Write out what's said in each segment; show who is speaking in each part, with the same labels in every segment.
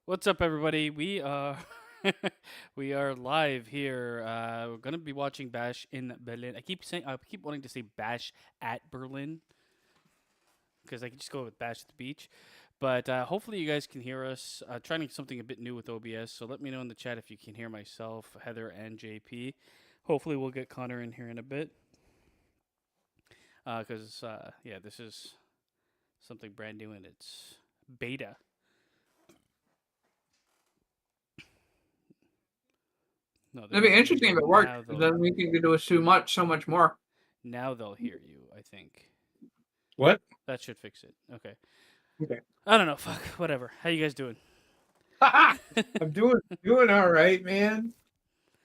Speaker 1: What's up, everybody? We are we are live here. We're gonna be watching Bash in Berlin. I keep wanting to say Bash at Berlin because I can just go with Bash at the beach. But hopefully, you guys can hear us. Trying something a bit new with OBS, so let me know in the chat if you can hear myself, Heather, and JP. Hopefully, we'll get Connor in here in a bit because yeah, this is something brand new and it's beta. No, they're
Speaker 2: It'd be
Speaker 1: not hearing
Speaker 2: interesting
Speaker 1: you
Speaker 2: if it worked,
Speaker 1: now.
Speaker 2: 'cause then we could do so much more.
Speaker 1: Now they'll hear you, I think.
Speaker 3: What?
Speaker 1: That should fix it. Okay.
Speaker 3: Okay.
Speaker 1: I don't know. Fuck. Whatever. How you guys doing?
Speaker 3: I'm doing all right, man.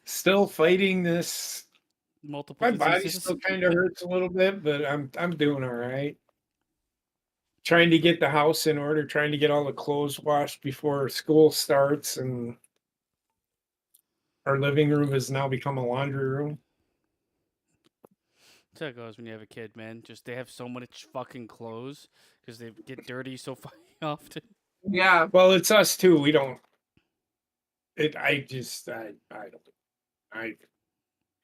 Speaker 3: Still fighting this.
Speaker 1: Multiple
Speaker 3: My body
Speaker 1: diseases.
Speaker 3: still kind of hurts a little bit, but I'm doing all right. Trying to get the house in order, trying to get all the clothes washed before school starts, and our living room has now become a laundry room.
Speaker 1: That's how it goes when you have a kid, man. Just they have so much fucking clothes because they get dirty so fucking often.
Speaker 2: Yeah,
Speaker 3: Well, it's us too. We don't. It. I just. I don't. I.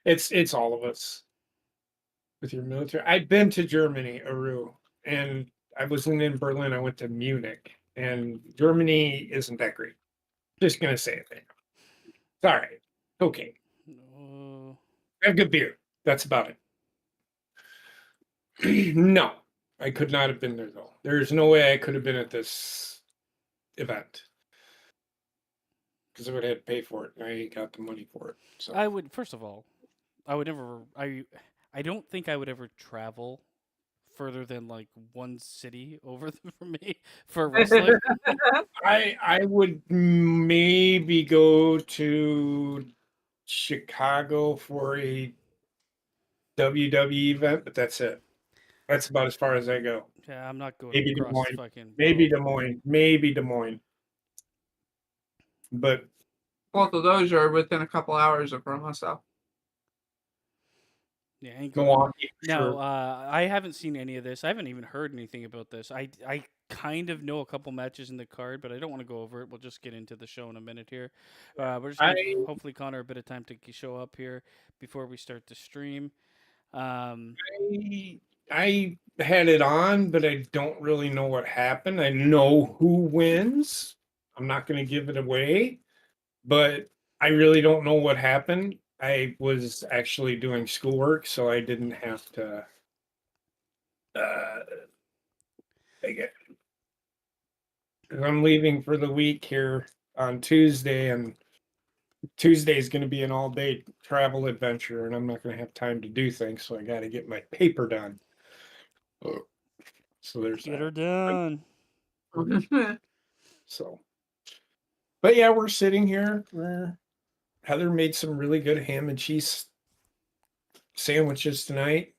Speaker 3: It's all of us with your military. I've been to Germany, Aru, and I wasn't in Berlin. I went to Munich, and Germany isn't that great. Just gonna say it. It's all right. Okay.
Speaker 1: Oh,
Speaker 3: I have good beer. That's about it. No, I could not have been there though. There's no way I could have been at this event because I would have had to pay for it, and I ain't got the money for it. So
Speaker 1: I would. First of all, I would never. I don't think I would ever travel further than like one city over from me for wrestling.
Speaker 3: I would maybe go to Chicago for a WWE event, but that's it. That's about as far as I go.
Speaker 1: Yeah, I'm not going
Speaker 3: Maybe Des
Speaker 1: across the
Speaker 3: Moines.
Speaker 1: fucking
Speaker 3: Maybe
Speaker 1: world.
Speaker 3: Des Moines. Maybe Des Moines. But
Speaker 2: both of those are within a couple hours of from us, though.
Speaker 1: Yeah, I ain't going.
Speaker 3: Milwaukee for
Speaker 1: No,
Speaker 3: sure.
Speaker 1: I haven't seen any of this. I haven't even heard anything about this. I kind of know a couple matches in the card, but I don't want to go over it. We'll just get into the show in a minute here. We're just gonna
Speaker 3: I
Speaker 1: hopefully Connor a bit of time to show up here before we start the stream. Um,
Speaker 3: I had it on, but I don't really know what happened. I know who wins. I'm not going to give it away, but I really don't know what happened. I was actually doing schoolwork, so I didn't have to. Uh, take it. 'Cause I'm leaving for the week here on Tuesday, and Tuesday is going to be an all-day travel adventure, and I'm not going to have time to do things, so I got to get my paper done. So there's
Speaker 1: get her
Speaker 3: that.
Speaker 1: done.
Speaker 3: So, but yeah, we're sitting here. Heather made some really good ham and cheese sandwiches tonight.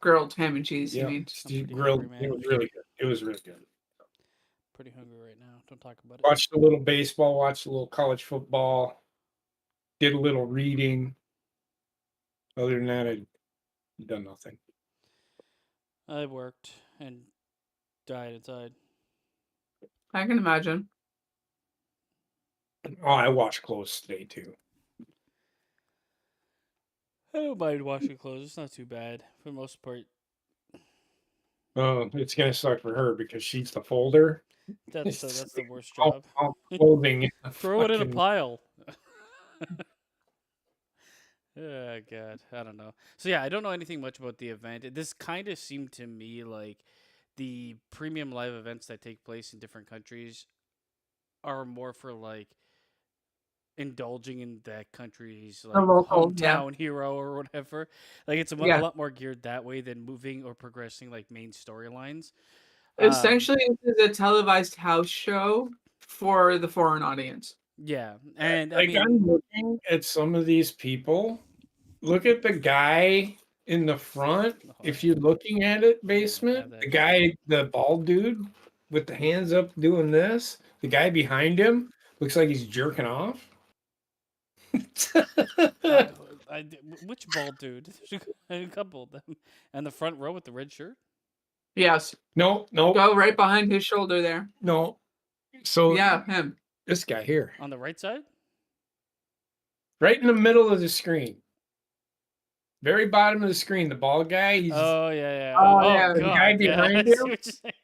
Speaker 2: Grilled ham and cheese, you
Speaker 3: Yeah,
Speaker 2: mean?
Speaker 1: pretty
Speaker 3: grilled.
Speaker 1: hungry, man.
Speaker 3: It was really good. It was really good.
Speaker 1: Pretty hungry right now. Don't talk about it.
Speaker 3: Watched a little baseball. Watched a little college football. Did a little reading. Other than that, I'd done nothing.
Speaker 1: I worked and died inside.
Speaker 2: I can imagine.
Speaker 3: Oh, I washed clothes today too.
Speaker 1: I don't mind washing clothes. It's not too bad for the most part.
Speaker 3: Oh, it's gonna suck for her because she's the folder.
Speaker 1: That's
Speaker 3: It's
Speaker 1: that's the worst
Speaker 3: all,
Speaker 1: job.
Speaker 3: all clothing. In a
Speaker 1: Throw it in a
Speaker 3: fucking-
Speaker 1: pile. Oh god, I don't know. So yeah, I don't know anything much about the event. This kind of seemed to me like the premium live events that take place in different countries are more for like indulging in that country's
Speaker 2: The
Speaker 1: like
Speaker 2: local, yeah.
Speaker 1: hometown hero or whatever. Like it's a
Speaker 2: Yeah.
Speaker 1: lot more geared that way than moving or progressing like main storylines.
Speaker 2: Essentially, this is a televised house show for the foreign audience.
Speaker 1: Yeah, and I
Speaker 3: Like
Speaker 1: mean,
Speaker 3: I'm looking at some of these people. Look at the guy in the front.
Speaker 1: oh,
Speaker 3: If you're looking at it, basement,
Speaker 1: that
Speaker 3: the
Speaker 1: shit.
Speaker 3: guy, the bald dude with the hands up doing this, the guy behind him looks like he's jerking off.
Speaker 1: Which bald dude? There's a couple of them, and the front row with the red shirt.
Speaker 2: Yes.
Speaker 3: No, no,
Speaker 2: Go right behind his shoulder there.
Speaker 3: no. So
Speaker 2: Yeah, him.
Speaker 3: this guy here,
Speaker 1: On the right side?
Speaker 3: right in the middle of the screen, very bottom of the screen, the bald guy. He's
Speaker 1: Oh yeah, yeah.
Speaker 2: Oh,
Speaker 1: Oh
Speaker 2: yeah.
Speaker 3: the guy
Speaker 1: god, yeah. I
Speaker 3: behind
Speaker 1: see
Speaker 3: him.
Speaker 1: what you're saying.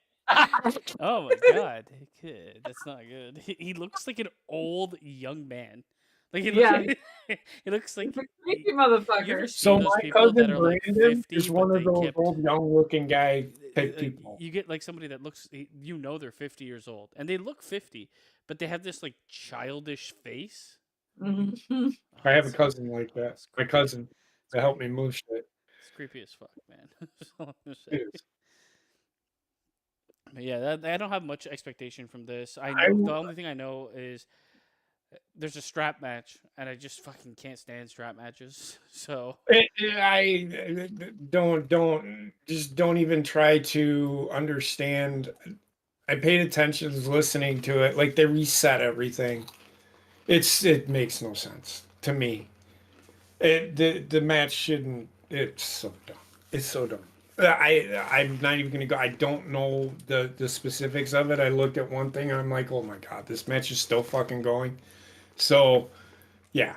Speaker 1: Oh my god, kid, that's not good. He looks like an old young man. Like he looks,
Speaker 2: Yeah.
Speaker 1: he looks like.
Speaker 2: He's a creepy
Speaker 1: You ever
Speaker 2: motherfucker.
Speaker 1: seen
Speaker 3: So
Speaker 1: those
Speaker 3: my
Speaker 1: people that
Speaker 3: cousin
Speaker 1: are like
Speaker 3: Brandon
Speaker 1: 50,
Speaker 3: is
Speaker 1: but
Speaker 3: one of
Speaker 1: they
Speaker 3: those
Speaker 1: kept
Speaker 3: old young-looking guy type people.
Speaker 1: you get like somebody that looks, you know, they're 50 years old, and they look 50, but they have this like childish face.
Speaker 2: Mhm.
Speaker 1: Oh,
Speaker 3: I have a
Speaker 1: it's-
Speaker 3: cousin like
Speaker 1: oh,
Speaker 3: that.
Speaker 1: it's
Speaker 3: My
Speaker 1: creepy.
Speaker 3: cousin
Speaker 1: It's
Speaker 3: that helped
Speaker 1: creepy.
Speaker 3: me move shit.
Speaker 1: It's creepy as fuck, man. That's all I'm gonna
Speaker 3: It
Speaker 1: say.
Speaker 3: is.
Speaker 1: But yeah, I don't have much expectation from this. I
Speaker 3: I
Speaker 1: know the only thing I know is there's a strap match, and I just fucking can't stand strap matches. So
Speaker 3: I don't even try to understand. I paid attention, was listening to it. Like they reset everything. It makes no sense to me. The match shouldn't. It's so dumb. It's so dumb. I'm not even gonna go. I don't know the specifics of it. I looked at one thing and I'm like, oh my god, this match is still fucking going. So yeah,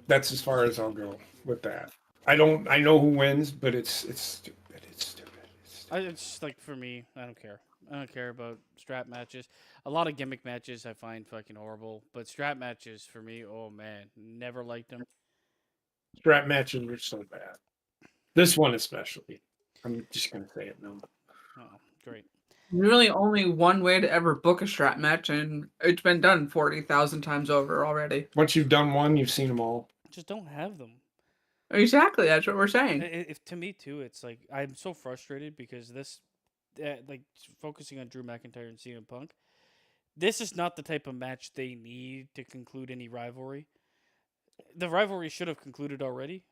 Speaker 3: that's as far as I'll go with that. I don't. I know who wins, but it's stupid. It's stupid. It's stupid.
Speaker 1: it's just like for me, I don't care. I don't care about strap matches. A lot of gimmick matches I find fucking horrible, but strap matches for me, oh man, never liked them.
Speaker 3: Strap matches are so bad. This one especially. I'm just gonna say it now.
Speaker 1: Oh, great.
Speaker 2: Really only one way to ever book a strap match, and it's been done 40,000 times over already.
Speaker 3: Once you've done one, you've seen them all.
Speaker 1: Just don't have them.
Speaker 2: Exactly, that's what we're saying.
Speaker 1: If to me too, it's like I'm so frustrated because this, like focusing on Drew McIntyre and CM Punk, this is not the type of match they need to conclude any rivalry. The rivalry should have concluded already,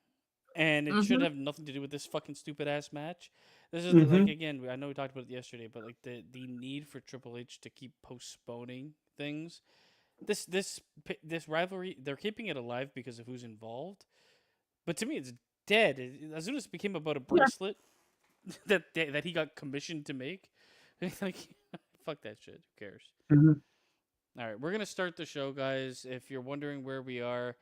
Speaker 1: and it should
Speaker 2: Mhm.
Speaker 1: have nothing to do with this fucking stupid ass match. This is like
Speaker 3: Mhm.
Speaker 1: again, I know we talked about it yesterday, but like the need for Triple H to keep postponing things. This rivalry, they're keeping it alive because of who's involved, but to me, it's dead. As soon as it became about a
Speaker 2: Yeah.
Speaker 1: bracelet that he got commissioned to make, like fuck that shit. Who cares?
Speaker 3: Mhm.
Speaker 1: All right, we're gonna start the show, guys. If you're wondering where we are,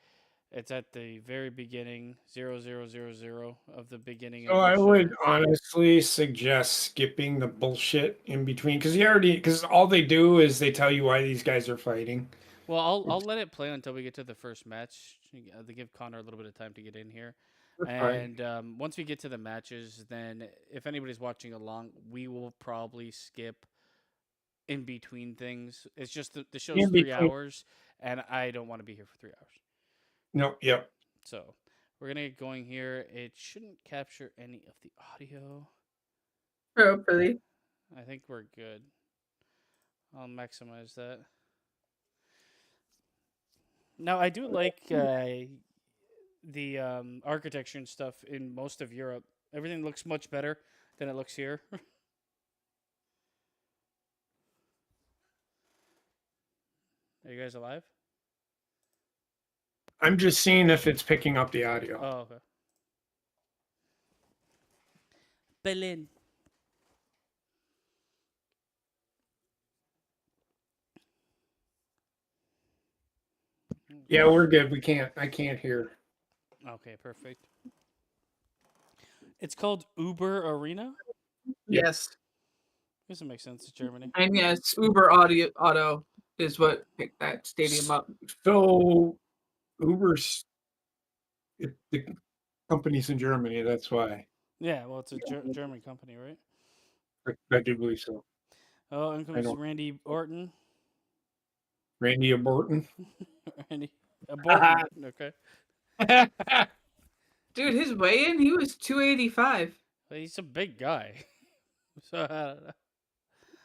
Speaker 1: it's at the very beginning, 0000 of the beginning
Speaker 3: So
Speaker 1: of the
Speaker 3: I
Speaker 1: show.
Speaker 3: would honestly suggest skipping the bullshit in between because all they do is they tell you why these guys are fighting.
Speaker 1: Well, I'll let it play until we get to the first match to give Connor a little bit of time to get in here.
Speaker 3: That's fine.
Speaker 1: And once we get to the matches, then if anybody's watching along, we will probably skip in between things. It's just the show's
Speaker 3: In
Speaker 1: 3
Speaker 3: between.
Speaker 1: hours, and I don't want to be here for 3 hours.
Speaker 3: No, yep.
Speaker 1: So we're gonna get going here. It shouldn't capture any of the audio.
Speaker 2: Hopefully.
Speaker 1: I think we're good. I'll maximize that. Now I do like the architecture and stuff in most of Europe. Everything looks much better than it looks here. Are you guys alive?
Speaker 3: I'm just seeing if it's picking up the audio.
Speaker 1: Oh, okay. Berlin.
Speaker 3: Yeah, we're good. I can't hear.
Speaker 1: Okay, perfect. It's called Uber Arena.
Speaker 3: Yeah.
Speaker 2: Yes.
Speaker 1: Doesn't make sense. It's Germany.
Speaker 2: And yes, Auto is what picked that stadium up.
Speaker 3: So Uber's the company's in Germany, that's why.
Speaker 1: Yeah, well, it's a German company, right?
Speaker 3: I do believe so.
Speaker 1: Oh, in
Speaker 3: I
Speaker 1: comes
Speaker 3: don't.
Speaker 1: Randy Orton.
Speaker 3: Randy Orton.
Speaker 1: Randy Orton. Okay.
Speaker 2: Dude, his weigh-in, he was 285.
Speaker 1: Well, he's a big guy. So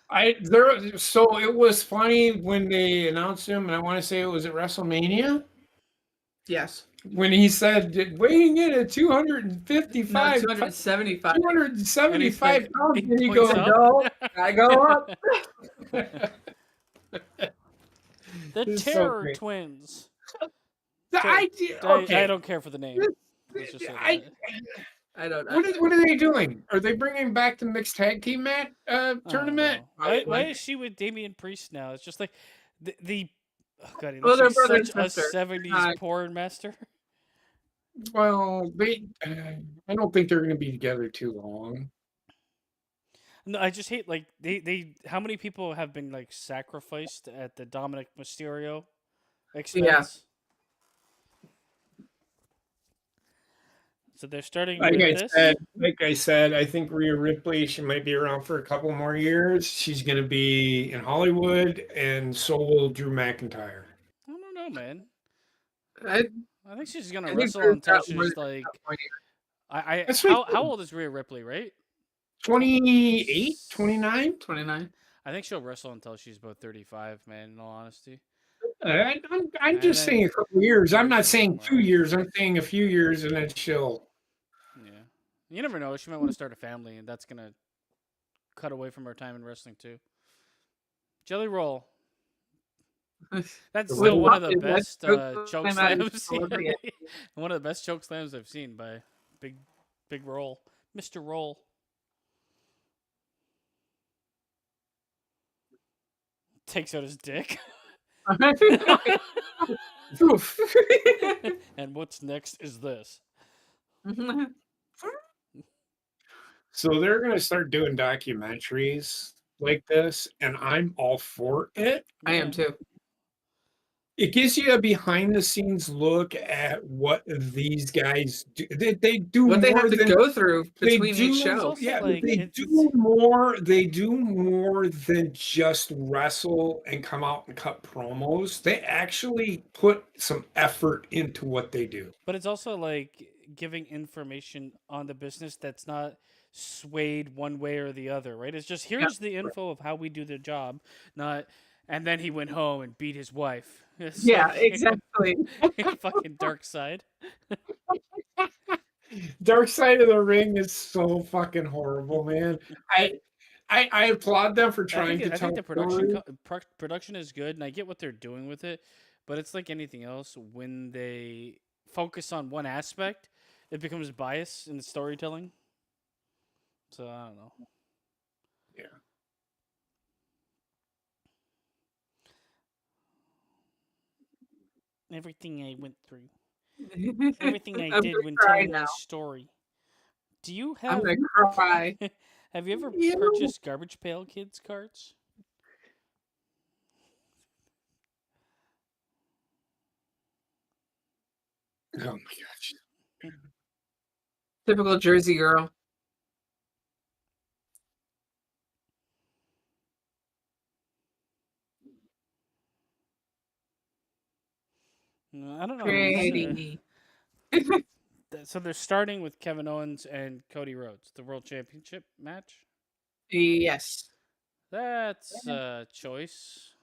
Speaker 1: I don't know.
Speaker 3: So it was funny when they announced him, and I want to say it was at WrestleMania
Speaker 2: Yes.
Speaker 3: when he said weighing in at
Speaker 2: No,
Speaker 3: 255,
Speaker 2: 275.
Speaker 3: 275 pounds,
Speaker 1: he
Speaker 3: and he
Speaker 1: points
Speaker 3: goes,
Speaker 1: up.
Speaker 2: Go. I go up.
Speaker 1: The
Speaker 3: This is so
Speaker 1: Terror
Speaker 3: great.
Speaker 1: Twins.
Speaker 3: I
Speaker 1: I don't care for the name. Let's just say
Speaker 3: I
Speaker 1: that.
Speaker 2: I don't know.
Speaker 3: What are they doing? Are they bringing back the mixed tag team match
Speaker 1: I don't
Speaker 3: tournament?
Speaker 1: know. Why
Speaker 2: Probably.
Speaker 1: is she with Damian Priest now? It's just like the oh god, he
Speaker 2: Well,
Speaker 1: looks
Speaker 2: they're
Speaker 1: like
Speaker 2: brother
Speaker 1: such
Speaker 2: and
Speaker 1: a
Speaker 2: sister.
Speaker 1: 70s porn master.
Speaker 3: Well, I don't think they're going to be together too long.
Speaker 1: No, I just hate like they how many people have been like sacrificed at the Dominic Mysterio
Speaker 2: Yeah.
Speaker 1: expense? So they're starting
Speaker 3: Like
Speaker 1: with
Speaker 3: I
Speaker 1: this.
Speaker 3: said, I think Rhea Ripley, she might be around for a couple more years. She's going to be in Hollywood, and so will Drew McIntyre.
Speaker 1: I don't know, man.
Speaker 2: I,
Speaker 1: I think she's gonna
Speaker 2: I think
Speaker 1: wrestle
Speaker 2: Drew's
Speaker 1: until
Speaker 2: got more
Speaker 1: she's
Speaker 2: than
Speaker 1: like
Speaker 2: enough money.
Speaker 3: That's what
Speaker 1: how old is Rhea Ripley, right?
Speaker 3: 28, 29?
Speaker 2: 29.
Speaker 1: I think she'll wrestle until she's about 35, man, in all honesty.
Speaker 3: I'm
Speaker 1: And
Speaker 3: just
Speaker 1: then
Speaker 3: saying a couple years. I'm not
Speaker 1: transition
Speaker 3: saying
Speaker 1: somewhere
Speaker 3: 2
Speaker 1: else.
Speaker 3: years. I'm saying a few years, and then she'll.
Speaker 1: Yeah. You never know. She might want to start a family, and that's gonna cut away from her time in wrestling too. Jelly Roll. That's
Speaker 3: The
Speaker 1: still
Speaker 3: Roll.
Speaker 1: one of the
Speaker 2: That's
Speaker 1: best
Speaker 2: choke
Speaker 1: choke
Speaker 2: slam
Speaker 1: slams.
Speaker 2: is celebrity.
Speaker 1: One of the best choke slams I've seen by Big Roll, Mr. Roll. Takes out his dick.
Speaker 3: Oof.
Speaker 1: And what's next is this.
Speaker 3: So they're going to start doing documentaries like this, and I'm all for it.
Speaker 2: I am too.
Speaker 3: It gives you a behind the scenes look at what these guys do. They do
Speaker 2: What they
Speaker 3: more
Speaker 2: have to
Speaker 3: than
Speaker 2: go through
Speaker 3: they
Speaker 2: between
Speaker 3: do.
Speaker 2: each show.
Speaker 1: also
Speaker 3: Yeah,
Speaker 1: like
Speaker 3: they
Speaker 1: it's
Speaker 3: do more. They do more than just wrestle and come out and cut promos. They actually put some effort into what they do.
Speaker 1: but it's also like giving information on the business that's not swayed one way or the other, right? It's just here's the info of how we do the job, not and then he went home and beat his wife. It's
Speaker 2: Yeah,
Speaker 1: like
Speaker 2: exactly.
Speaker 1: fucking dark side.
Speaker 3: Dark Side of the Ring is so fucking horrible, man. I applaud them for trying to
Speaker 1: I
Speaker 3: tell
Speaker 1: think the production
Speaker 3: stories.
Speaker 1: production is good, and I get what they're doing with it. But it's like anything else when they focus on one aspect, it becomes bias in the storytelling. So I don't know.
Speaker 3: Yeah.
Speaker 1: Everything I went through, everything I
Speaker 2: I'm
Speaker 1: did
Speaker 2: gonna
Speaker 1: when
Speaker 2: cry
Speaker 1: telling
Speaker 2: now.
Speaker 1: my story. Do you
Speaker 2: I'm
Speaker 1: have?
Speaker 2: gonna cry.
Speaker 1: Have you ever
Speaker 3: You know,
Speaker 1: purchased Garbage Pail Kids cards?
Speaker 3: oh my gosh.
Speaker 2: Typical Jersey girl.
Speaker 1: No, I don't know.
Speaker 2: Pretty.
Speaker 1: So they're starting with Kevin Owens and Cody Rhodes, the World Championship match.
Speaker 2: Yes.
Speaker 1: That's a choice,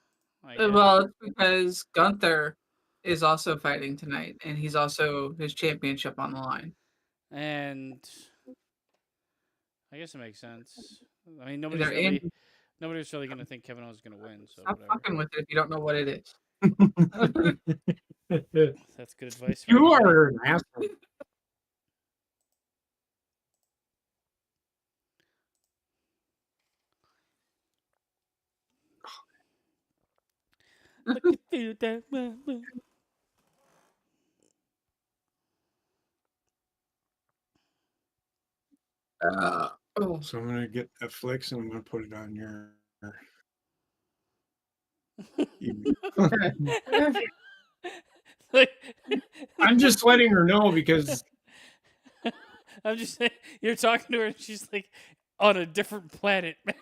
Speaker 1: I guess.
Speaker 2: Well, it's because Gunther is also fighting tonight, and he's also his championship on the line.
Speaker 1: And I guess it makes sense. I mean,
Speaker 2: They're in.
Speaker 1: nobody's really gonna think Kevin Owens is gonna win. So
Speaker 2: Stop
Speaker 1: whatever.
Speaker 2: fucking with it if you don't know what it is.
Speaker 1: That's good advice. For
Speaker 3: You
Speaker 1: everybody.
Speaker 3: are an asshole.
Speaker 1: Look at you, that mama.
Speaker 2: Oh.
Speaker 3: So I'm gonna get Netflix and I'm gonna put it on your.
Speaker 1: Like,
Speaker 3: I'm just letting her know because
Speaker 1: I'm just saying, you're talking to her, and she's like on a different planet, man.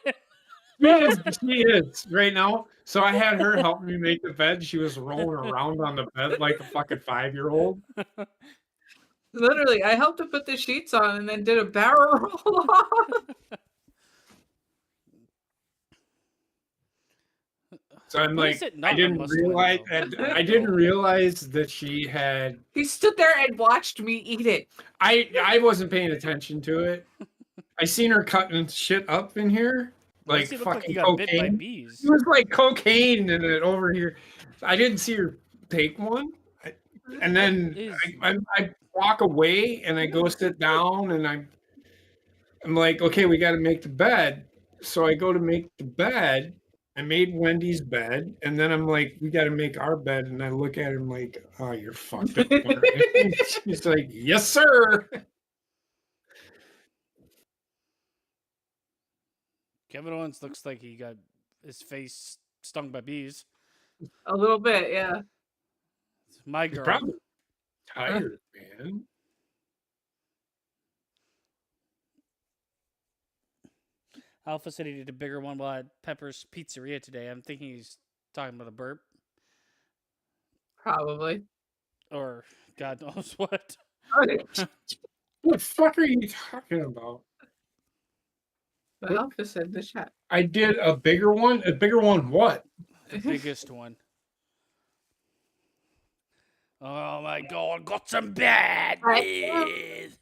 Speaker 3: she is right now. So I had her help me make the bed. She was rolling around on the bed like a fucking 5-year-old.
Speaker 2: Literally, I helped her put the sheets on and then did a barrel roll off.
Speaker 3: So I'm
Speaker 1: When is
Speaker 3: like,
Speaker 1: it not
Speaker 3: I
Speaker 1: a
Speaker 3: didn't
Speaker 1: must-win,
Speaker 3: realize
Speaker 1: though?
Speaker 3: that I didn't realize that she had.
Speaker 2: He stood there and watched me eat it.
Speaker 3: I wasn't paying attention to it. I seen her cutting shit up in here
Speaker 1: Why
Speaker 3: like
Speaker 1: does he look like
Speaker 3: fucking
Speaker 1: he got bit by
Speaker 3: cocaine.
Speaker 1: bees?
Speaker 3: It was like cocaine in it over here. I didn't see her take one, and then
Speaker 1: Is-
Speaker 3: I walk away and I go sit down and I'm like, okay, we got to make the bed. So I go to make the bed. I made Wendy's bed, and then I'm like, we got to make our bed. And I look at him like, oh, you're fucked up. She's like, yes, sir.
Speaker 1: Kevin Owens looks like he got his face stung by bees.
Speaker 2: A little bit, yeah.
Speaker 1: It's my
Speaker 3: He's
Speaker 1: girl.
Speaker 3: probably tired, man.
Speaker 1: Alpha said he did a bigger one while at Pepper's Pizzeria today. I'm thinking he's talking about a burp.
Speaker 2: Probably.
Speaker 1: Or God knows what.
Speaker 3: What the fuck are you talking about?
Speaker 2: The Alpha said the chat.
Speaker 3: I did a bigger one. A bigger one what?
Speaker 1: The biggest one. Oh my God, got some bad news.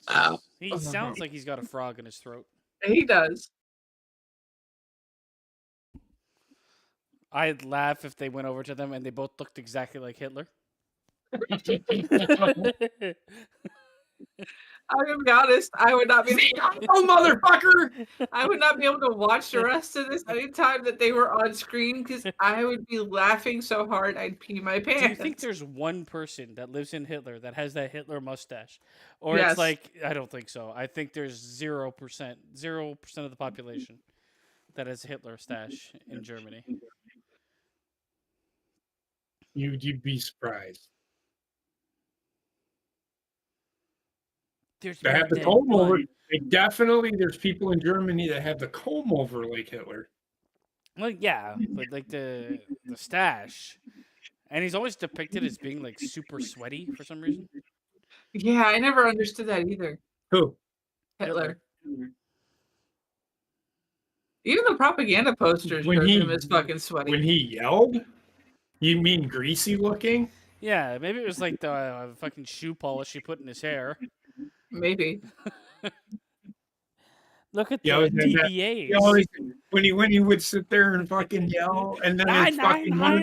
Speaker 2: Wow.
Speaker 1: He sounds like he's got a frog in his throat.
Speaker 2: He does.
Speaker 1: I'd laugh if they went over to them and they both looked exactly like Hitler.
Speaker 2: I'm gonna be honest. I would not be.
Speaker 3: Oh, motherfucker!
Speaker 2: I would not be able to watch the rest of this anytime that they were on screen because I would be laughing so hard I'd pee my pants.
Speaker 1: Do you think there's one person that lives in Hitler that has that Hitler mustache? Or
Speaker 2: Yes.
Speaker 1: it's like, I don't think so. I think there's 0%, 0% of the population that has a Hitler stash in Germany.
Speaker 3: You'd be surprised.
Speaker 1: There's
Speaker 3: They have the
Speaker 1: dead
Speaker 3: comb over.
Speaker 1: blood.
Speaker 3: There's people in Germany that have the comb over like Hitler.
Speaker 1: Well, yeah, but like the stash. And he's always depicted as being like super sweaty for some reason.
Speaker 2: Yeah, I never understood that either.
Speaker 3: Who?
Speaker 2: Hitler. Even the propaganda posters
Speaker 3: When
Speaker 2: showed
Speaker 3: he-
Speaker 2: him as fucking sweaty.
Speaker 3: When he yelled? You mean greasy looking?
Speaker 1: Yeah, maybe it was like the fucking shoe polish he put in his hair.
Speaker 2: Maybe.
Speaker 1: Look at
Speaker 3: Yeah,
Speaker 1: the
Speaker 3: and then that-
Speaker 1: DBAs.
Speaker 3: He always, when he would sit there and fucking yell, and then
Speaker 1: Nine,
Speaker 3: his fucking
Speaker 1: nine,
Speaker 3: one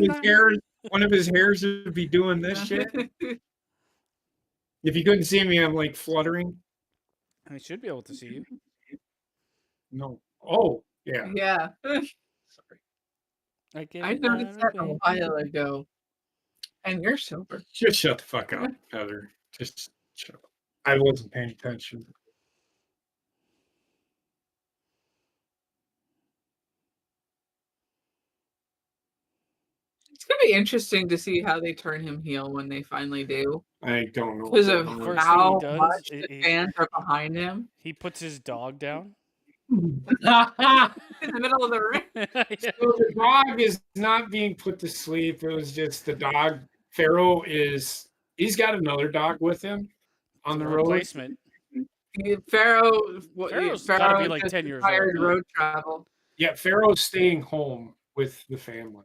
Speaker 3: of
Speaker 1: nine,
Speaker 3: his hairs would be doing this shit. If you couldn't see me, I'm like fluttering.
Speaker 1: I should be able to see you.
Speaker 3: No. Oh, yeah.
Speaker 2: Yeah.
Speaker 3: Sorry.
Speaker 2: I noticed that a while ago. And you're sober.
Speaker 3: Just shut the fuck up, Heather. Just shut up. I wasn't paying attention.
Speaker 2: It's gonna be interesting to see how they turn him heel when they finally do.
Speaker 3: I don't know.
Speaker 2: Because of
Speaker 1: First thing
Speaker 2: how
Speaker 1: he does,
Speaker 2: much the
Speaker 1: he-
Speaker 2: fans are behind him.
Speaker 1: He puts his dog down.
Speaker 2: In the middle of the ring.
Speaker 1: Yeah.
Speaker 3: So the dog is not being put to sleep. It was just the dog. Pharaoh he's got another dog with him on the road.
Speaker 1: Replacement.
Speaker 2: Pharaoh
Speaker 1: Pharaoh's gotta be like
Speaker 2: just
Speaker 1: 10 years
Speaker 2: retired
Speaker 1: old now.
Speaker 2: road travel.
Speaker 3: Yeah, Pharaoh's staying home with the family.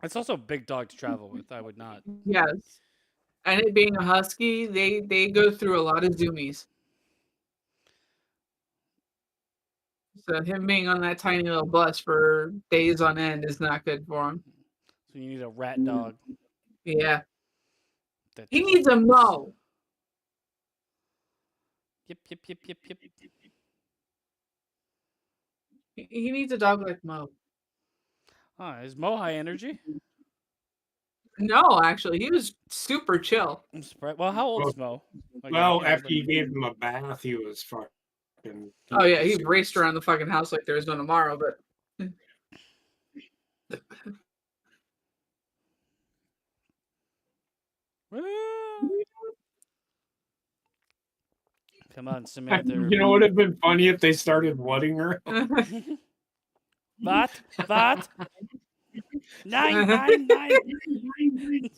Speaker 1: It's also a big dog to travel with. I would not.
Speaker 2: Yes. And it being a husky, they go through a lot of zoomies. So him being on that tiny little bus for days on end is not good for him.
Speaker 1: So you need a rat dog.
Speaker 2: Yeah.
Speaker 1: That
Speaker 2: He
Speaker 1: just-
Speaker 2: needs a mow.
Speaker 1: Yep, yep, yep, yep, yep.
Speaker 2: He needs a dog like Mo.
Speaker 1: Is Mo high energy?
Speaker 2: No, actually, he was super chill.
Speaker 1: I'm surprised. Well, how old is Mo? Like,
Speaker 3: Well,
Speaker 1: you know,
Speaker 3: after you
Speaker 1: like-
Speaker 3: gave him a bath, he was fucking.
Speaker 2: Oh yeah, he raced around the fucking house like there was no tomorrow. But
Speaker 1: Come on, Samantha.
Speaker 3: You know, it would have been funny if they started wutting her.
Speaker 1: What? What? 999.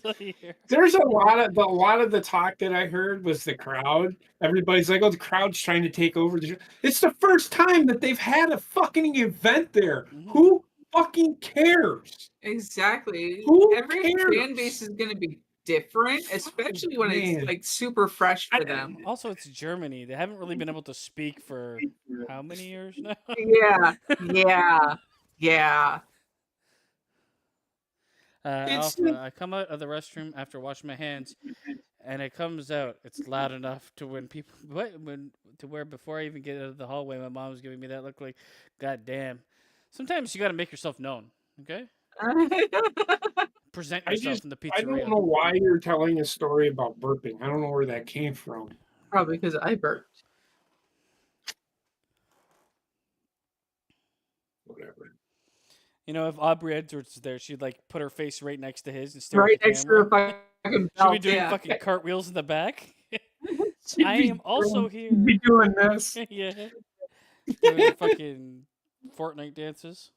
Speaker 3: There's a lot of the talk that I heard was the crowd. Everybody's like, "Oh, the crowd's trying to take over the show." It's the first time that they've had a fucking event there.
Speaker 1: Mhm.
Speaker 3: Who fucking cares?
Speaker 2: exactly.
Speaker 3: Who
Speaker 2: Every
Speaker 3: cares?
Speaker 2: fan base is going to be different, especially when
Speaker 3: Man.
Speaker 2: it's like super fresh for them.
Speaker 1: Also, it's Germany. They haven't really been able to speak for how many years now?
Speaker 2: Yeah, yeah, yeah.
Speaker 3: It's
Speaker 1: Alpha, I come out of the restroom after washing my hands, and it comes out. It's loud enough to when people when to where before I even get out of the hallway, my mom was giving me that look like, God damn. Sometimes you got to make yourself known. Okay, present yourself in the
Speaker 3: I don't
Speaker 1: pizzeria.
Speaker 3: know why you're telling a story about burping. I don't know where that came from.
Speaker 2: Probably because I burped.
Speaker 3: Whatever.
Speaker 1: You know, if Aubrey Edwards was there, she'd like put her face right next to his and stare at
Speaker 2: Right
Speaker 1: the
Speaker 2: next to her
Speaker 1: camera.
Speaker 2: fucking
Speaker 1: She'll be
Speaker 2: belt,
Speaker 1: doing
Speaker 2: yeah.
Speaker 1: fucking cartwheels in the back.
Speaker 3: She'd
Speaker 1: I
Speaker 3: be
Speaker 1: am also
Speaker 3: she'd be
Speaker 1: here.
Speaker 3: doing this.
Speaker 1: Yeah, doing fucking Fortnite dances.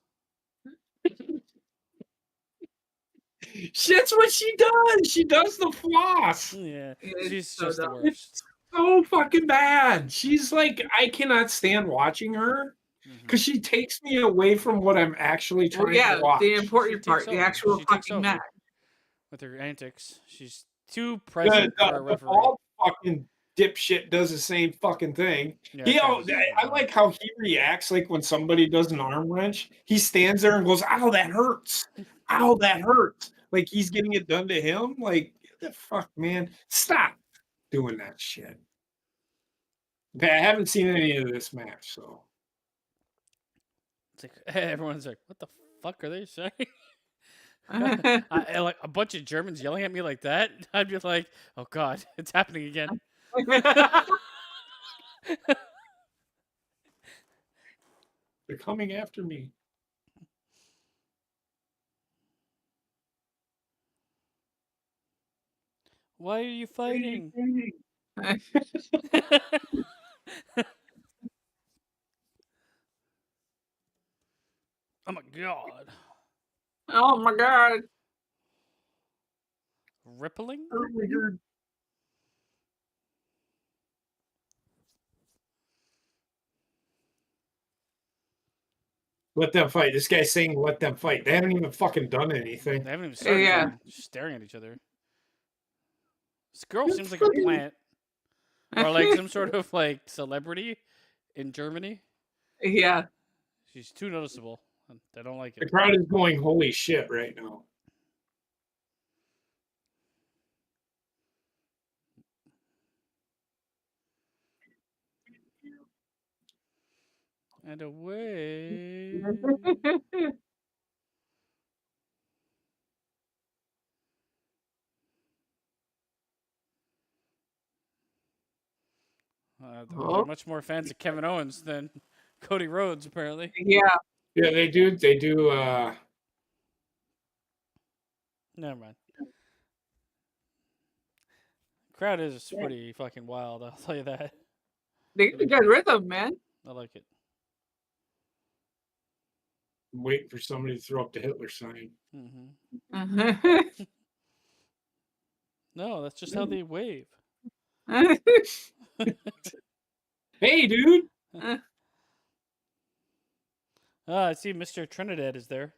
Speaker 3: That's what she does. She does the floss.
Speaker 1: Yeah,
Speaker 2: It's
Speaker 1: she's
Speaker 2: so
Speaker 1: just the
Speaker 2: dumb.
Speaker 1: worst.
Speaker 3: So fucking bad. She's like, I cannot stand watching her because she takes me away from what I'm actually
Speaker 2: Well,
Speaker 3: trying to
Speaker 2: yeah,
Speaker 3: watch.
Speaker 2: the
Speaker 1: She
Speaker 2: important
Speaker 1: takes
Speaker 2: part, the
Speaker 1: over.
Speaker 2: actual
Speaker 1: She takes
Speaker 2: fucking
Speaker 1: over
Speaker 2: match.
Speaker 1: with her antics. She's too
Speaker 3: The,
Speaker 1: present for a
Speaker 3: the
Speaker 1: referee.
Speaker 3: bald fucking dipshit does the same fucking thing.
Speaker 1: Yeah,
Speaker 3: He,
Speaker 1: that guy's
Speaker 3: I like how he reacts like when somebody does an arm wrench. He stands there and goes, "Ow, that hurts! Ow, that hurts!" Like he's getting it done to him. Like the fuck, man, stop doing that shit. Okay, I haven't seen any of this match, so
Speaker 1: It's like everyone's like, "What the fuck are they saying?"
Speaker 2: Yeah.
Speaker 1: Like a bunch of Germans yelling at me like that. I'd be like, "Oh God, it's happening again."
Speaker 3: they're coming after me.
Speaker 1: Why are you fighting? Oh my God,
Speaker 2: Oh my god.
Speaker 1: rippling.
Speaker 3: Oh my God. Let them fight. This guy's saying let them fight. They haven't even fucking done anything.
Speaker 1: They haven't even started
Speaker 2: Yeah.
Speaker 1: fighting. Just staring at each other. This girl seems like a plant or like some sort of like celebrity in Germany.
Speaker 2: Yeah.
Speaker 1: She's too noticeable. I don't like
Speaker 3: The
Speaker 1: it.
Speaker 3: crowd is going holy shit right now.
Speaker 1: And away. They're
Speaker 2: Oh,
Speaker 1: much more fans of Kevin Owens than Cody Rhodes, apparently.
Speaker 2: yeah.
Speaker 3: Yeah, they do. They do.
Speaker 1: Never mind. Crowd is pretty fucking wild, I'll tell you that.
Speaker 2: They got a good rhythm, man.
Speaker 1: I like it.
Speaker 3: I'm waiting for somebody to throw up the Hitler sign.
Speaker 1: No, that's just how they wave.
Speaker 3: Hey, dude.
Speaker 1: I see Mr. Trinidad is there.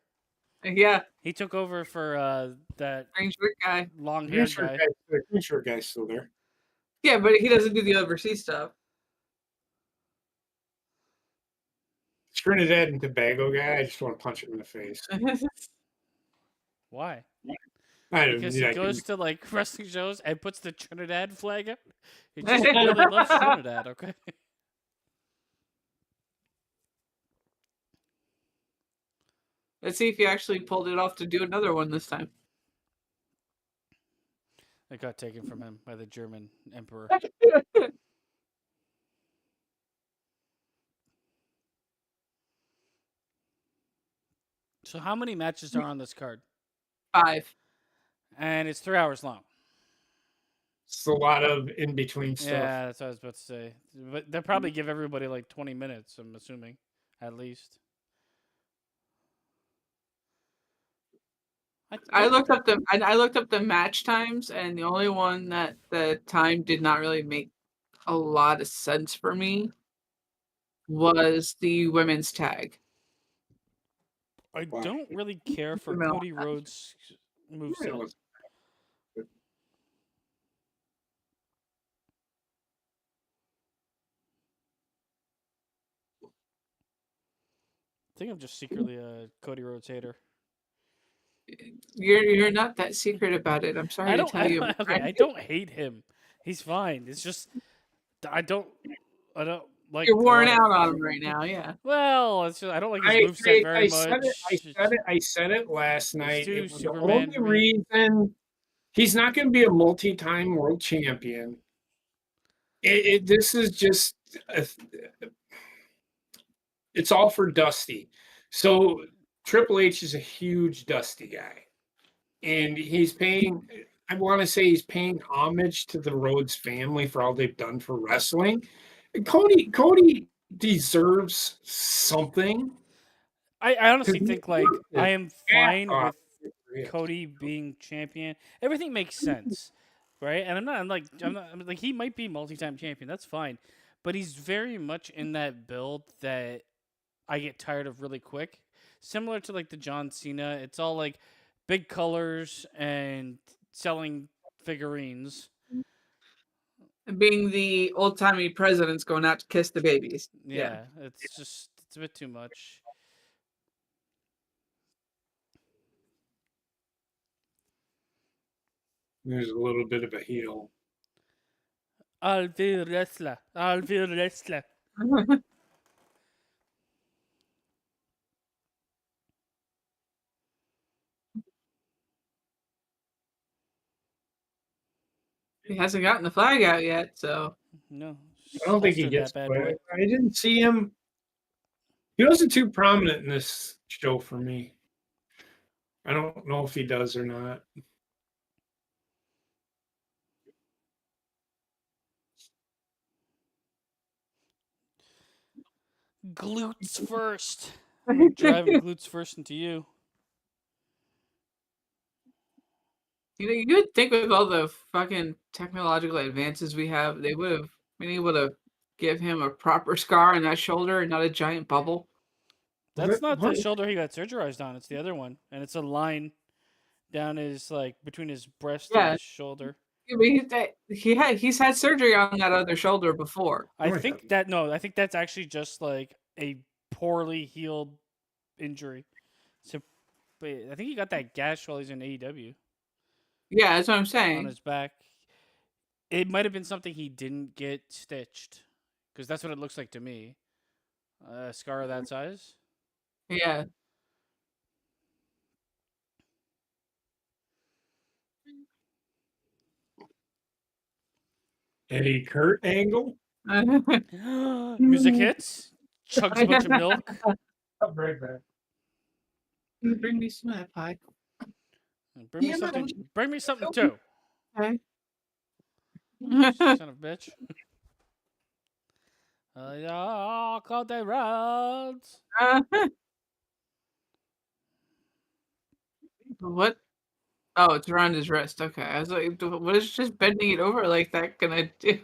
Speaker 2: Yeah.
Speaker 1: He took over for that
Speaker 2: Green shirt guy.
Speaker 1: long
Speaker 3: Green
Speaker 1: haired
Speaker 3: shirt
Speaker 1: guy.
Speaker 3: guy. The green shirt guy's still there.
Speaker 2: Yeah, but he doesn't do the overseas stuff.
Speaker 3: Trinidad and Tobago guy. I just want to punch him in the face.
Speaker 1: Why?
Speaker 3: I don't
Speaker 1: Because
Speaker 3: need
Speaker 1: he
Speaker 3: that.
Speaker 1: goes to like wrestling shows and puts the Trinidad flag up. He just really loves Trinidad, okay?
Speaker 2: Let's see if he actually pulled it off to do another one this time.
Speaker 1: It got taken from him by the German emperor. So how many matches are on this card?
Speaker 2: 5.
Speaker 1: And it's 3 hours long.
Speaker 3: It's a lot of in between stuff.
Speaker 1: Yeah, that's what I was about to say. But they'll probably give everybody like 20 minutes, I'm assuming, at least.
Speaker 2: I looked up the match times, and the only one that the time did not really make a lot of sense for me was the women's tag.
Speaker 1: I
Speaker 3: Why?
Speaker 1: don't really care for
Speaker 2: No.
Speaker 1: Cody Rhodes' moveset. I think I'm just secretly a Cody Rhodes hater.
Speaker 2: You're not that secret about it. I'm
Speaker 1: I
Speaker 2: sorry to
Speaker 1: don't.
Speaker 2: tell you.
Speaker 1: Okay, I don't hate him. He's fine. It's just I don't. I don't like
Speaker 2: You're
Speaker 1: a
Speaker 2: worn
Speaker 1: lot of.
Speaker 2: out on him right now. Yeah.
Speaker 1: Well, it's just I don't like his moveset very
Speaker 3: I said it. I
Speaker 1: much.
Speaker 3: said it. I said it last
Speaker 1: It's
Speaker 3: night.
Speaker 1: too
Speaker 3: The
Speaker 1: Superman
Speaker 3: only
Speaker 1: for me.
Speaker 3: reason he's not going to be a multi-time world champion. This is just a, it's all for Dusty. So Triple H is a huge Dusty guy, and he's paying. I want to say he's paying homage to the Rhodes family for all they've done for wrestling. And Cody deserves something
Speaker 1: I honestly
Speaker 3: because he
Speaker 1: think like
Speaker 3: worked
Speaker 1: I
Speaker 3: his
Speaker 1: am
Speaker 3: ass
Speaker 1: fine
Speaker 3: off.
Speaker 1: with Cody being champion. Everything makes sense, right? And I'm like he might be multi-time champion. That's fine, but he's very much in that build that I get tired of really quick. Similar to like the John Cena, it's all like big colors and selling figurines.
Speaker 2: Being the old timey presidents going out to kiss the babies. Yeah.
Speaker 1: Yeah, it's a bit too much.
Speaker 3: There's a little bit of a heel.
Speaker 1: I'll be a wrestler. I'll be a wrestler.
Speaker 2: He hasn't gotten the flag out yet, so
Speaker 1: No,
Speaker 3: I don't think he
Speaker 1: holstered
Speaker 3: gets
Speaker 1: that bad
Speaker 3: put.
Speaker 1: boy.
Speaker 3: I didn't see him. He wasn't too prominent in this show for me. I don't know if he does or not.
Speaker 1: Glutes first. I'm gonna drive glutes first into you.
Speaker 2: you'd think with all the fucking technological advances we have, they would have been able to give him a proper scar on that shoulder and not a giant bubble.
Speaker 1: That's not the
Speaker 3: What?
Speaker 1: shoulder he got surgerized on. It's the other one, and it's a line down his like between his breast and
Speaker 2: Yeah,
Speaker 1: his shoulder.
Speaker 2: I mean, he's had surgery on that other shoulder before.
Speaker 1: I think that no, I think that's actually just like a poorly healed injury. So, but I think he got that gash while he's in AEW
Speaker 2: Yeah, that's what I'm
Speaker 1: on
Speaker 2: saying.
Speaker 1: his back. It might have been something he didn't get stitched, because that's what it looks like to me. A scar of that size.
Speaker 2: Yeah.
Speaker 3: Eddie Kurt angle?
Speaker 1: Music hits. Chugs a bunch of milk.
Speaker 3: I'll be right back.
Speaker 2: Bring me some of that pie.
Speaker 1: Bring me
Speaker 2: Yeah,
Speaker 1: something.
Speaker 2: man.
Speaker 1: Bring me something too.
Speaker 2: Okay.
Speaker 1: Son of a bitch. Yeah, call the roads.
Speaker 2: What? Oh, it's around his wrist. Okay. I was like, what is just bending it over like that gonna do?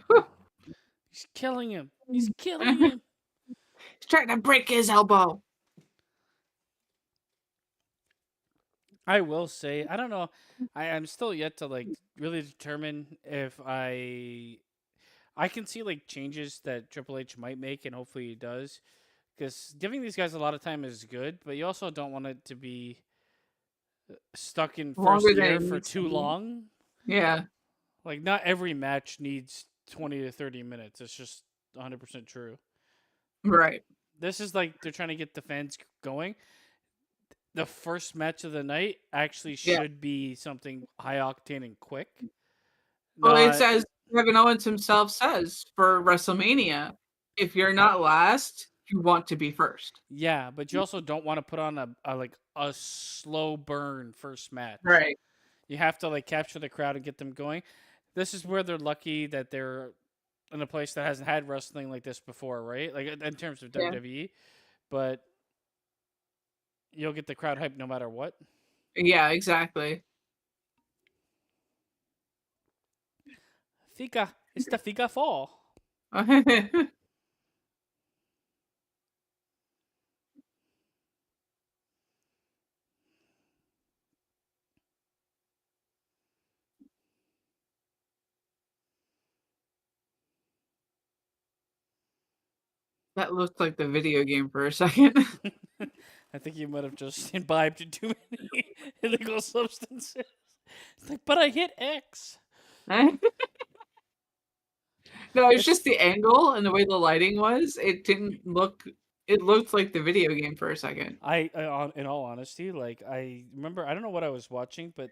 Speaker 1: He's killing him. He's killing him.
Speaker 2: He's trying to break his elbow.
Speaker 1: I will say, I don't know. I'm still yet to like really determine if I can see like changes that Triple H might make, and hopefully he does. Because giving these guys a lot of time is good, but you also don't want it to be stuck in first
Speaker 2: Longer than
Speaker 1: year
Speaker 2: it
Speaker 1: for
Speaker 2: needs to
Speaker 1: too
Speaker 2: be.
Speaker 1: long.
Speaker 2: Yeah.
Speaker 1: Like not every match needs 20 to 30 minutes. It's just 100% true.
Speaker 2: Right.
Speaker 1: This is like they're trying to get the fans going. The first match of the night actually
Speaker 2: Yeah.
Speaker 1: should be something high octane and quick.
Speaker 2: Well, it
Speaker 1: Not
Speaker 2: says Kevin Owens himself says for WrestleMania, if you're not last, you want to be first.
Speaker 1: yeah, but you also don't want to put on a like a slow burn first match.
Speaker 2: Right.
Speaker 1: You have to like capture the crowd and get them going. This is where they're lucky that they're in a place that hasn't had wrestling like this before, right? Like in terms of
Speaker 2: Yeah.
Speaker 1: WWE, but you'll get the crowd hyped no matter what.
Speaker 2: Yeah, exactly.
Speaker 1: Fika, it's the Fika fall.
Speaker 2: That looked like the video game for a second.
Speaker 1: I think you might have just imbibed too many illegal substances. It's like, but I hit X.
Speaker 2: No, it's
Speaker 1: It's
Speaker 2: just the angle and the way the lighting was. It didn't look. It looked like the video game for a second.
Speaker 1: in all honesty, like I remember, I don't know what I was watching, but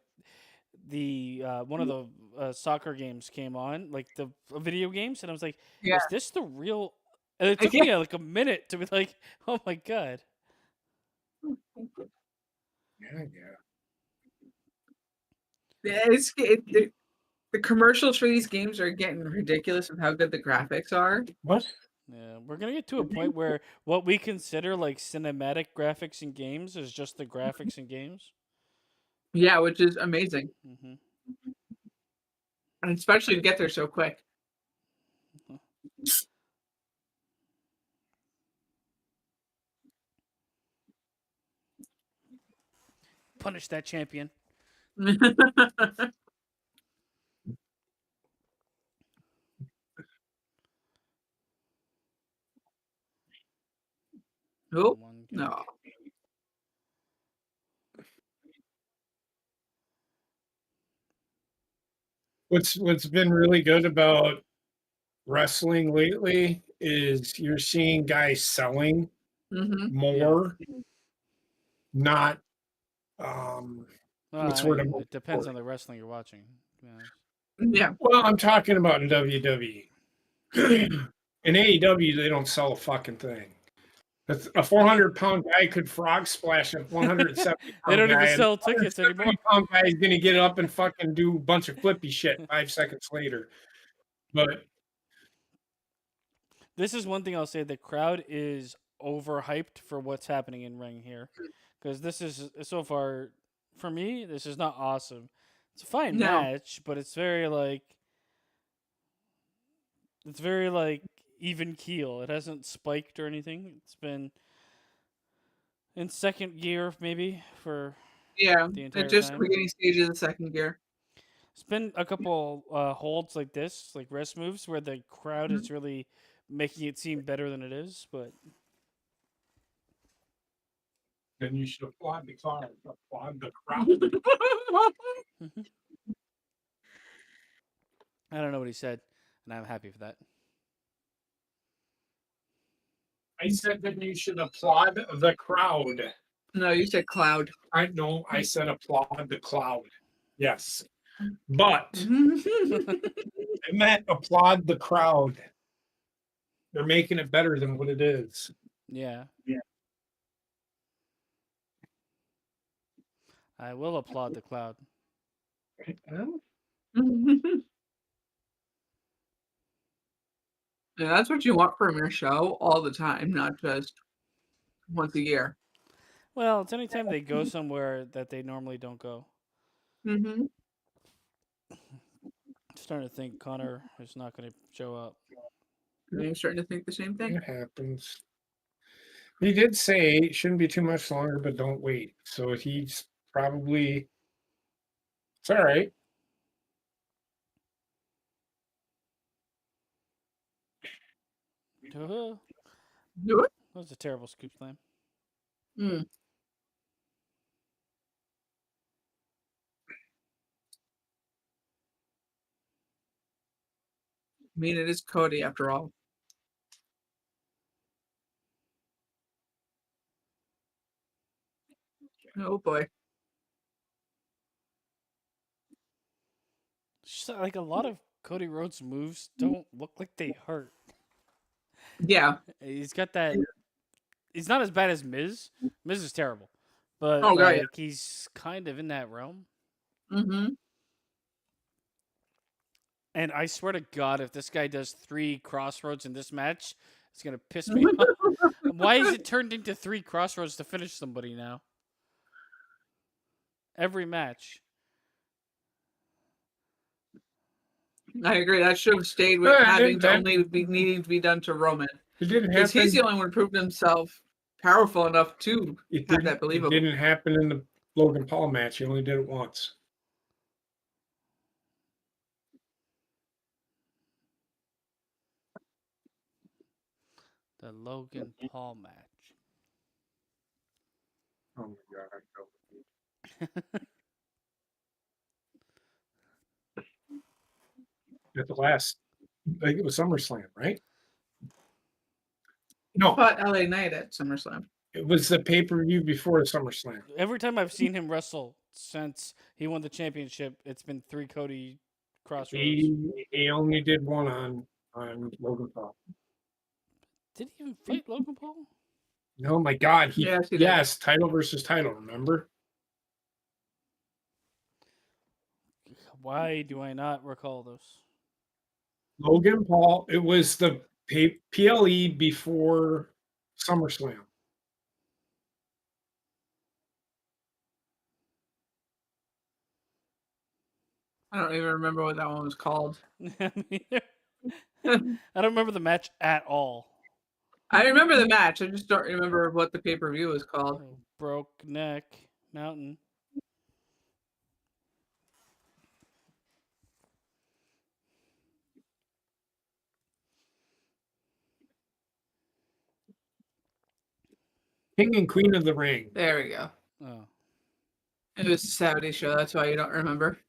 Speaker 1: the one of the soccer games came on, like the video games, and I was like,
Speaker 2: Yeah.
Speaker 1: "Is this the real?" And it took me like a minute to be like, "Oh my god!"
Speaker 3: Yeah, yeah.
Speaker 2: The commercials for these games are getting ridiculous with how good the graphics are.
Speaker 3: What?
Speaker 1: Yeah, we're gonna get to a point where what we consider like cinematic graphics in games is just the graphics in games.
Speaker 2: Yeah, which is amazing,
Speaker 1: Hmm.
Speaker 2: and especially to get there so quick.
Speaker 1: Punish that champion.
Speaker 2: Oh
Speaker 1: One gig.
Speaker 2: no.
Speaker 3: What's been really good about wrestling lately is you're seeing guys selling
Speaker 2: Hmm.
Speaker 3: more, not um
Speaker 1: Well,
Speaker 3: what's
Speaker 1: I
Speaker 3: the word I'm
Speaker 1: mean,
Speaker 3: looking
Speaker 1: it depends
Speaker 3: for?
Speaker 1: on the wrestling you're watching. To be honest.
Speaker 2: Yeah.
Speaker 3: Well, I'm talking about in WWE. In AEW, they don't sell a fucking thing. That's a 400-pound guy could frog splash a
Speaker 1: They
Speaker 3: 170-pound
Speaker 1: don't even
Speaker 3: guy, and
Speaker 1: sell
Speaker 3: a
Speaker 1: tickets anymore.
Speaker 3: 170-pound guy is going to get up and fucking do a bunch of flippy shit 5 seconds later. But
Speaker 1: This is one thing I'll say: the crowd is overhyped for what's happening in ring here, because this is so far for me. This is not awesome. It's a fine
Speaker 2: No.
Speaker 1: match, but it's very like even keel. It hasn't spiked or anything. It's been in second gear maybe for
Speaker 2: Yeah.
Speaker 1: the
Speaker 2: It's
Speaker 1: entire
Speaker 2: just the
Speaker 1: time.
Speaker 2: beginning stages of the second gear.
Speaker 1: It's been a couple holds like this, like rest moves, where the crowd
Speaker 2: Mhm.
Speaker 1: is really making it seem better than it is. But
Speaker 3: then you should applaud the crowd. Applaud the crowd.
Speaker 1: mhm. I don't know what he said, and I'm happy for that.
Speaker 3: I said that you should applaud the crowd.
Speaker 2: No, you said cloud.
Speaker 3: I know I said applaud the cloud. Yes. But I meant applaud the crowd. They're making it better than what it is.
Speaker 1: Yeah,
Speaker 3: Yeah.
Speaker 1: I will applaud the cloud.
Speaker 2: Yeah, that's what you want from your show all the time, not just once a year.
Speaker 1: Well, it's anytime they go somewhere that they normally don't go.
Speaker 2: Hmm.
Speaker 1: I'm starting to think Connor is not going to show up.
Speaker 2: I'm starting to think the same thing.
Speaker 3: It happens. He did say it shouldn't be too much longer, but don't wait. So he's probably it's all right.
Speaker 1: That
Speaker 2: Do it.
Speaker 1: was a terrible scoop slam.
Speaker 2: Mm. I mean, it is Cody after all. Oh boy.
Speaker 1: Just, like a lot of Cody Rhodes' moves don't look like they hurt.
Speaker 2: Yeah.
Speaker 1: He's got that. He's not as bad as Miz. Miz is terrible, but
Speaker 2: Oh god, yeah.
Speaker 1: like he's kind of in that realm.
Speaker 2: Hmm.
Speaker 1: And I swear to God, if this guy does 3 crossroads in this match, it's gonna piss me off. Why is it turned into 3 crossroads to finish somebody now? Every match.
Speaker 2: I agree. That should have stayed with having to only be needing to be done to Roman.
Speaker 3: It didn't
Speaker 2: Because he's
Speaker 3: happen.
Speaker 2: the only one who proved himself powerful enough to have that
Speaker 3: It
Speaker 2: believable.
Speaker 3: didn't happen in the Logan Paul match. He only did it once.
Speaker 1: The Logan Paul match.
Speaker 3: Oh my god, at the last, I think it was SummerSlam, right? No,
Speaker 2: Fought LA Knight at SummerSlam.
Speaker 3: it was the pay per view before SummerSlam.
Speaker 1: Every time I've seen him wrestle since he won the championship, it's been 3 Cody Crossroads.
Speaker 3: He only did one on Logan Paul.
Speaker 1: Did he even fight Logan Paul?
Speaker 3: No, my God,
Speaker 2: Yes, he did.
Speaker 3: yes, title versus title. Remember?
Speaker 1: Why do I not recall this?
Speaker 3: Logan Paul. It was the PLE before SummerSlam.
Speaker 2: I don't even remember what that one was called.
Speaker 1: I don't remember the match at all.
Speaker 2: I remember the match. I just don't remember what the pay-per-view was called.
Speaker 1: Broke Neck Mountain.
Speaker 3: King and Queen of the Ring.
Speaker 2: There we go.
Speaker 1: Oh.
Speaker 2: It was a Saudi show. That's why you don't remember.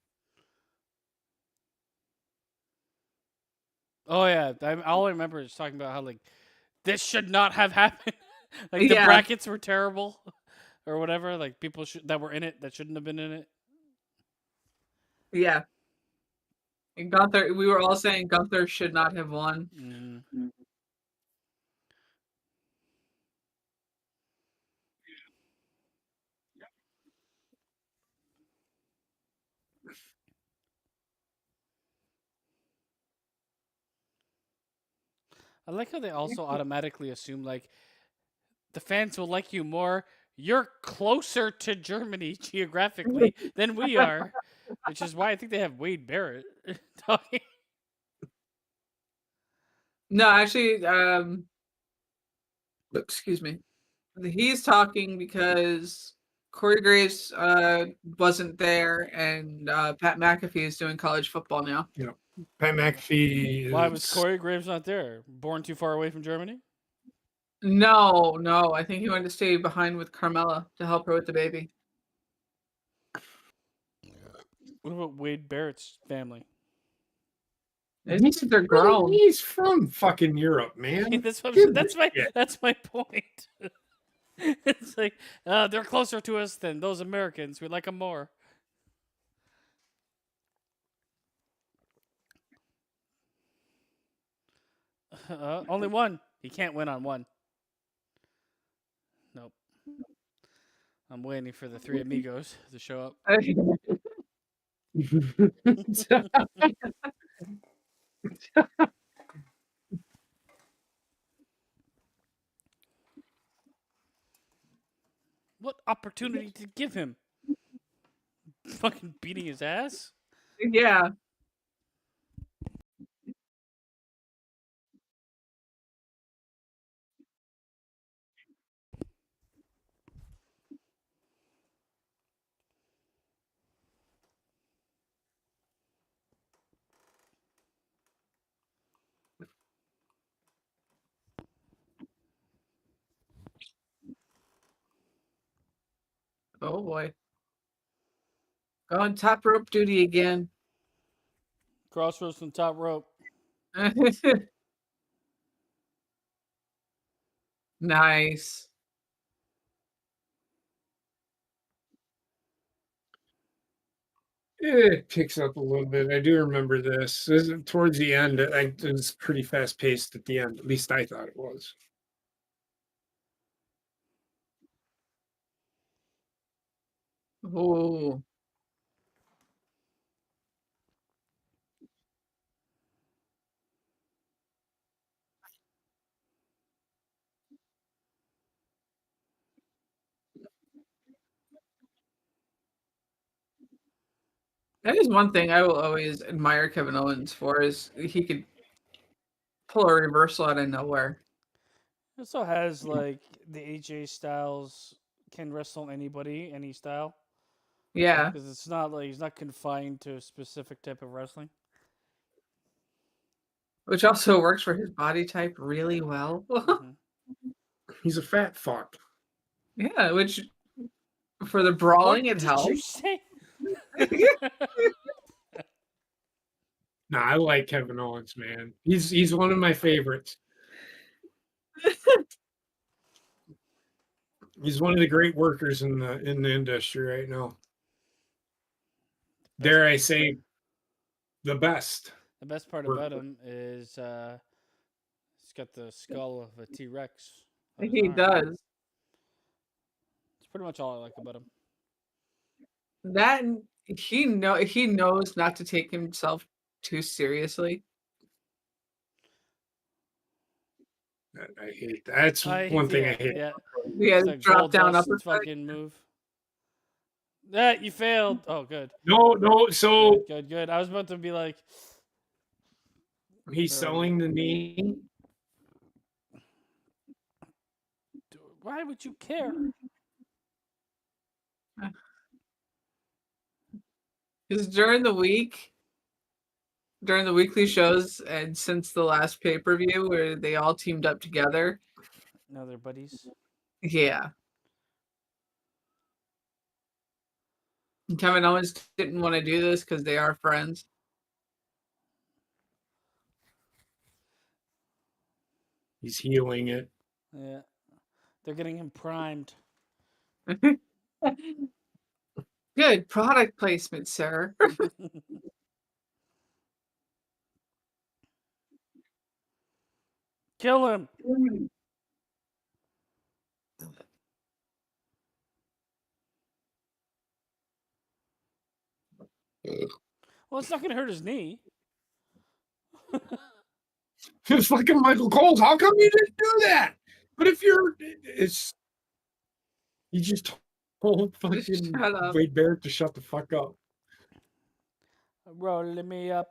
Speaker 1: Oh yeah, all I remember is talking about how like this should not have happened. Like the
Speaker 2: Yeah.
Speaker 1: brackets were terrible, or whatever. Like people that were in it that shouldn't have been in it.
Speaker 2: Yeah. And Gunther, we were all saying Gunther should not have won.
Speaker 1: Mm-hmm. I like how they also automatically assume like the fans will like you more. You're closer to Germany geographically than we are, which is why I think they have Wade Barrett talking.
Speaker 2: No, actually, excuse me. He's talking because Corey Graves wasn't there, and Pat McAfee is doing college football now.
Speaker 3: Pat McAfee.
Speaker 1: Why was Corey Graves not there? Born too far away from Germany?
Speaker 2: No. I think he wanted to stay behind with Carmella to help her with the baby.
Speaker 1: What about Wade Barrett's family?
Speaker 2: They're grown.
Speaker 3: He's from fucking Europe, man.
Speaker 1: That's my point. It's like they're closer to us than those Americans. We like them more. Only one. He can't win on one. Nope. I'm waiting for the 3 amigos to show up. What opportunity to give him? Fucking beating his ass?
Speaker 2: Yeah. Oh boy. Going top rope duty again.
Speaker 1: Crossroads from top rope.
Speaker 2: Nice.
Speaker 3: It picks up a little bit. I do remember this. Towards the end, it was pretty fast paced at the end. At least I thought it was.
Speaker 2: Oh. That is one thing I will always admire Kevin Owens for is he could pull a reversal out of nowhere.
Speaker 1: It also has like the AJ Styles can wrestle anybody, any style.
Speaker 2: Yeah.
Speaker 1: Because it's not like he's not confined to a specific type of wrestling.
Speaker 2: Which also works for his body type really well.
Speaker 1: Mhm.
Speaker 3: He's a fat fuck.
Speaker 2: Yeah, which For the brawling,
Speaker 1: What
Speaker 2: it
Speaker 1: did you
Speaker 2: helps.
Speaker 1: say?
Speaker 3: No, I like Kevin Owens, man. He's one of my favorites. He's one of the great workers in the industry right now. Dare I say, the best.
Speaker 1: The best part about him is he's got the skull of a T-Rex on his
Speaker 2: He
Speaker 1: arm.
Speaker 2: does.
Speaker 1: It's pretty much all I like about him.
Speaker 2: That and he knows not to take himself too seriously.
Speaker 3: I hate that. That's one thing I hate.
Speaker 1: Yeah.
Speaker 2: Yeah,
Speaker 1: It's like
Speaker 2: drop down
Speaker 1: Goldust's
Speaker 2: uppercut.
Speaker 1: fucking move. That you failed. Oh, good.
Speaker 3: No. So
Speaker 1: Good. I was about to be like,
Speaker 3: he's selling the knee.
Speaker 1: why would you care?
Speaker 2: Because during the weekly shows, and since the last pay-per-view where they all teamed up together,
Speaker 1: Now they're buddies.
Speaker 2: yeah. And Kevin Owens didn't want to do this because they are friends.
Speaker 3: He's healing it.
Speaker 1: Yeah. They're getting him primed.
Speaker 2: Good product placement, sir.
Speaker 1: Kill him. Well, it's not going to hurt his knee.
Speaker 3: It's fucking Michael Cole. How come you didn't do that? But if you just told fucking
Speaker 2: Shut up.
Speaker 3: Wade Barrett to shut the fuck up.
Speaker 1: Rolling me up.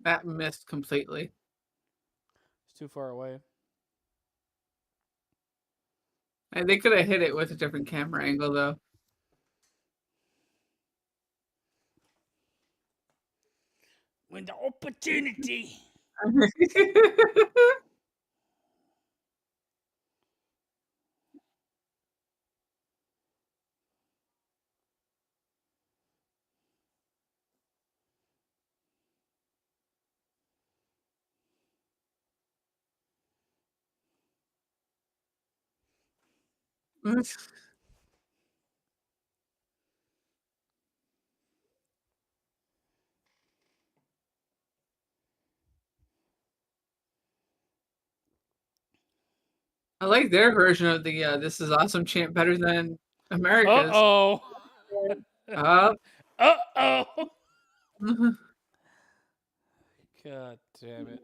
Speaker 2: That missed completely.
Speaker 1: It's too far away.
Speaker 2: And they could have hit it with a different camera angle, though.
Speaker 1: When the opportunity.
Speaker 2: I like their version of the "This is awesome" chant better than America's.
Speaker 1: Uh-oh.
Speaker 2: Up.
Speaker 1: Uh-oh. God damn it.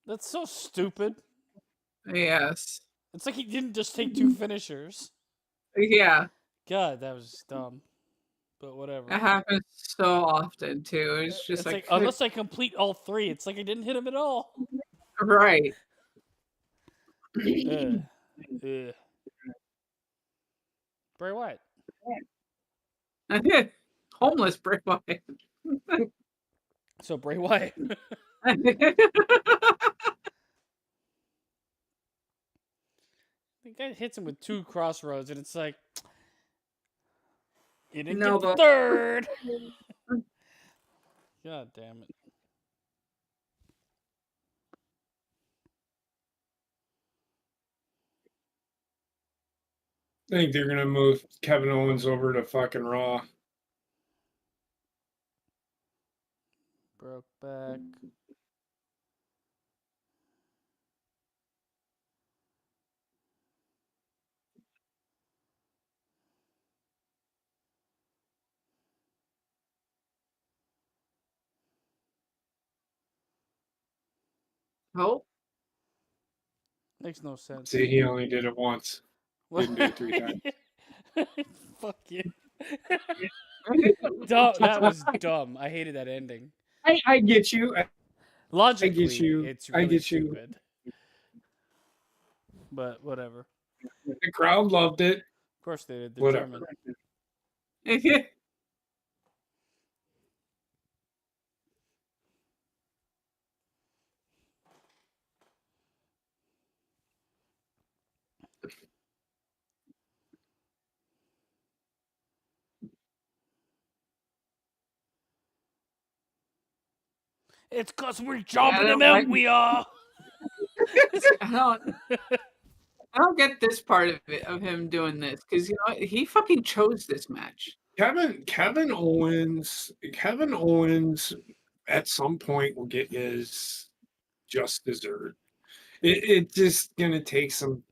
Speaker 1: That's so stupid.
Speaker 2: Yes.
Speaker 1: It's like he didn't just take two finishers.
Speaker 2: Yeah.
Speaker 1: God, that was dumb. But whatever.
Speaker 2: It happens so often too. It's just
Speaker 1: It's like unless I complete all three, it's like I didn't hit him at all.
Speaker 2: right.
Speaker 1: Ugh. Bray Wyatt.
Speaker 2: Homeless Bray Wyatt.
Speaker 1: So Bray Wyatt. The guy hits him with two crossroads, and it's like, you didn't get the third. God damn it.
Speaker 3: I think they're gonna move Kevin Owens over to fucking Raw.
Speaker 1: Broke back.
Speaker 2: Oh.
Speaker 1: Makes no sense.
Speaker 3: See, he only did it once. Didn't do it 3 times.
Speaker 1: Fuck you. Dumb. That was dumb. I hated that ending.
Speaker 3: I get you.
Speaker 1: Logically,
Speaker 3: you.
Speaker 1: it's
Speaker 3: I
Speaker 1: really
Speaker 3: get you.
Speaker 1: stupid. But whatever.
Speaker 3: The crowd loved it.
Speaker 1: Of course they did. They're
Speaker 3: Whatever.
Speaker 1: German. It's cause we're
Speaker 2: I
Speaker 1: jumping him
Speaker 2: don't
Speaker 1: out.
Speaker 2: like.
Speaker 1: We are.
Speaker 2: I don't get this part of it of him doing this because you know what? He fucking chose this match.
Speaker 3: Kevin Owens at some point will get his just dessert. It just gonna take some.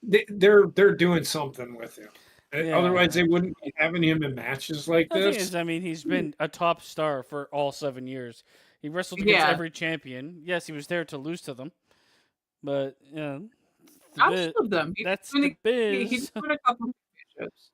Speaker 3: They're doing something with him. Otherwise,
Speaker 1: Yeah.
Speaker 3: they wouldn't be having him in matches like
Speaker 1: The thing
Speaker 3: this.
Speaker 1: is, I mean, he's been a top star for all 7 years. He wrestled against
Speaker 2: Yeah,
Speaker 1: every champion. Yes, he was there to lose to them, but the
Speaker 2: not
Speaker 1: biz.
Speaker 2: of them.
Speaker 1: That's the
Speaker 2: He's
Speaker 1: biz.
Speaker 2: doing a couple of championships.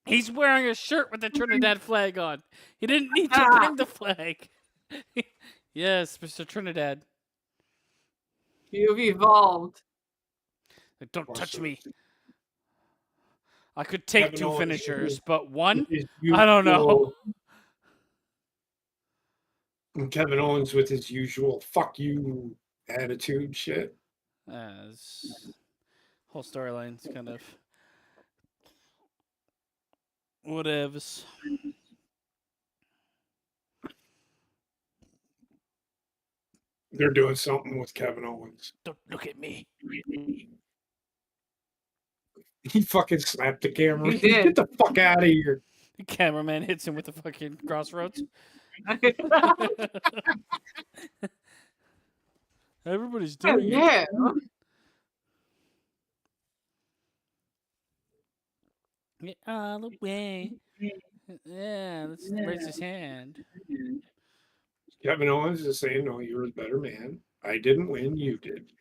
Speaker 1: He's wearing a shirt with the Trinidad flag on. He didn't need to
Speaker 2: Ah,
Speaker 1: bring the flag. Yes, Mr. Trinidad.
Speaker 2: you've evolved.
Speaker 1: Like, don't touch
Speaker 3: Also,
Speaker 1: me. I could take
Speaker 3: Kevin
Speaker 1: 2
Speaker 3: Owens
Speaker 1: finishers, but one?
Speaker 3: with his
Speaker 1: I don't know.
Speaker 3: Kevin Owens with his usual "fuck you" attitude shit.
Speaker 1: This whole storyline's kind of whatevs.
Speaker 3: They're doing something with Kevin Owens.
Speaker 1: Don't look at me.
Speaker 3: He fucking slapped the camera.
Speaker 2: He did.
Speaker 3: Get the fuck out of here.
Speaker 1: The cameraman hits him with the fucking crossroads. Everybody's doing it.
Speaker 2: Yeah.
Speaker 1: Get all the way. Yeah, let's raise his hand.
Speaker 3: Kevin Owens is saying, "No, you're a better man. I didn't win. You did."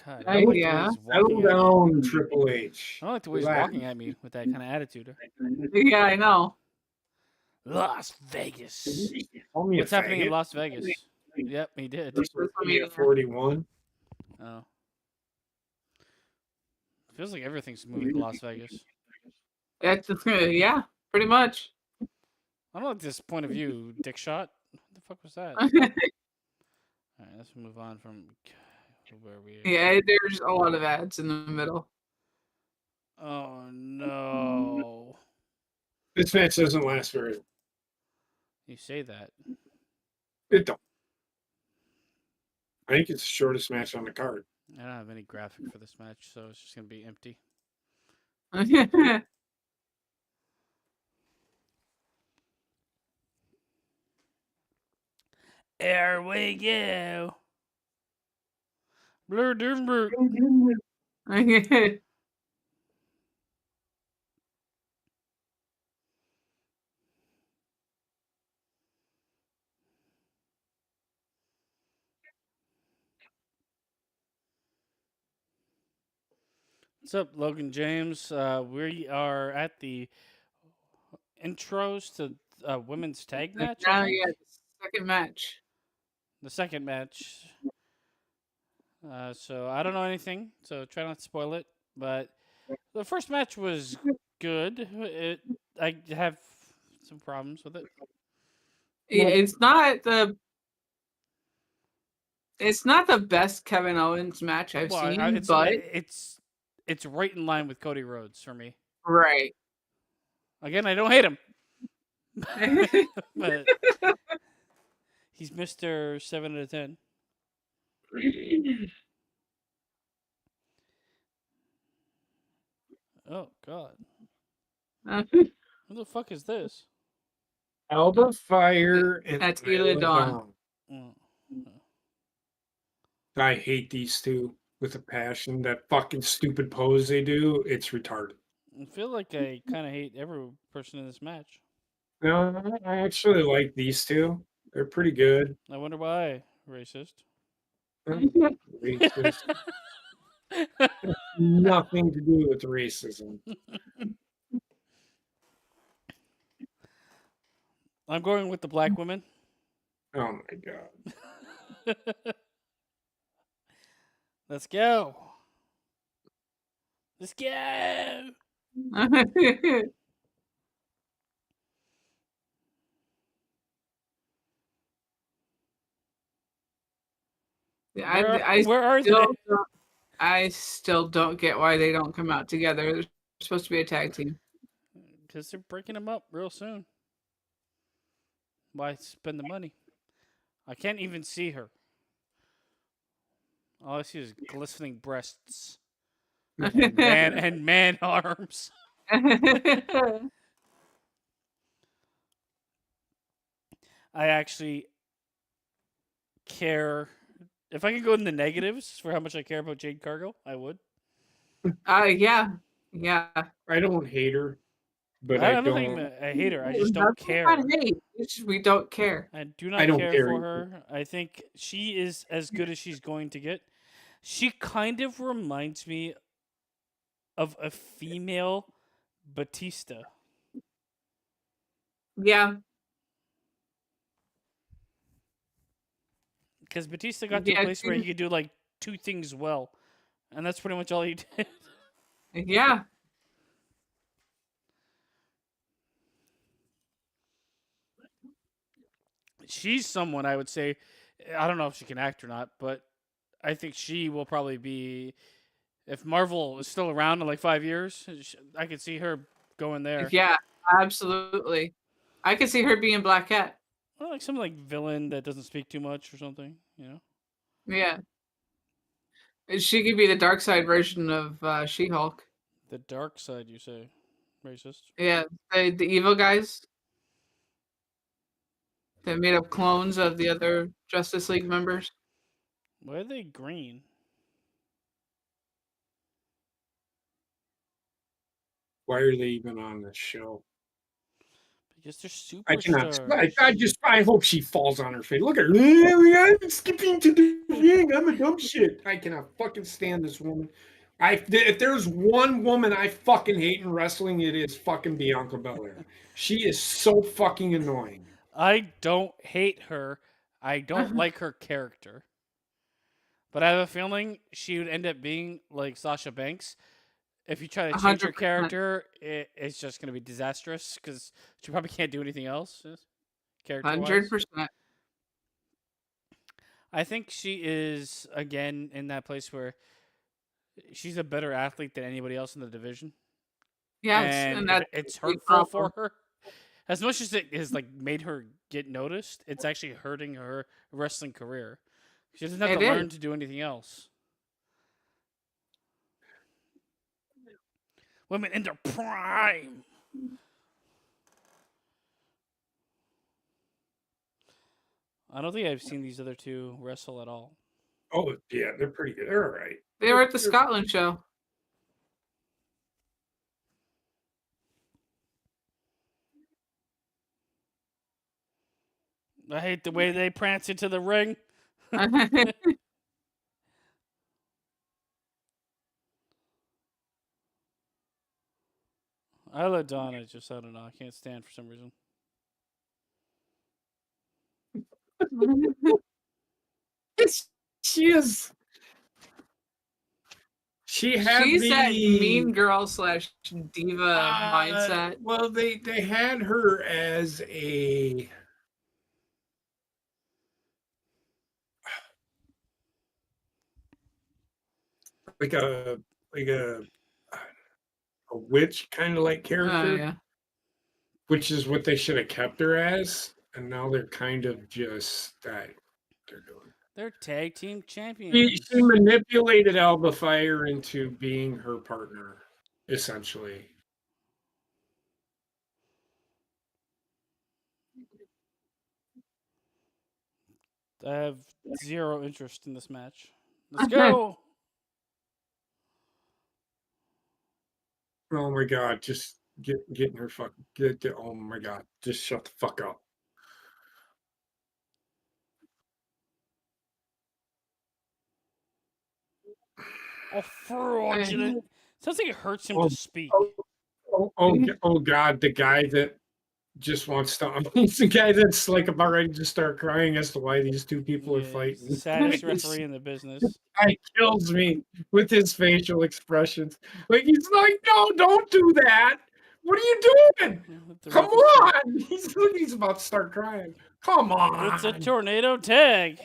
Speaker 1: God, I don't like
Speaker 2: Yeah.
Speaker 1: the way he's
Speaker 3: Settle
Speaker 1: walking at me.
Speaker 3: down, Triple H.
Speaker 1: I don't like the way he's
Speaker 3: Relax.
Speaker 1: walking at me with that kind of attitude.
Speaker 2: Yeah, I know.
Speaker 1: Las Vegas.
Speaker 3: Call me a
Speaker 1: What's happening in
Speaker 3: faggot.
Speaker 1: Las Vegas? Yep, he did.
Speaker 3: WrestleMania 41.
Speaker 1: Oh. Feels like everything's moving to Las Vegas.
Speaker 2: That's yeah, pretty much.
Speaker 1: I don't like this point of view, dick shot. What the fuck was that? Alright, let's move on from where we are.
Speaker 2: Yeah, there's a lot of ads in the middle.
Speaker 1: Oh no.
Speaker 3: This match doesn't last very long.
Speaker 1: You say that.
Speaker 3: It don't. I think it's the shortest match on the card.
Speaker 1: I don't have any graphic for this match, so it's just gonna be empty. There we go. Blur Denver. What's up, Logan James? We are at the intros to women's tag match. I
Speaker 2: Now,
Speaker 1: think.
Speaker 2: yeah, the second match.
Speaker 1: The second match. So I don't know anything, so try not to spoil it. But the first match was good. I have some problems with it.
Speaker 2: Yeah, it's not the best Kevin Owens match I've
Speaker 1: Well,
Speaker 2: seen, but
Speaker 1: it's right in line with Cody Rhodes for me.
Speaker 2: right.
Speaker 1: Again, I don't hate him, but he's Mr. 7 out of 10. Oh God, who the fuck is this?
Speaker 3: Alba Fire and
Speaker 2: That's Isla Dawn.
Speaker 1: Oh.
Speaker 3: I hate these two with a passion. That fucking stupid pose they do, it's retarded.
Speaker 1: I feel like I kind of hate every person in this match.
Speaker 3: No, I actually like these two. They're pretty good.
Speaker 1: I wonder why. Racist.
Speaker 3: Racist. Nothing to do with racism.
Speaker 1: I'm going with the black woman.
Speaker 3: Oh my god.
Speaker 1: Let's go. Let's go.
Speaker 2: Yeah, I
Speaker 1: Where are they?
Speaker 2: still don't, I still don't get why they don't come out together. They're supposed to be a tag team.
Speaker 1: Because they're breaking them up real soon. Why spend the money? I can't even see her. All I see is glistening breasts and man arms. I actually care. If I could go in the negatives for how much I care about Jade Cargill, I would.
Speaker 2: Yeah, yeah.
Speaker 3: I don't hate her, but
Speaker 1: I
Speaker 3: I
Speaker 1: don't think
Speaker 3: don't.
Speaker 1: I hate her. I just don't
Speaker 2: That's not
Speaker 1: care.
Speaker 2: hate. It's just we don't care.
Speaker 1: I do
Speaker 3: I
Speaker 1: not
Speaker 3: don't
Speaker 1: care
Speaker 3: care
Speaker 1: for
Speaker 3: either.
Speaker 1: her. I think she is as good as she's going to get. She kind of reminds me of a female Batista.
Speaker 2: Yeah,
Speaker 1: Because Batista got to a
Speaker 2: yeah,
Speaker 1: place where he could do like two things well. And that's pretty much all he did.
Speaker 2: yeah.
Speaker 1: She's someone I would say, I don't know if she can act or not, but I think she will probably be, if Marvel is still around in like 5 years, I could see her going there.
Speaker 2: Yeah, absolutely. I could see her being Black Cat.
Speaker 1: Well, like some like villain that doesn't speak too much or something, you know?
Speaker 2: Yeah. She could be the dark side version of She-Hulk.
Speaker 1: The dark side, you say? Racist.
Speaker 2: Yeah, the evil guys that made up clones of the other Justice League members.
Speaker 1: Why are they green?
Speaker 3: Why are they even on this show?
Speaker 1: Because they're
Speaker 3: I cannot.
Speaker 1: superstars.
Speaker 3: I hope she falls on her face. Look at her. I'm skipping to the ring. I'm a dumb shit. I cannot fucking stand this woman. If there's one woman I fucking hate in wrestling, it is fucking Bianca Belair. She is so fucking annoying.
Speaker 1: I don't hate her. I don't like her character. But I have a feeling she would end up being like Sasha Banks. If you try to change her
Speaker 2: 100%.
Speaker 1: character, it's just going to be disastrous because she probably can't do anything else character wise.
Speaker 2: 100%.
Speaker 1: I think she is, again, in that place where she's a better athlete than anybody else in the division.
Speaker 2: Yes,
Speaker 1: And
Speaker 2: and
Speaker 1: if
Speaker 2: that's
Speaker 1: it's
Speaker 2: a big
Speaker 1: hurtful for
Speaker 2: problem.
Speaker 1: her, as much as it has like made her get noticed, it's actually hurting her wrestling career. She doesn't have
Speaker 2: It
Speaker 1: to
Speaker 2: is.
Speaker 1: learn to do anything else. Women in their prime. I don't think I've seen these other two wrestle at all.
Speaker 3: Oh yeah, they're pretty good. They're all right.
Speaker 2: They were at the Scotland show.
Speaker 1: I hate the way they prance into the ring. I let Donna just, I don't know. I can't stand for some reason.
Speaker 3: She is. She had
Speaker 2: She's that
Speaker 3: the
Speaker 2: mean girl slash diva mindset.
Speaker 3: Well, they had her as a like a like a witch kind of like
Speaker 2: Oh
Speaker 3: character,
Speaker 2: yeah.
Speaker 3: which is what they should have kept her as, and now they're kind of just that they're doing.
Speaker 1: They're tag team
Speaker 3: She
Speaker 1: champions.
Speaker 3: manipulated Alba Fire into being her partner, essentially.
Speaker 1: I have zero interest in this match. Let's go.
Speaker 3: Oh my god, just getting her fucking oh my god, just shut the fuck up.
Speaker 1: Oh, fraudulent. Sounds like it hurts him
Speaker 3: Oh,
Speaker 1: to speak.
Speaker 3: oh God, the guy that just wants to he's the guy that's like about ready to start crying as to why these two people are
Speaker 1: Yeah, he's the
Speaker 3: fighting.
Speaker 1: saddest referee in the business.
Speaker 3: Guy kills me with his facial expressions. Like he's like, no, don't do that. What are you doing?
Speaker 1: The
Speaker 3: Come
Speaker 1: ref is saying,
Speaker 3: on. He's about to start crying. Come on.
Speaker 1: it's a tornado tag.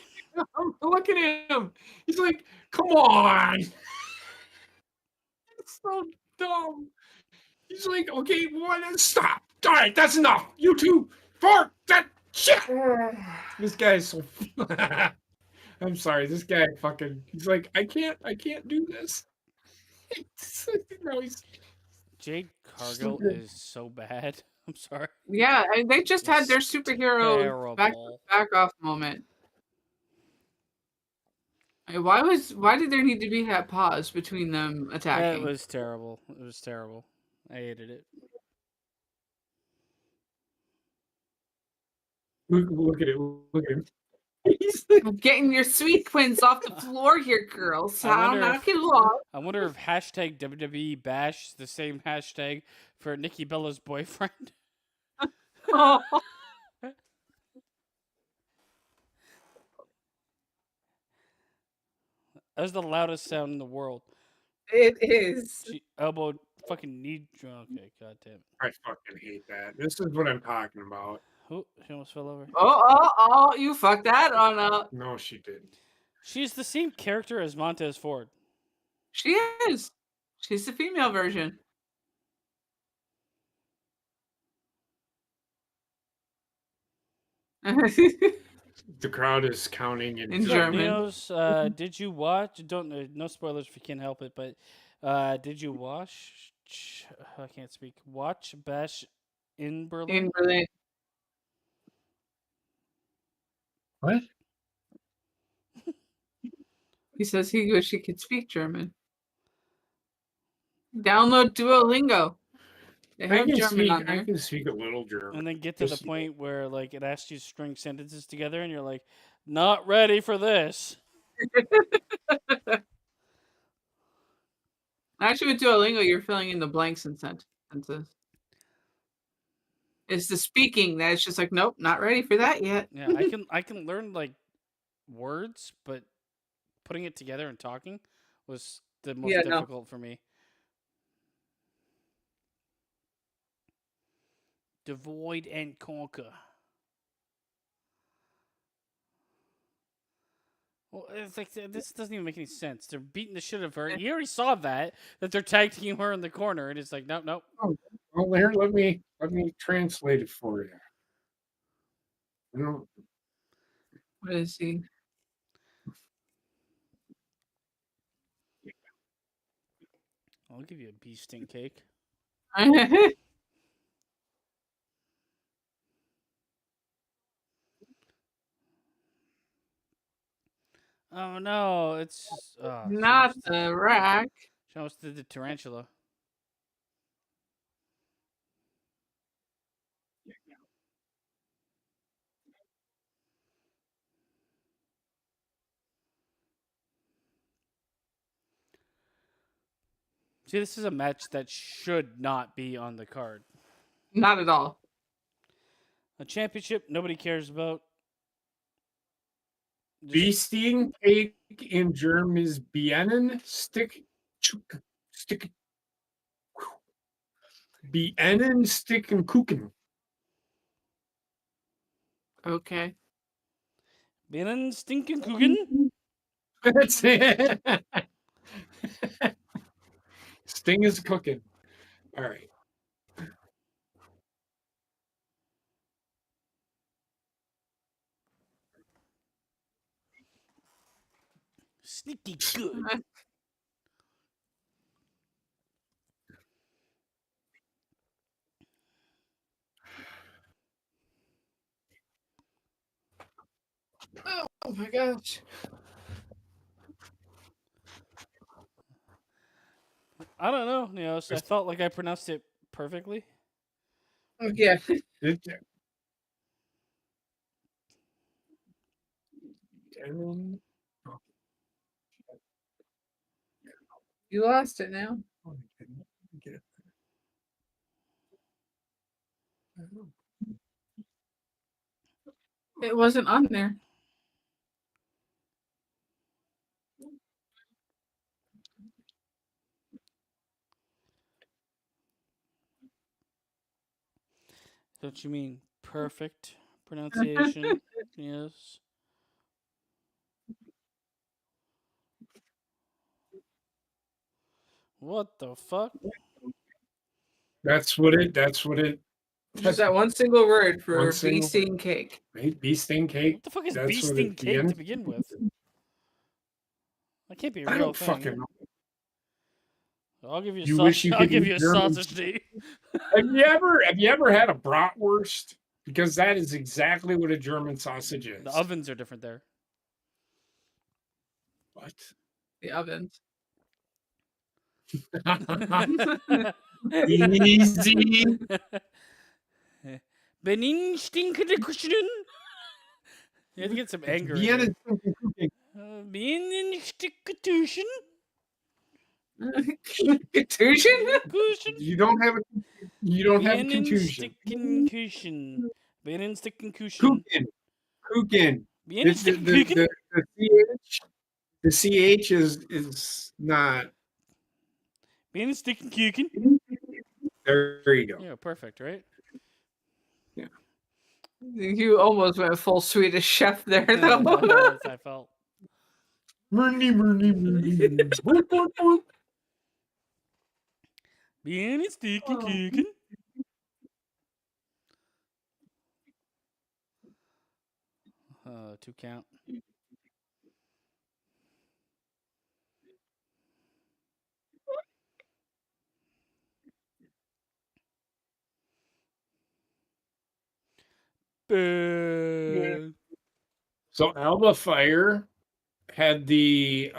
Speaker 3: Look at him. He's like, come on. It's so dumb. He's like, okay, what? Stop. All right, that's enough. You two, for that shit. This guy is so. I'm sorry. This guy fucking. He's like, I can't do this. No, he's
Speaker 1: Jade Cargill
Speaker 3: stupid.
Speaker 1: is so bad. I'm sorry.
Speaker 2: Yeah, and they just had their
Speaker 1: It's
Speaker 2: superhero
Speaker 1: terrible.
Speaker 2: back off moment. Why did there need to be that pause between them attacking?
Speaker 1: It was terrible. It was terrible. I hated it.
Speaker 3: Look at it. Look at him. He's
Speaker 2: I'm getting your sweet twins off the floor here, girls.
Speaker 1: I
Speaker 2: I'll
Speaker 1: wonder
Speaker 2: knock
Speaker 1: if-
Speaker 2: it off.
Speaker 1: I wonder if hashtag WWE Bash is the same hashtag for Nikki Bella's boyfriend.
Speaker 2: Oh,
Speaker 1: That was the loudest sound in the world.
Speaker 2: it is.
Speaker 1: She elbowed fucking knee. Okay, goddamn.
Speaker 3: I fucking hate that. This is what I'm talking about.
Speaker 1: Oh, she almost fell over.
Speaker 2: Oh, you fucked that on up.
Speaker 3: No, she didn't.
Speaker 1: She's the same character as Montez Ford.
Speaker 2: She is. She's the female version.
Speaker 3: The crowd is counting
Speaker 2: In
Speaker 1: So,
Speaker 2: German.
Speaker 1: Neos, did you watch? Don't no spoilers if you can't help it, but did you watch? I can't speak. Watch Bash in Berlin.
Speaker 2: In Berlin.
Speaker 3: What?
Speaker 2: He says he wish he could speak German. Download Duolingo. They have German on
Speaker 3: I
Speaker 2: there.
Speaker 3: can speak a little German.
Speaker 1: And then get to the
Speaker 3: Just-
Speaker 1: point where like it asks you to string sentences together, and you're like, not ready for this.
Speaker 2: Actually, with Duolingo, you're filling in the blanks and sentences. It's the speaking that it's just like, nope, not ready for that yet.
Speaker 1: Yeah, I can learn like words, but putting it together and talking was the most
Speaker 2: Yeah, no.
Speaker 1: difficult for me. Divide and conquer. Well, it's like this doesn't even make any sense. They're beating the shit out of her. You already saw that they're tag teaming her in the corner, and it's like, nope, nope.
Speaker 3: Well, here, let me translate it for you. You know,
Speaker 2: What is he?
Speaker 1: I'll give you a beef sting cake. Oh no, it's
Speaker 2: Not the rack.
Speaker 1: She almost did the tarantula. See, this is a match that should not be on the card.
Speaker 2: Not at all.
Speaker 1: A championship nobody cares about.
Speaker 3: Beasting cake in German is Bienen stick. Bienen stick and Kuchen.
Speaker 2: Okay.
Speaker 1: Binnen stinking Kuchen.
Speaker 3: That's it. Sting is cooking. All right.
Speaker 1: Sneaky good.
Speaker 3: Oh my gosh.
Speaker 1: I don't know, Neos. I felt like I pronounced it perfectly.
Speaker 2: Yeah. You lost it now.
Speaker 3: Get it.
Speaker 2: It wasn't on there.
Speaker 1: Don't you mean perfect pronunciation? Yes. What the fuck?
Speaker 3: That's what it.
Speaker 2: Just that one single word for
Speaker 3: One
Speaker 2: bee
Speaker 3: single-
Speaker 2: sting cake.
Speaker 3: Right? Bee sting cake.
Speaker 1: What the fuck is
Speaker 3: That's
Speaker 1: bee
Speaker 3: what
Speaker 1: sting
Speaker 3: it
Speaker 1: cake to
Speaker 3: begins.
Speaker 1: begin with? That can't be a
Speaker 3: I
Speaker 1: real
Speaker 3: don't
Speaker 1: thing.
Speaker 3: fucking know.
Speaker 1: I'll give you,
Speaker 3: You wish you
Speaker 1: I'll
Speaker 3: could
Speaker 1: give
Speaker 3: eat
Speaker 1: you a
Speaker 3: German.
Speaker 1: sausage tea.
Speaker 3: Have you ever had a bratwurst? Because that is exactly what a German sausage is.
Speaker 1: The ovens are different there.
Speaker 3: What?
Speaker 2: The ovens.
Speaker 3: Easy.
Speaker 1: Benin stinkende Kuschen. You have to get some anger in
Speaker 3: Vienna
Speaker 1: there.
Speaker 3: stinking cooking.
Speaker 1: Benin stinkatuschen.
Speaker 2: Contusion?
Speaker 1: Kuschen.
Speaker 3: You don't have a
Speaker 1: Benin
Speaker 3: contusion.
Speaker 1: stinking Kuschen. Benin stinking Kuschen.
Speaker 3: Kuchen.
Speaker 1: Benin stinking Kuchen.
Speaker 3: The CH is not.
Speaker 1: Benin stinking Kuchen.
Speaker 3: There you go.
Speaker 1: Yeah, perfect, right?
Speaker 3: Yeah.
Speaker 2: You almost went full Swedish chef there, though.
Speaker 1: That's how I felt.
Speaker 3: Murny.
Speaker 1: Benin stinking Kuchen. Two count. Boo.
Speaker 3: So Alba Fire had the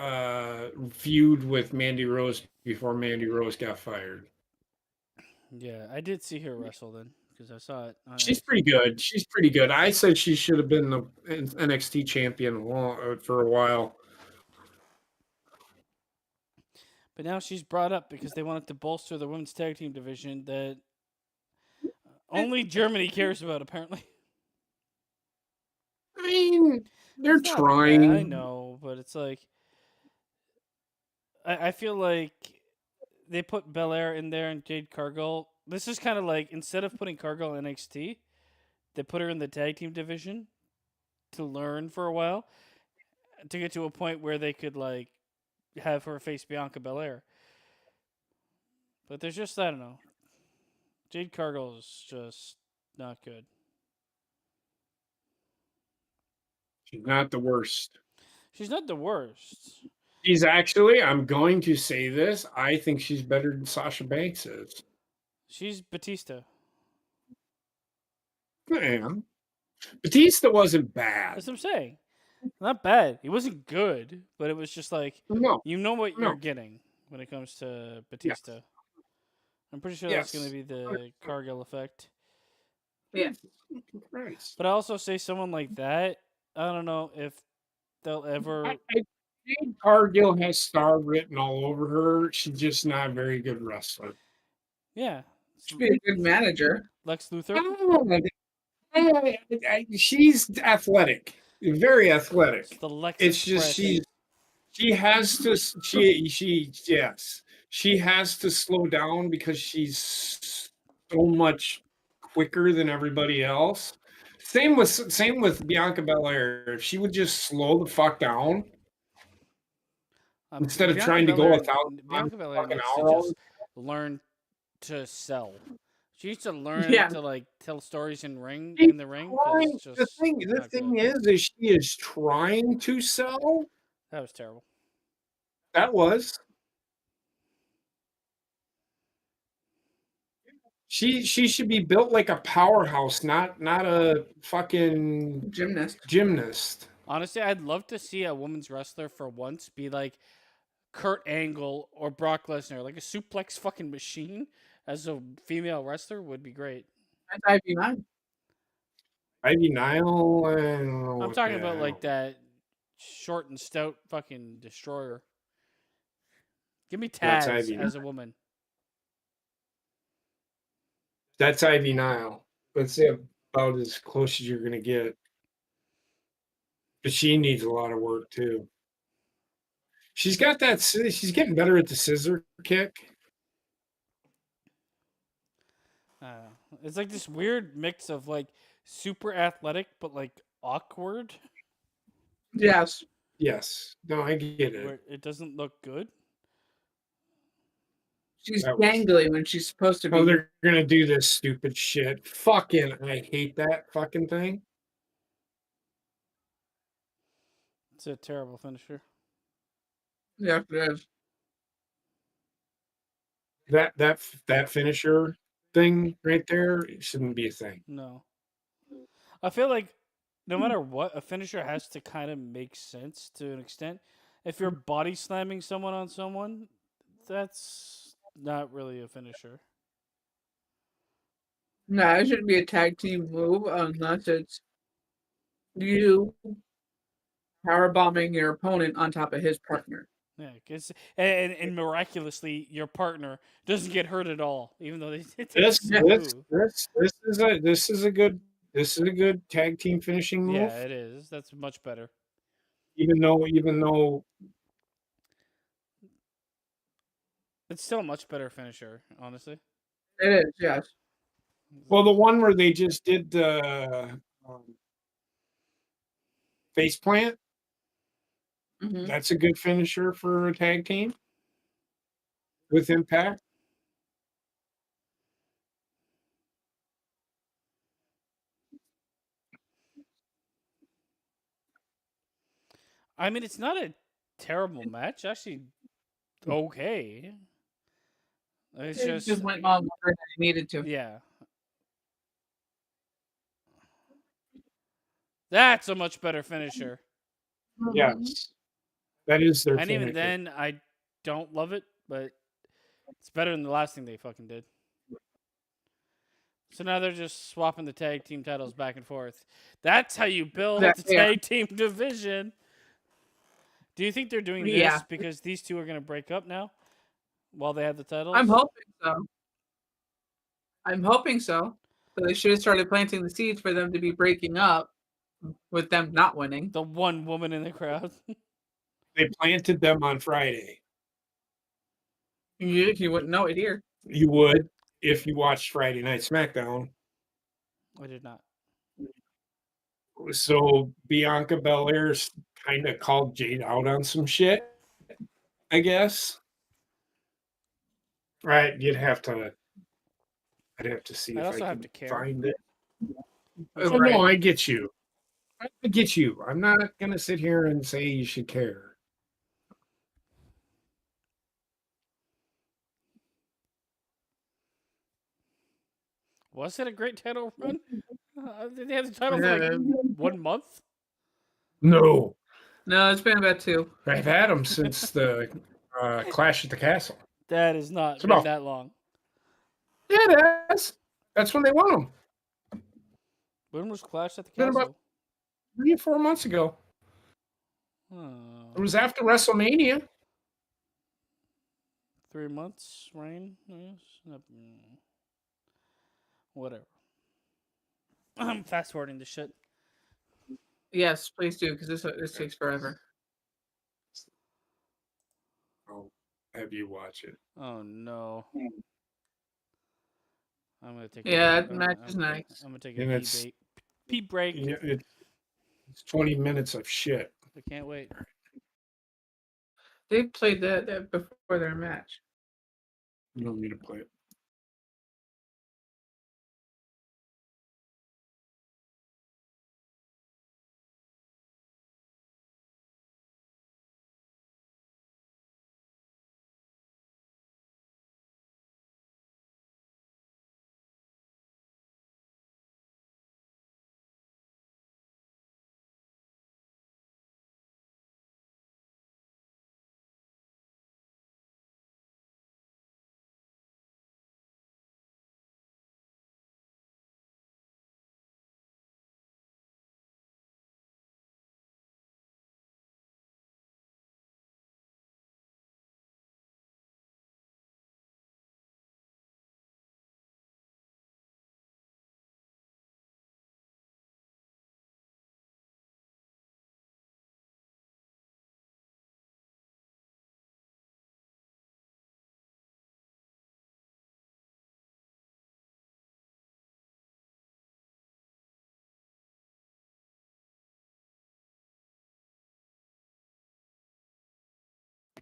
Speaker 3: feud with Mandy Rose before Mandy Rose got fired.
Speaker 1: Yeah, I did see her wrestle then because I saw it.
Speaker 3: She's pretty good. I said she should have been the NXT champion for a while.
Speaker 1: But now she's brought up because they wanted to bolster the women's tag team division that only Germany cares about, apparently.
Speaker 3: I mean, they're
Speaker 1: It's not bad,
Speaker 3: trying.
Speaker 1: I know, but it's like I feel like they put Belair in there and Jade Cargill. This is kind of like instead of putting Cargill in NXT, they put her in the tag team division to learn for a while to get to a point where they could like have her face Bianca Belair. But there's just I don't know. Jade Cargill is just not good.
Speaker 3: She's not the worst.
Speaker 1: She's not the worst.
Speaker 3: She's actually, I'm going to say this, I think she's better than Sasha Banks is.
Speaker 1: She's Batista.
Speaker 3: Yeah. Batista wasn't bad.
Speaker 1: That's what I'm saying. Not bad. He wasn't good, but it was just like
Speaker 3: No.
Speaker 1: you know what
Speaker 3: No.
Speaker 1: you're getting when it comes to Batista.
Speaker 3: Yes.
Speaker 1: I'm pretty sure
Speaker 3: Yes.
Speaker 1: that's going to be the Cargill effect.
Speaker 2: Yeah.
Speaker 3: Christ.
Speaker 1: But I also say someone like that, I don't know if they'll ever.
Speaker 3: Jade Cargill has star written all over her. She's just not a very good wrestler.
Speaker 1: Yeah.
Speaker 2: Should be a good manager.
Speaker 1: Lex Luthor.
Speaker 3: She's athletic, very athletic.
Speaker 1: It's the Lex
Speaker 3: It's just
Speaker 1: Express.
Speaker 3: she has to she has to slow down because she's so much quicker than everybody else. Same with Bianca Belair. If she would just slow the fuck down instead of
Speaker 1: Bianca
Speaker 3: trying to go
Speaker 1: Belair-
Speaker 3: 1,000
Speaker 1: Bianca Belair
Speaker 3: fucking
Speaker 1: needs to
Speaker 3: hour.
Speaker 1: just learn to sell. She needs to learn
Speaker 2: Yeah.
Speaker 1: to like tell stories in the ring.
Speaker 3: She's
Speaker 1: 'Cause it's
Speaker 3: the
Speaker 1: just
Speaker 3: thing
Speaker 1: not good.
Speaker 3: is she is trying to sell.
Speaker 1: That was terrible.
Speaker 3: That was. She should be built like a powerhouse, not a fucking
Speaker 2: Gymnast.
Speaker 1: Honestly, I'd love to see a women's wrestler for once be like Kurt Angle or Brock Lesnar, like a suplex fucking machine as a female wrestler would be great.
Speaker 2: That's IB9.
Speaker 3: Ivy Nile. I don't know
Speaker 1: I'm
Speaker 3: what
Speaker 1: talking
Speaker 3: the
Speaker 1: about
Speaker 3: hell.
Speaker 1: like that short and stout fucking destroyer. Give me
Speaker 3: That's
Speaker 1: Taz
Speaker 3: Ivy.
Speaker 1: as a woman.
Speaker 3: That's Ivy Nile. Let's say about as close as you're gonna get. But she needs a lot of work too. She's got that. She's getting better at the scissor kick.
Speaker 1: It's like this weird mix of like super athletic but like awkward,
Speaker 2: Yes.
Speaker 3: Yes. No, I get it.
Speaker 1: where it doesn't look good.
Speaker 2: She's
Speaker 3: That was,
Speaker 2: gangly when she's supposed to
Speaker 3: oh,
Speaker 2: be.
Speaker 3: they're gonna do this stupid shit. Fucking, I hate that fucking thing.
Speaker 1: It's a terrible finisher.
Speaker 2: Yeah, it is.
Speaker 3: That finisher thing right there shouldn't be a thing.
Speaker 1: No, I feel like no matter what, a finisher has to kind of make sense to an extent. If you're body slamming someone on someone, that's not really a finisher.
Speaker 2: No, it shouldn't be a tag team move unless it's you power bombing your opponent on top of his partner.
Speaker 1: Yeah, and miraculously your partner doesn't get hurt at all, even though they did the
Speaker 3: This
Speaker 1: same
Speaker 3: this
Speaker 1: move.
Speaker 3: this is a good tag team finishing
Speaker 1: Yeah,
Speaker 3: move.
Speaker 1: it is. That's much better.
Speaker 3: Even though
Speaker 1: It's still a much better finisher, honestly.
Speaker 2: It is, yes.
Speaker 3: well, the one where they just did the face plant,
Speaker 2: Hmm.
Speaker 3: that's a good finisher for a tag team with Impact.
Speaker 1: I mean, it's not a terrible match. Actually, okay. It's
Speaker 2: It
Speaker 1: just
Speaker 2: just went on longer than it needed to.
Speaker 1: yeah. That's a much better finisher.
Speaker 3: Yes, that is their
Speaker 1: And even
Speaker 3: finisher.
Speaker 1: then, I don't love it, but it's better than the last thing they fucking did. So now they're just swapping the tag team titles back and forth. That's how you build the
Speaker 2: Yeah.
Speaker 1: tag team division. Do you think they're doing this
Speaker 2: Yeah.
Speaker 1: because these two are going to break up now while they have the titles?
Speaker 2: I'm hoping so. I'm hoping so. So they should have started planting the seeds for them to be breaking up with them not winning.
Speaker 1: The one woman in the crowd.
Speaker 3: They planted them on Friday.
Speaker 2: You wouldn't know it here.
Speaker 3: You would if you watched Friday Night SmackDown.
Speaker 1: I did not.
Speaker 3: So Bianca Belair's kind of called Jade out on some shit, I guess. Right? I'd have to see
Speaker 1: I'd
Speaker 3: if
Speaker 1: also
Speaker 3: I
Speaker 1: have
Speaker 3: can
Speaker 1: to care.
Speaker 3: find it.
Speaker 2: Oh,
Speaker 3: Oh,
Speaker 2: right.
Speaker 3: no, I get you. I get you. I'm not gonna sit here and say you should care.
Speaker 1: Was it a great title run? Did they have the title for like
Speaker 2: Yeah.
Speaker 1: 1 month?
Speaker 3: No,
Speaker 2: No, it's been about 2.
Speaker 3: I've had them since the Clash at the Castle.
Speaker 1: That has not
Speaker 3: It's
Speaker 1: been
Speaker 3: about
Speaker 1: that long.
Speaker 3: yeah, it has. That's when they won them.
Speaker 1: When was Clash at the
Speaker 3: Been about
Speaker 1: Castle?
Speaker 3: 3 or 4 months ago.
Speaker 1: Oh,
Speaker 3: It was after WrestleMania.
Speaker 1: 3 months reign? Yes. Whatever. I'm fast forwarding this shit.
Speaker 2: Yes, please do, because this takes forever.
Speaker 3: I'll have you watch it.
Speaker 1: Oh no. I'm gonna take.
Speaker 2: Yeah, the match is nice.
Speaker 1: I'm gonna take
Speaker 3: And
Speaker 1: a
Speaker 3: it's
Speaker 1: pee break.
Speaker 3: it's 20 minutes of shit.
Speaker 1: I can't wait.
Speaker 2: They played that before their match.
Speaker 3: You don't need to play it.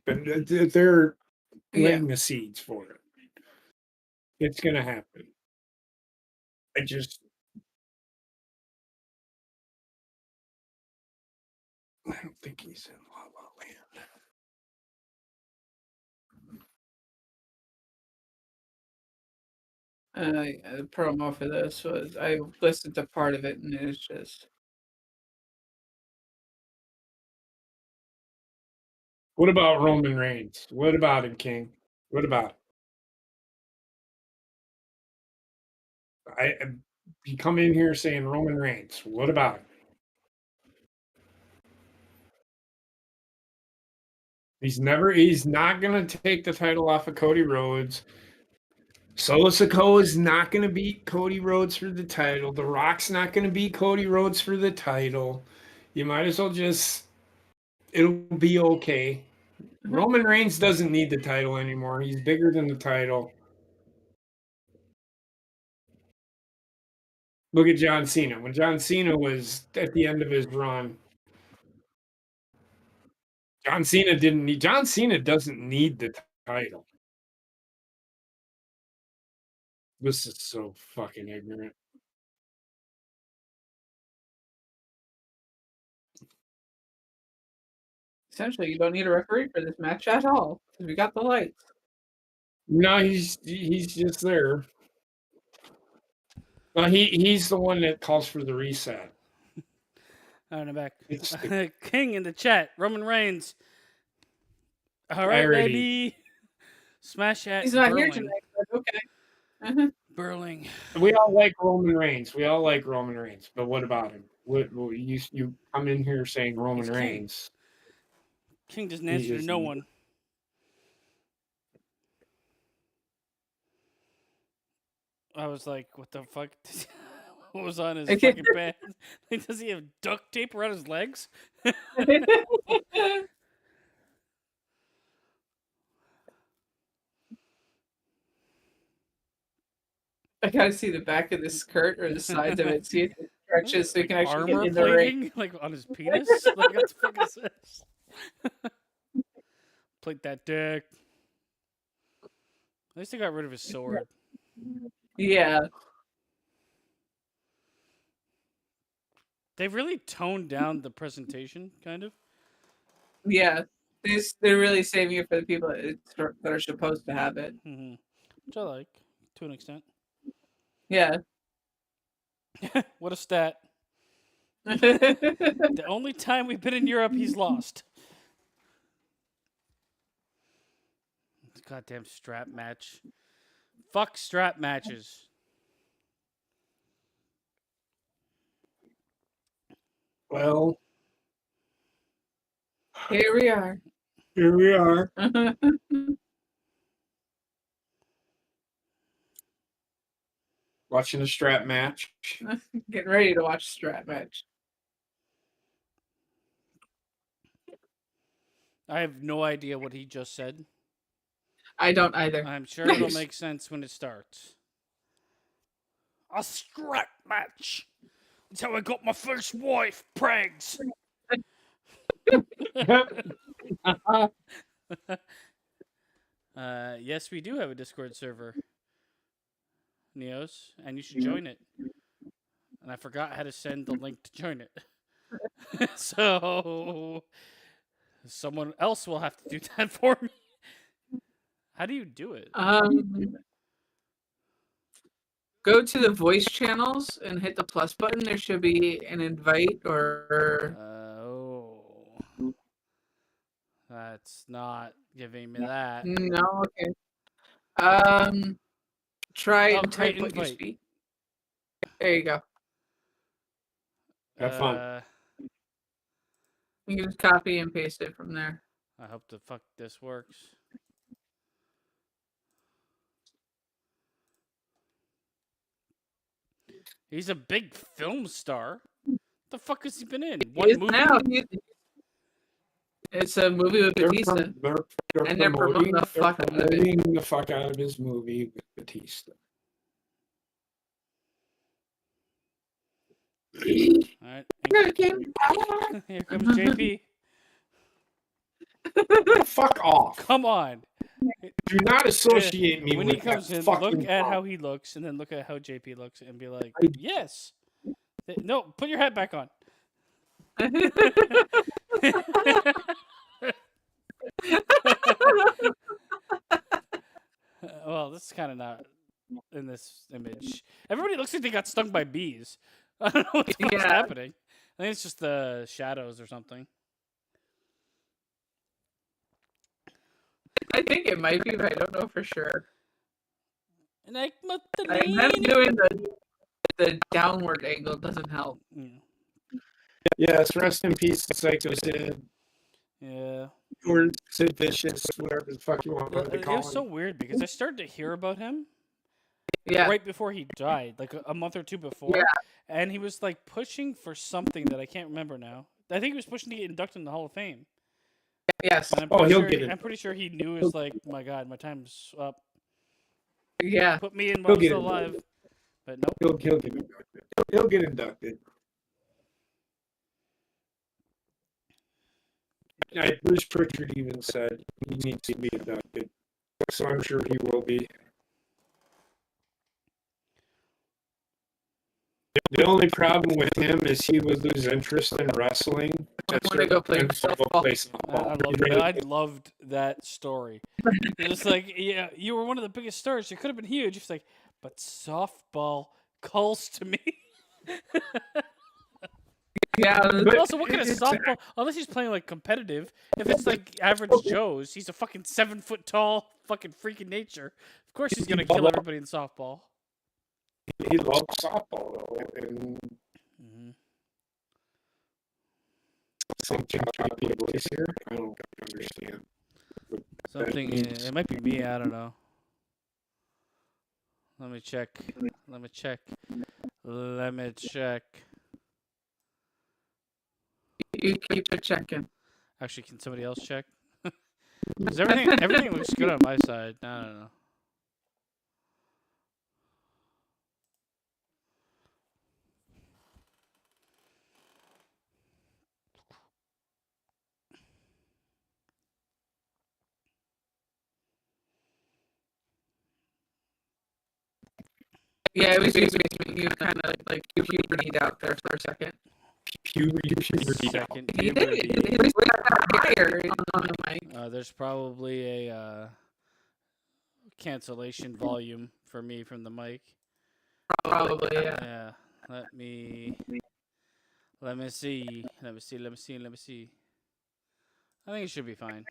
Speaker 3: happen. They're
Speaker 2: Yeah.
Speaker 3: laying the seeds for it. It's gonna happen. I don't think he's in La La Land.
Speaker 2: The promo for this was I listened to part of it and it was just
Speaker 3: What about Roman Reigns? What about him, King? What about him? You come in here saying Roman Reigns. What about him? He's not gonna take the title off of Cody Rhodes. Solo Sikoa is not gonna beat Cody Rhodes for the title. The Rock's not gonna beat Cody Rhodes for the title. You might as well it'll be okay. Roman Reigns doesn't need the title anymore. He's bigger than the title. Look at John Cena. When John Cena was at the end of his run, John Cena doesn't need the title. This is so fucking ignorant.
Speaker 2: essentially you don't need a referee for this match at all because we got the lights.
Speaker 3: No, he's just there. Well, he's the one that calls for the reset.
Speaker 1: All right, I'm back.
Speaker 3: It's
Speaker 1: King in the chat. Roman Reigns. All right,
Speaker 3: already-
Speaker 1: baby. Smash at
Speaker 2: He's not here
Speaker 1: Burling.
Speaker 2: tonight, but okay.
Speaker 1: Burling.
Speaker 3: We all like Roman Reigns. But what about him? What you come in here saying Roman
Speaker 1: He's king.
Speaker 3: Reigns?
Speaker 1: King doesn't answer to
Speaker 3: just-
Speaker 1: no one. I was like, what the fuck? What was on his fucking pants? Like, does he have duct tape around his legs?
Speaker 2: I gotta see the back of the skirt or the sides of it, see if it stretches so you can actually
Speaker 1: Armor
Speaker 2: get in the ring.
Speaker 1: plating, like on his penis. Like, what the fuck is this? Plate that dick. At least they got rid of his sword.
Speaker 2: Yeah.
Speaker 1: They've really toned down the presentation, kind of.
Speaker 2: Yeah. They're really saving it for the people that are supposed to have it.
Speaker 1: Mm-hmm. Which I like, to an extent.
Speaker 2: Yeah.
Speaker 1: What a stat. The only time we've been in Europe, he's lost. Goddamn strap match. Fuck strap matches.
Speaker 3: Well,
Speaker 2: Here we are.
Speaker 3: here we are. Watching a strap match.
Speaker 2: Getting ready to watch strap match.
Speaker 1: I have no idea what he just said.
Speaker 2: I don't either.
Speaker 1: I'm sure it'll make sense when it starts. A strap match. That's how I got my first wife, Pregs. Yes, we do have a Discord server, Neos, and you should join it. And I forgot how to send the link to join it. So someone else will have to do that for me. How do you do it?
Speaker 2: Go to the voice channels and hit the plus button. There should be an invite or
Speaker 1: That's not giving me that.
Speaker 2: no. Okay. Try and type what you
Speaker 1: invite.
Speaker 2: speak. There you go.
Speaker 3: Have fun.
Speaker 2: You can just copy and paste it from there.
Speaker 1: I hope the fuck this works. He's a big film star. The fuck has he been in? One movie?
Speaker 2: Now. It's a movie with Batista.
Speaker 3: They're
Speaker 2: promoting the fuck out of it.
Speaker 3: promoting the fuck out of his movie with Batista.
Speaker 1: All right. Here comes JP.
Speaker 3: Fuck off.
Speaker 1: Come on.
Speaker 3: Do not associate me
Speaker 1: When
Speaker 3: with
Speaker 1: he comes
Speaker 3: that
Speaker 1: in,
Speaker 3: fucking
Speaker 1: look at
Speaker 3: punk.
Speaker 1: how he looks, and then look at how JP looks, and be like,
Speaker 3: I-
Speaker 1: yes. No, put your hat back on. Well, this is kind of not in this image. Everybody looks like they got stung by bees. I don't know what the fuck's
Speaker 2: Yeah.
Speaker 1: happening. I think it's just the shadows or something.
Speaker 2: I think it might be, but I don't know for sure.
Speaker 1: And like
Speaker 2: I'm
Speaker 1: Magdalene.
Speaker 2: doing the downward angle doesn't help.
Speaker 3: Yes, rest in peace, Psycho Sid.
Speaker 1: Yeah.
Speaker 3: Or Sid Vicious, whatever the fuck you want to
Speaker 1: It
Speaker 3: call
Speaker 1: was so
Speaker 3: him.
Speaker 1: weird because I started to hear about him
Speaker 2: Yeah.
Speaker 1: right before he died, like a month or two before.
Speaker 2: Yeah.
Speaker 1: And he was like pushing for something that I can't remember now. I think he was pushing to get inducted in the Hall of Fame.
Speaker 2: Yes.
Speaker 1: And
Speaker 3: He'll get it.
Speaker 1: I'm pretty sure he knew it's like, my God, my time's up.
Speaker 2: Yeah.
Speaker 1: Put me in
Speaker 3: He'll
Speaker 1: while I'm
Speaker 3: get
Speaker 1: still
Speaker 3: it.
Speaker 1: alive. But nope.
Speaker 3: He'll get inducted. He'll get inducted. Bruce Pritchard even said he needs to be inducted, so I'm sure he will be. The only problem with him is he would lose interest in wrestling.
Speaker 2: Wanna go play
Speaker 3: and so
Speaker 2: softball.
Speaker 3: play
Speaker 1: I
Speaker 3: softball.
Speaker 1: loved,
Speaker 3: He really
Speaker 1: I loved that story. It's like, yeah, you were one of the biggest stars. You could have been huge. It's like, but softball calls to me.
Speaker 2: Yeah.
Speaker 3: But
Speaker 1: Also, what kind of
Speaker 3: it's-
Speaker 1: softball? Unless he's playing like competitive. If it's like average Joe's, he's a fucking 7 foot tall fucking freak in nature. Of course, he's gonna kill everybody in softball.
Speaker 3: He loves softball, though, and
Speaker 1: Mm-hmm.
Speaker 3: something choppy voice here. I don't understand.
Speaker 1: Something. It might be me. I don't know. Let me check. Let me check. Let me check.
Speaker 2: You keep it checking.
Speaker 1: Actually, can somebody else check? Because everything looks good on my side. I don't know.
Speaker 2: Yeah, it was you kind of like you pubertied out there for a second.
Speaker 3: Puberty.
Speaker 1: Second
Speaker 2: He did.
Speaker 1: puberty.
Speaker 2: It was higher on the mic.
Speaker 1: There's probably a cancellation volume for me from the mic.
Speaker 2: Probably, yeah.
Speaker 1: Yeah. Let me see. Let me see. I think it should be fine.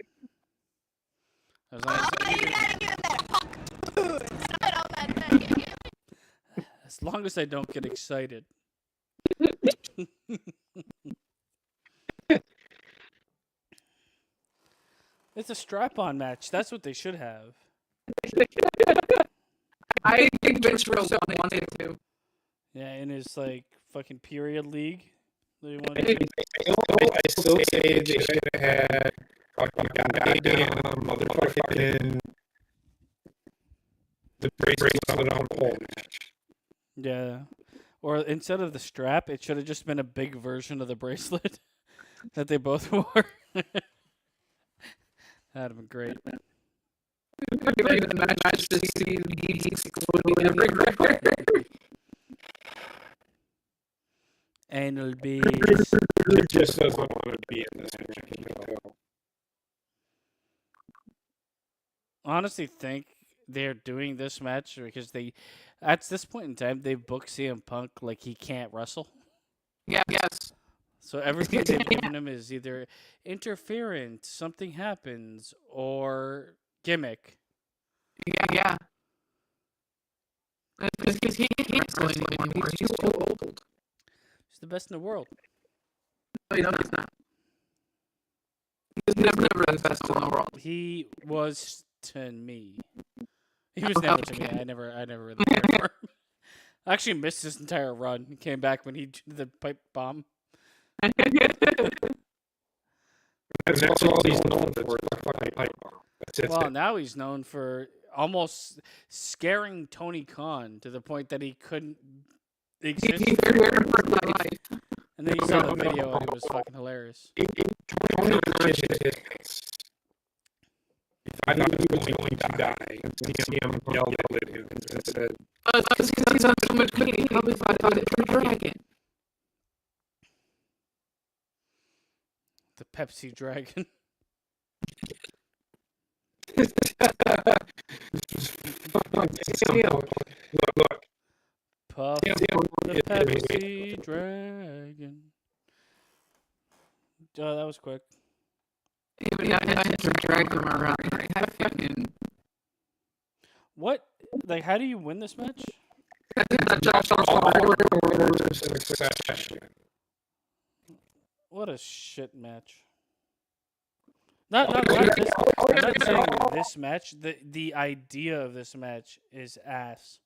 Speaker 1: As long as, as long as I don't get excited. It's a strap-on match. That's what they should have.
Speaker 2: I think Vince Russo wanted to.
Speaker 1: Yeah, in his like fucking period league. They wanted to.
Speaker 3: I still say they should have had fucking goddamn motherfucking the bracelet on pole match.
Speaker 1: Yeah. Or instead of the strap, it should have just been a big version of the bracelet that they both wore. That'd have been great.
Speaker 2: The match to see he's exploding everywhere.
Speaker 1: Anal beads.
Speaker 3: He just doesn't want to be in this match. I can tell.
Speaker 1: Honestly, think they're doing this match because they, at this point in time, they booked CM Punk like he can't wrestle.
Speaker 2: Yeah, yes.
Speaker 1: So everything they've given him is either interference, something happens, or gimmick.
Speaker 2: Yeah. Because he can't wrestle anymore. He's too old.
Speaker 1: He's the best in the world.
Speaker 2: No, he's not. He's never the best in the world.
Speaker 1: He was to me. He was never to me. I never really cared for him. I actually missed his entire run. He came back when he did the pipe bomb.
Speaker 3: And that's all he's known for. Fucking pipe bomb. That's it.
Speaker 1: Well, now he's known for almost scaring Tony Khan to the point that he couldn't exist.
Speaker 2: He's here for life.
Speaker 1: And then you saw the video and it was fucking hilarious.
Speaker 3: Tony Khan I thought he was going to die. And CM yelled at him and said,
Speaker 2: Because he's on so much pain, he probably thought it was a dragon.
Speaker 1: The Pepsi Dragon.
Speaker 3: Look,
Speaker 1: Puff
Speaker 3: Yeah,
Speaker 1: the
Speaker 3: yeah,
Speaker 1: Pepsi Dragon. Oh, that was quick.
Speaker 2: Yeah, I had to drag them around. I had fucking.
Speaker 1: What? Like, how do you win this match?
Speaker 3: all orders in succession.
Speaker 1: What a shit match. Not this. I'm not saying this match. The idea of this match is ass.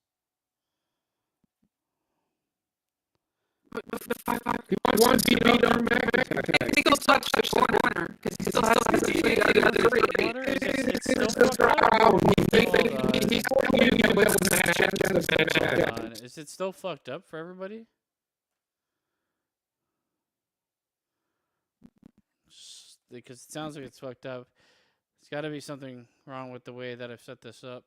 Speaker 3: One beat our match.
Speaker 2: He goes touch the corner because he still has the other three.
Speaker 1: Water? It's still fucked up? Hold on. Is it still fucked up for everybody? Because it sounds like it's fucked up. There's got to be something wrong with the way that I've set this up.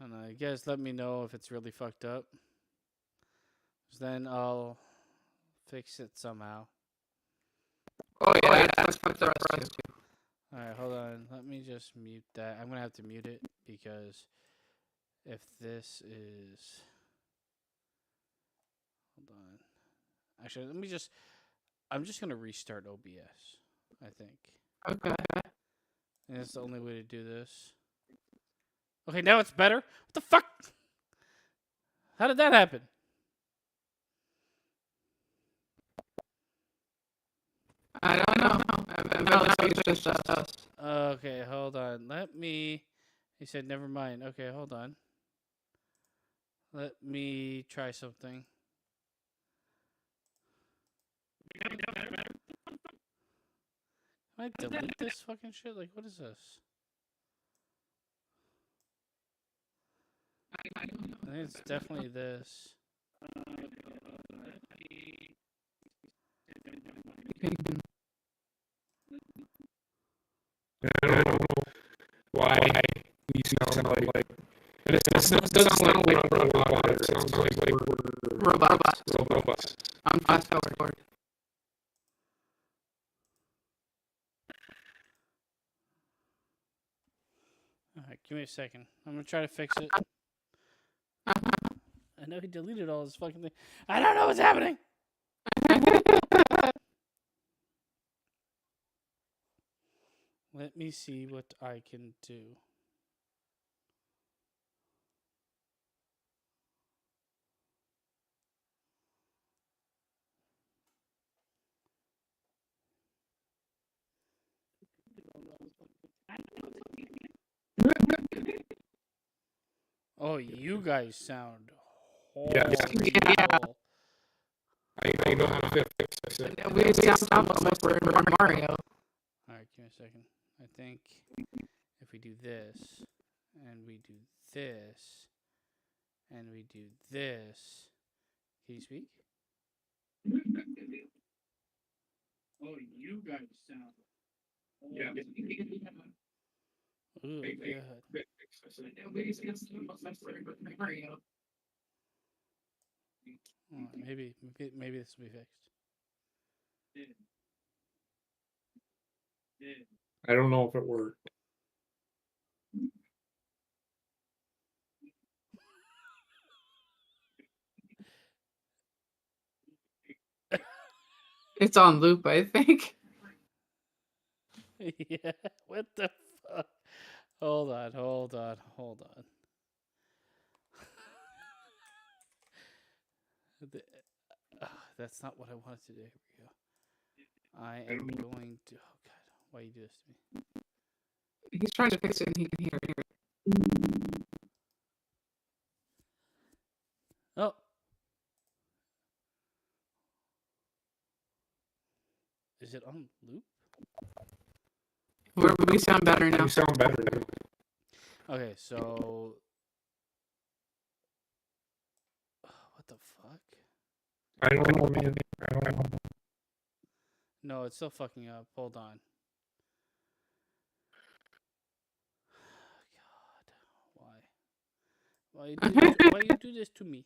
Speaker 1: And you guys let me know if it's really fucked up. 'Cause then I'll fix it somehow.
Speaker 2: Oh yeah, that's fucked up for us too.
Speaker 1: Alright, hold on. Let me just mute that. I'm going to have to mute it because if this is... Hold on. Actually, let me just... I'm just going to restart OBS, I think.
Speaker 2: Okay.
Speaker 1: And that's the only way to do this. Okay, now it's better? What the fuck? How did that happen?
Speaker 2: I don't know. I felt like it's just us.
Speaker 1: Okay, hold on. Let me... He said, never mind. Okay, hold on. Let me try something. Can I delete this fucking shit? Like, what is this? I think it's definitely this.
Speaker 3: I don't know why we sound like. And it doesn't sound like we're robot. It sounds like we're robots.
Speaker 2: I'm fast forward.
Speaker 1: Alright, give me a second. I'm gonna try to fix it. I know he deleted all his fucking thing. I don't know what's happening! Let me see what I can do. Oh, you guys sound horrible.
Speaker 2: Yeah.
Speaker 3: I know how to fix it.
Speaker 2: We sound like we're in Mario.
Speaker 1: Alright, give me a second. I think if we do this, and we do this, and we do this. Can you speak? Oh, you guys sound.
Speaker 3: Yeah.
Speaker 1: Ooh, good. Maybe this will be fixed.
Speaker 3: I don't know if it worked.
Speaker 2: It's on loop, I think.
Speaker 1: Yeah, what the fuck? Hold on. That's not what I wanted to do. Here we go. I am going to... Oh, God. Why you do this to me?
Speaker 2: He's trying to fix it and he can hear it.
Speaker 1: Oh. Is it on loop?
Speaker 2: We sound better now.
Speaker 3: You sound better now.
Speaker 1: Okay, so... What the fuck?
Speaker 3: I don't know, man. I don't know.
Speaker 1: No, it's still fucking up. Hold on. God, why? Why you do this to me?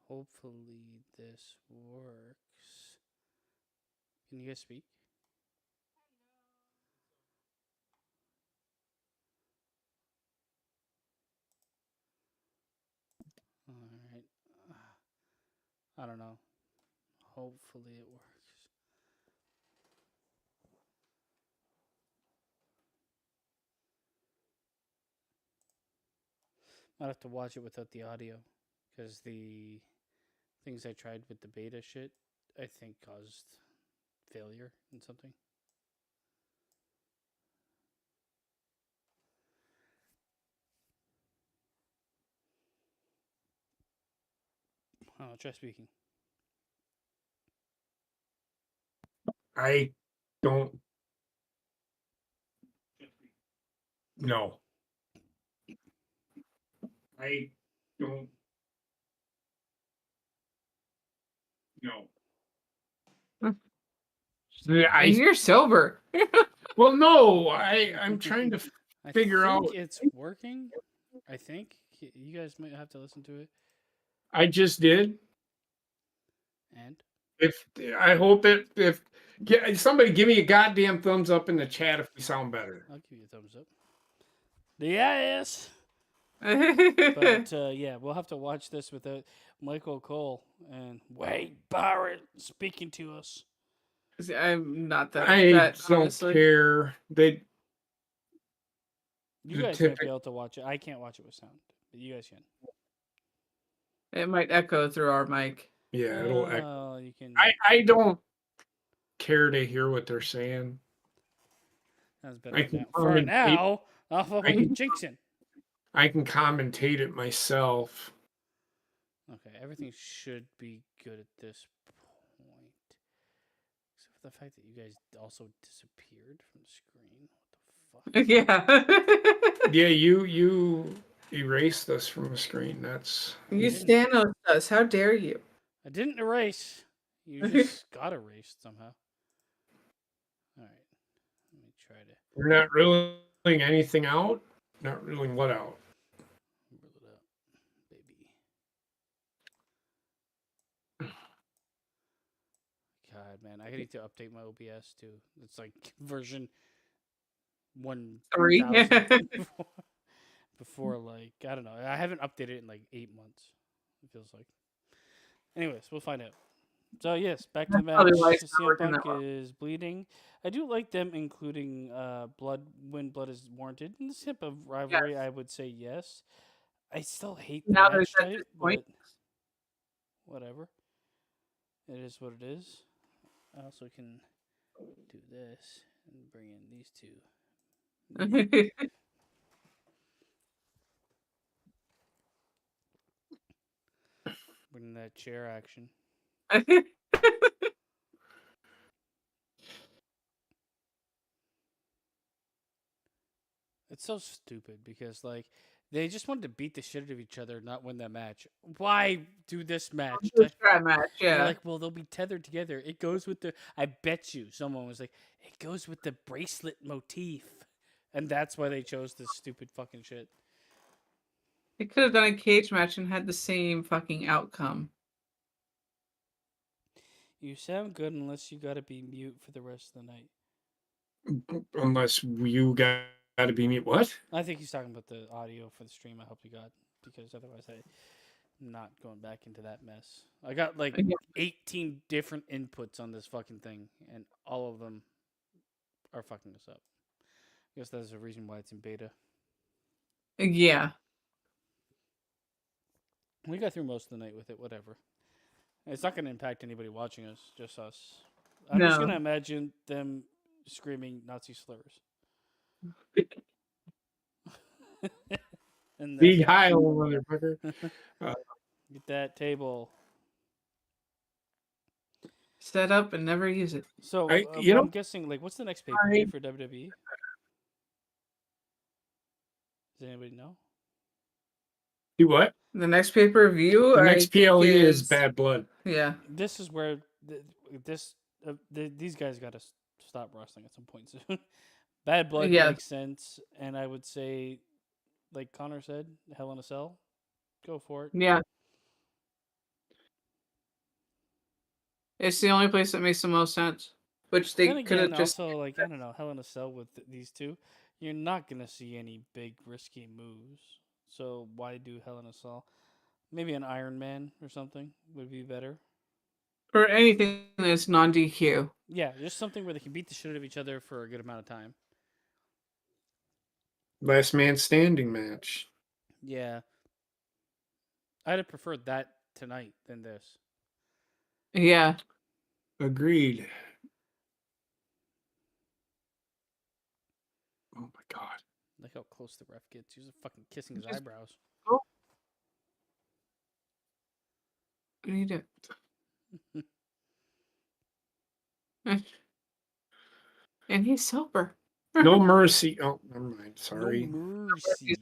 Speaker 1: Hopefully this works. Can you guys speak? All right. I don't know. Hopefully it works. I'll have to watch it without the audio because the things I tried with the beta shit, I think caused failure in something. I'll try speaking.
Speaker 3: I don't know. I don't know.
Speaker 2: And
Speaker 3: I
Speaker 2: you're sober.
Speaker 3: well, no. I'm trying to
Speaker 1: I
Speaker 3: figure
Speaker 1: think
Speaker 3: out.
Speaker 1: it's working. I think you guys might have to listen to it.
Speaker 3: I just did.
Speaker 1: And
Speaker 3: If I hope that if somebody give me a goddamn thumbs up in the chat if we sound better.
Speaker 1: I'll give you a thumbs up. Yes. But yeah, we'll have to watch this without Michael Cole and Wade Barrett speaking to us.
Speaker 2: I'm not that
Speaker 3: I
Speaker 2: upset,
Speaker 3: don't
Speaker 2: honestly.
Speaker 3: care. They
Speaker 1: You
Speaker 3: the
Speaker 1: guys might be
Speaker 3: typical.
Speaker 1: able to watch it. I can't watch it with sound, but you guys can.
Speaker 2: It might echo through our mic.
Speaker 3: Yeah, it'll.
Speaker 1: You can.
Speaker 3: I don't care to hear what they're saying.
Speaker 1: That's better
Speaker 3: I
Speaker 1: for
Speaker 3: can
Speaker 1: now. For
Speaker 3: commentate.
Speaker 1: now, off of
Speaker 3: I can-
Speaker 1: jinxing.
Speaker 3: I can commentate it myself.
Speaker 1: Okay, everything should be good at this point, except for the fact that you guys also disappeared from the screen. What the fuck?
Speaker 2: Yeah.
Speaker 3: Yeah, you erased us from the screen. That's
Speaker 2: You
Speaker 1: didn't.
Speaker 2: Thanos us. How dare you?
Speaker 1: I didn't erase. You just got erased somehow. All right, let me try to
Speaker 3: we're not ruling anything out. Not ruling what out.
Speaker 1: rule it out, baby. God, man, I need to update my OBS too. It's like version
Speaker 2: 3.
Speaker 1: 1000 before like I don't know. I haven't updated it in like 8 months. It feels like. Anyways, we'll find out. So yes, back to the match.
Speaker 2: Probably why it's not
Speaker 1: CM
Speaker 2: working
Speaker 1: Punk
Speaker 2: that well.
Speaker 1: is bleeding. I do like them including blood when blood is warranted. In this type of rivalry, I would say yes. I still hate the
Speaker 2: Now that
Speaker 1: match
Speaker 2: it's at
Speaker 1: type,
Speaker 2: this point.
Speaker 1: but whatever. It is what it is. I also can do this and bring in these two. Bring that chair action. It's so stupid because like they just wanted to beat the shit out of each other, not win that match. Why do this match?
Speaker 2: Just try match,
Speaker 1: They're
Speaker 2: yeah.
Speaker 1: like, well, they'll be tethered together. It goes with the. I bet you someone was like, it goes with the bracelet motif, and that's why they chose this stupid fucking shit.
Speaker 2: They could have done a cage match and had the same fucking outcome.
Speaker 1: You sound good unless you gotta be mute for the rest of the night.
Speaker 3: Unless you got to be me. What?
Speaker 1: I think he's talking about the audio for the stream. I hope you got because otherwise I'm not going back into that mess. I got like
Speaker 2: Yeah.
Speaker 1: 18 different inputs on this fucking thing, and all of them are fucking us up. I guess that's the reason why it's in beta.
Speaker 2: Yeah.
Speaker 1: We got through most of the night with it. Whatever. It's not going to impact anybody watching us, just us. I'm just
Speaker 2: No.
Speaker 1: going to imagine them screaming Nazi slurs. And
Speaker 3: Big high, old motherfucker.
Speaker 1: Get that table.
Speaker 2: Set up and never use it.
Speaker 1: So, I'm guessing, like, what's the next pay per view for WWE? Does anybody know?
Speaker 3: Do what?
Speaker 2: The next pay-per-view,
Speaker 3: The next PLE is Bad Blood.
Speaker 2: Yeah.
Speaker 1: This is where these guys got to stop wrestling at some point soon. Bad Blood
Speaker 2: Yeah.
Speaker 1: makes sense, and I would say, like Connor said, Hell in a Cell, go for it.
Speaker 2: Yeah. It's the only place that makes the most sense. Which they
Speaker 1: Then
Speaker 2: could have
Speaker 1: again,
Speaker 2: just.
Speaker 1: also like I don't know, Hell in a Cell with these two, you're not gonna see any big risky moves. So why do Hell in a Cell? Maybe an Iron Man or something would be better.
Speaker 2: Or anything that's non DQ.
Speaker 1: Yeah, just something where they can beat the shit out of each other for a good amount of time.
Speaker 3: Last man standing match.
Speaker 1: Yeah, I'd have preferred that tonight than this.
Speaker 2: Yeah.
Speaker 3: Agreed. Oh my god.
Speaker 1: Look how close the ref gets. He's fucking kissing his eyebrows.
Speaker 2: Oh. I need it. And he's sober.
Speaker 3: No mercy. Oh, never mind.
Speaker 1: No
Speaker 3: Sorry.
Speaker 1: mercy.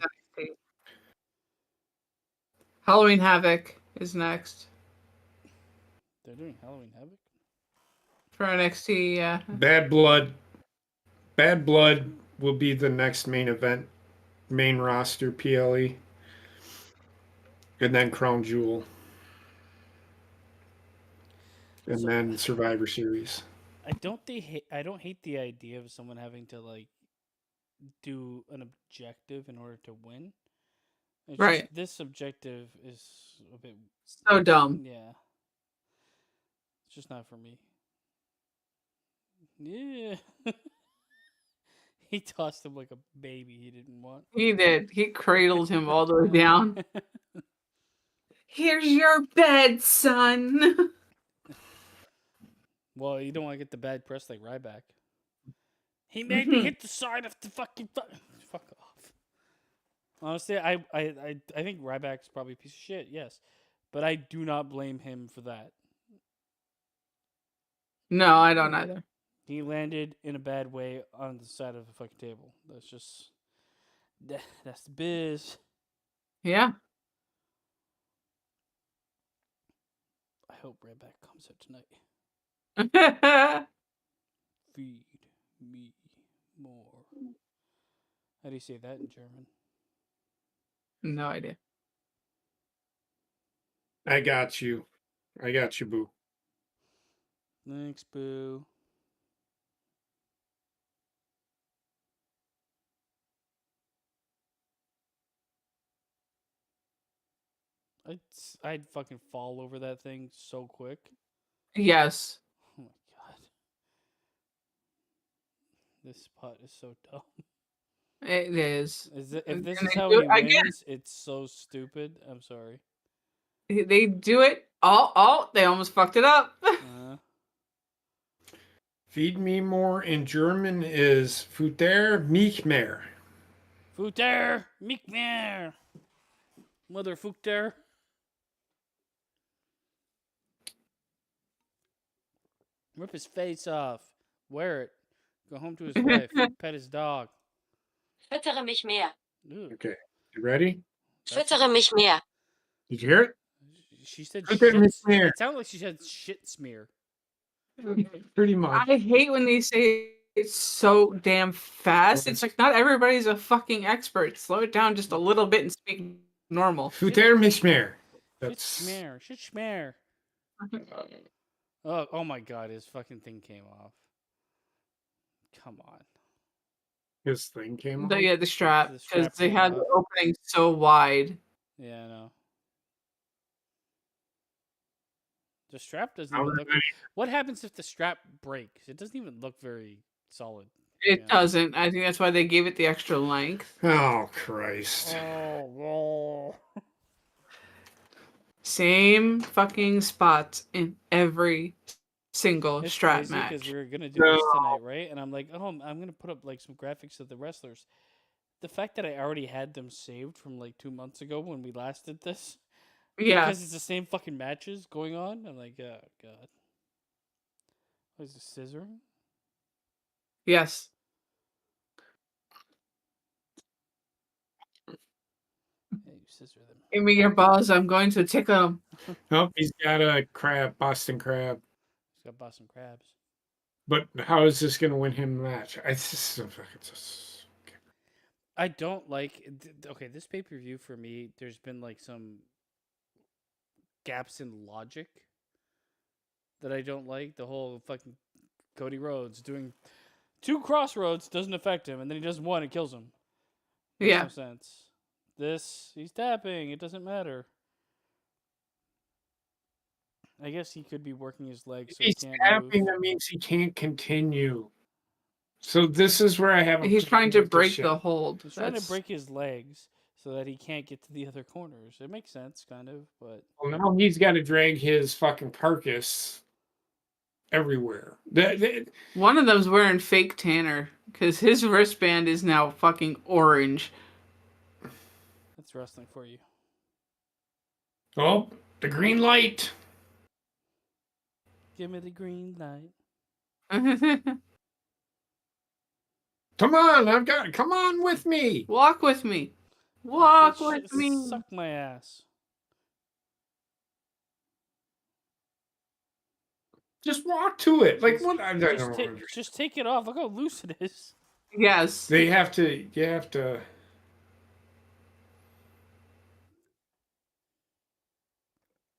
Speaker 2: Halloween Havoc is next
Speaker 1: They're doing Halloween Havoc.
Speaker 2: for NXT. Yeah.
Speaker 3: Bad Blood. Bad Blood will be the next main event, main roster PLE, and then Crown Jewel, and
Speaker 1: So-
Speaker 3: then Survivor Series.
Speaker 1: I don't hate the idea of someone having to like do an objective in order to win. It's
Speaker 2: Right.
Speaker 1: just this objective is a bit
Speaker 2: So dumb.
Speaker 1: yeah. It's just not for me. Yeah. He tossed him like a baby he didn't want.
Speaker 2: He did. He cradled him all the way down. Here's your bed, son.
Speaker 1: Well, you don't want to get the bad press like Ryback. He made me hit the side of the fucking fuck off. Honestly, I think Ryback's probably a piece of shit, yes. But I do not blame him for that.
Speaker 2: No, I don't either.
Speaker 1: He landed in a bad way on the side of the fucking table. That's just that's the biz.
Speaker 2: Yeah.
Speaker 1: I hope Ryback comes out tonight.
Speaker 2: No
Speaker 1: Feed me more. How do you say that in German?
Speaker 2: idea.
Speaker 3: I got you. I got you, boo.
Speaker 1: Thanks, boo. I'd fucking fall over that thing so quick.
Speaker 2: Yes.
Speaker 1: Oh my god. This spot is so dumb.
Speaker 2: It is.
Speaker 1: If this
Speaker 2: And
Speaker 1: is
Speaker 2: they
Speaker 1: how
Speaker 2: do
Speaker 1: he
Speaker 2: it again.
Speaker 1: wins, it's so stupid. I'm sorry.
Speaker 2: They do it. Oh, they almost fucked it up.
Speaker 3: Feed me more in German is Futter mich mehr.
Speaker 1: Futter, mich mehr. Mother Futter. Rip his face off. Wear it. Go home to his wife. Pet his dog.
Speaker 4: Füttere mich mehr.
Speaker 1: Ew.
Speaker 3: Okay, you ready?
Speaker 1: That's-
Speaker 4: Füttere mich mehr.
Speaker 3: Did you hear it?
Speaker 1: She said
Speaker 3: Futter
Speaker 1: shit.
Speaker 3: mich mehr.
Speaker 1: It sounded like she said shit smear.
Speaker 3: Pretty much.
Speaker 2: I hate when they say it so damn fast. It's like not everybody's a fucking expert. Slow it down just a little bit and speak normal.
Speaker 3: Futter mich mehr.
Speaker 1: Shit
Speaker 3: That's
Speaker 1: smear. Shit smear. Oh my god, his fucking thing came off. Come on.
Speaker 3: his thing came off.
Speaker 2: The strap
Speaker 1: The
Speaker 2: because
Speaker 1: strap
Speaker 2: they
Speaker 1: came
Speaker 2: had
Speaker 1: off.
Speaker 2: the opening so wide.
Speaker 1: Yeah, I know. The strap doesn't
Speaker 3: How
Speaker 1: even look.
Speaker 3: many-
Speaker 1: What happens if the strap breaks? It doesn't even look very solid.
Speaker 2: It
Speaker 1: Yeah.
Speaker 2: doesn't. I think that's why they gave it the extra length.
Speaker 3: Oh Christ!
Speaker 1: Oh,
Speaker 2: Same fucking spots in every single
Speaker 1: it's
Speaker 2: strap
Speaker 1: crazy because
Speaker 2: match.
Speaker 1: we were gonna do this tonight, right? And I'm like, oh, I'm gonna put up like some graphics of the wrestlers. The fact that I already had them saved from like 2 months ago when we last did this,
Speaker 2: Yeah.
Speaker 1: because it's the same fucking matches going on. I'm like, oh god, what is this, scissoring?
Speaker 2: Yes.
Speaker 1: Hey, you scissor them.
Speaker 2: Give me your balls. I'm going to tickle them.
Speaker 3: Nope, he's got a crab, Boston crab.
Speaker 1: He's got Boston crabs.
Speaker 3: But how is this going to win him the match?
Speaker 1: I don't like. Okay, this pay per view for me, there's been like some gaps in logic that I don't like. The whole fucking Cody Rhodes doing 2 crossroads doesn't affect him, and then he does 1 and kills him. Makes
Speaker 2: Yeah.
Speaker 1: no sense. This, he's tapping. It doesn't matter. I guess he could be working his legs so he
Speaker 3: He's
Speaker 1: can't
Speaker 3: tapping,
Speaker 1: move.
Speaker 3: that means he can't continue. So this is where I have.
Speaker 2: He's trying to break the hold.
Speaker 1: He's trying to break his legs so that he can't get to the other corners. It makes sense, kind of, but
Speaker 3: Well, now he's got to drag his fucking carcass everywhere.
Speaker 2: One of them's wearing fake tanner because his wristband is now fucking orange.
Speaker 1: that's wrestling for you.
Speaker 3: Oh, the green light.
Speaker 1: Give me the green light.
Speaker 3: Come on, I've got it. Come on with me.
Speaker 2: Walk with me. Walk
Speaker 1: Bitch,
Speaker 2: with me.
Speaker 1: Suck my ass.
Speaker 3: Just walk to it. Like what? I don't
Speaker 1: Just,
Speaker 3: know.
Speaker 1: just take it off. Look how loose it is.
Speaker 2: Yes.
Speaker 3: They have to. You have to.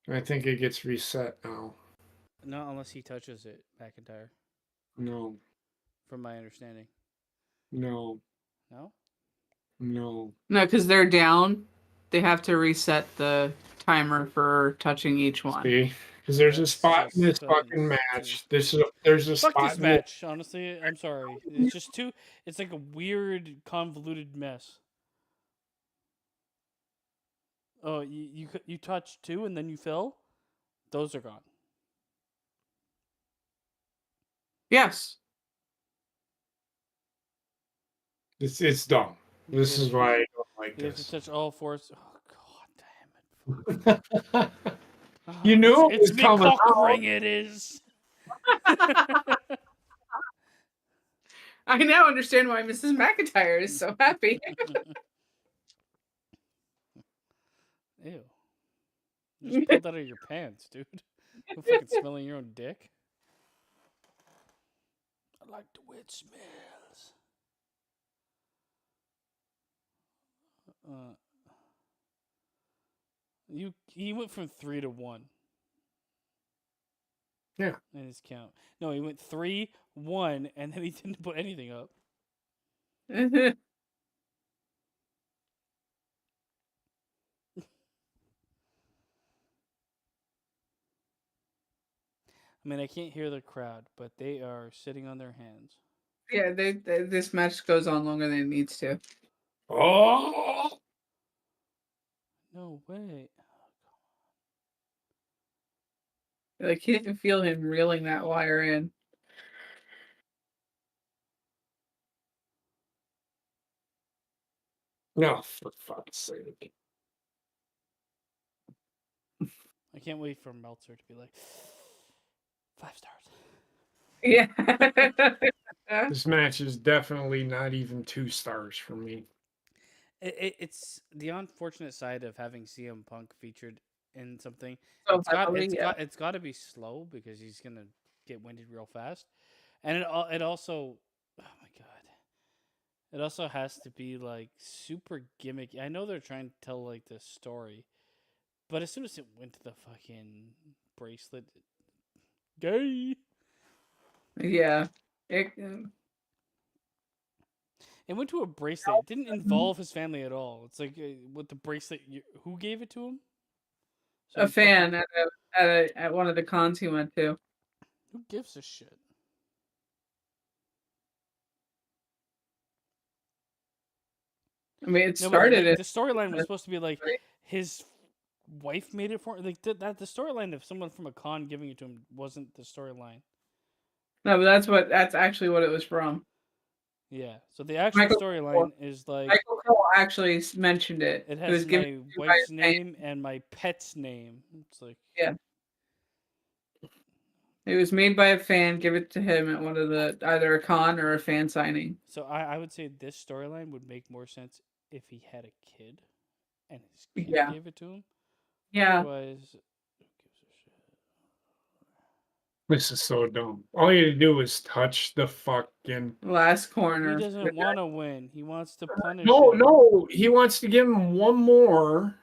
Speaker 3: I think it gets reset now.
Speaker 1: No, unless he touches it, McIntyre.
Speaker 3: No.
Speaker 1: From my understanding.
Speaker 3: No.
Speaker 1: No?
Speaker 3: No.
Speaker 2: No, because they're down. They have to reset the timer for touching each one.
Speaker 3: See, because there's a
Speaker 1: That's
Speaker 3: spot in this
Speaker 1: just
Speaker 3: fucking match. There's a
Speaker 1: Fuck
Speaker 3: spot
Speaker 1: this
Speaker 3: in
Speaker 1: match, honestly. I'm sorry. It's just too. It's like a weird, convoluted mess. Oh, you touched 2 and then you fell? Those are gone.
Speaker 2: Yes.
Speaker 3: It's dumb. This is why I don't like
Speaker 1: You have to
Speaker 3: this.
Speaker 1: touch all 4. Oh, god damn it.
Speaker 3: You knew it
Speaker 1: it's
Speaker 3: was
Speaker 1: me
Speaker 3: coming
Speaker 1: cock
Speaker 3: out.
Speaker 1: ring, it is.
Speaker 2: I now understand why Mrs. McIntyre is so happy.
Speaker 1: Ew. You just pulled that out of your pants, dude. You're fucking smelling your own dick. I like the way it smells. He went from 3 to 1.
Speaker 3: Yeah.
Speaker 1: In his count. No, he went 3, 1, and then he didn't put anything up. I mean, I can't hear the crowd, but they are sitting on their hands.
Speaker 2: Yeah, this match goes on longer than it needs to.
Speaker 3: Oh!
Speaker 1: No way.
Speaker 2: Like, you can feel him reeling that wire in.
Speaker 3: No, for fuck's sake.
Speaker 1: I can't wait for Meltzer to be like, 5 stars.
Speaker 2: Yeah.
Speaker 3: This match is definitely not even 2 stars for me.
Speaker 1: It's the unfortunate side of having CM Punk featured in something.
Speaker 2: So
Speaker 1: It's got to be slow because he's gonna get winded real fast, and it also, oh my god, it also has to be like super gimmicky. I know they're trying to tell like this story, but as soon as it went to the fucking bracelet, gay.
Speaker 2: Yeah.
Speaker 1: It went to a bracelet. It didn't involve his family at all. It's like with the bracelet, who gave it to him?
Speaker 2: A fan at one of the cons he went to.
Speaker 1: Who gives a shit?
Speaker 2: I mean, it
Speaker 1: No,
Speaker 2: started
Speaker 1: like,
Speaker 2: it.
Speaker 1: the storyline was supposed to be like his wife made it for like the storyline of someone from a con giving it to him wasn't the storyline.
Speaker 2: No, but that's actually what it was from.
Speaker 1: Yeah. So the actual storyline is like
Speaker 2: Michael Cole actually mentioned it.
Speaker 1: it
Speaker 2: It
Speaker 1: has
Speaker 2: was
Speaker 1: my
Speaker 2: given by
Speaker 1: wife's
Speaker 2: a fan.
Speaker 1: name and my pet's name. It's like
Speaker 2: Yeah. It was made by a fan. Give it to him at one of the either a con or a fan signing.
Speaker 1: so I would say this storyline would make more sense if he had a kid. and his Kim
Speaker 2: Yeah.
Speaker 1: gave it to him.
Speaker 2: Yeah.
Speaker 1: Otherwise, who gives a shit?
Speaker 3: This is so dumb. All you had to do was touch the fucking.
Speaker 2: Last
Speaker 1: He
Speaker 2: corner.
Speaker 1: doesn't want to win. He wants to punish
Speaker 3: No,
Speaker 1: him.
Speaker 3: no. He wants to give him one more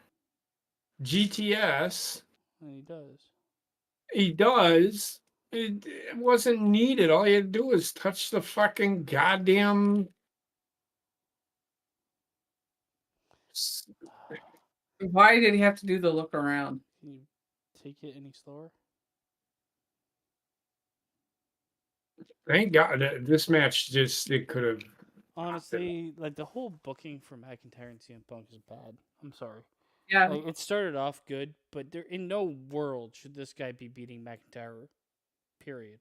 Speaker 3: GTS.
Speaker 1: And he does.
Speaker 3: He does. It wasn't needed. All you had to do was touch the fucking goddamn.
Speaker 2: Why did he have to do the look around?
Speaker 1: Can you take it any slower?
Speaker 3: Thank God this match just it could have.
Speaker 1: Honestly, like the whole booking for McIntyre and CM Punk is bad. I'm sorry.
Speaker 2: Yeah.
Speaker 1: Like it started off good, but there in no world should this guy be beating McIntyre. Period.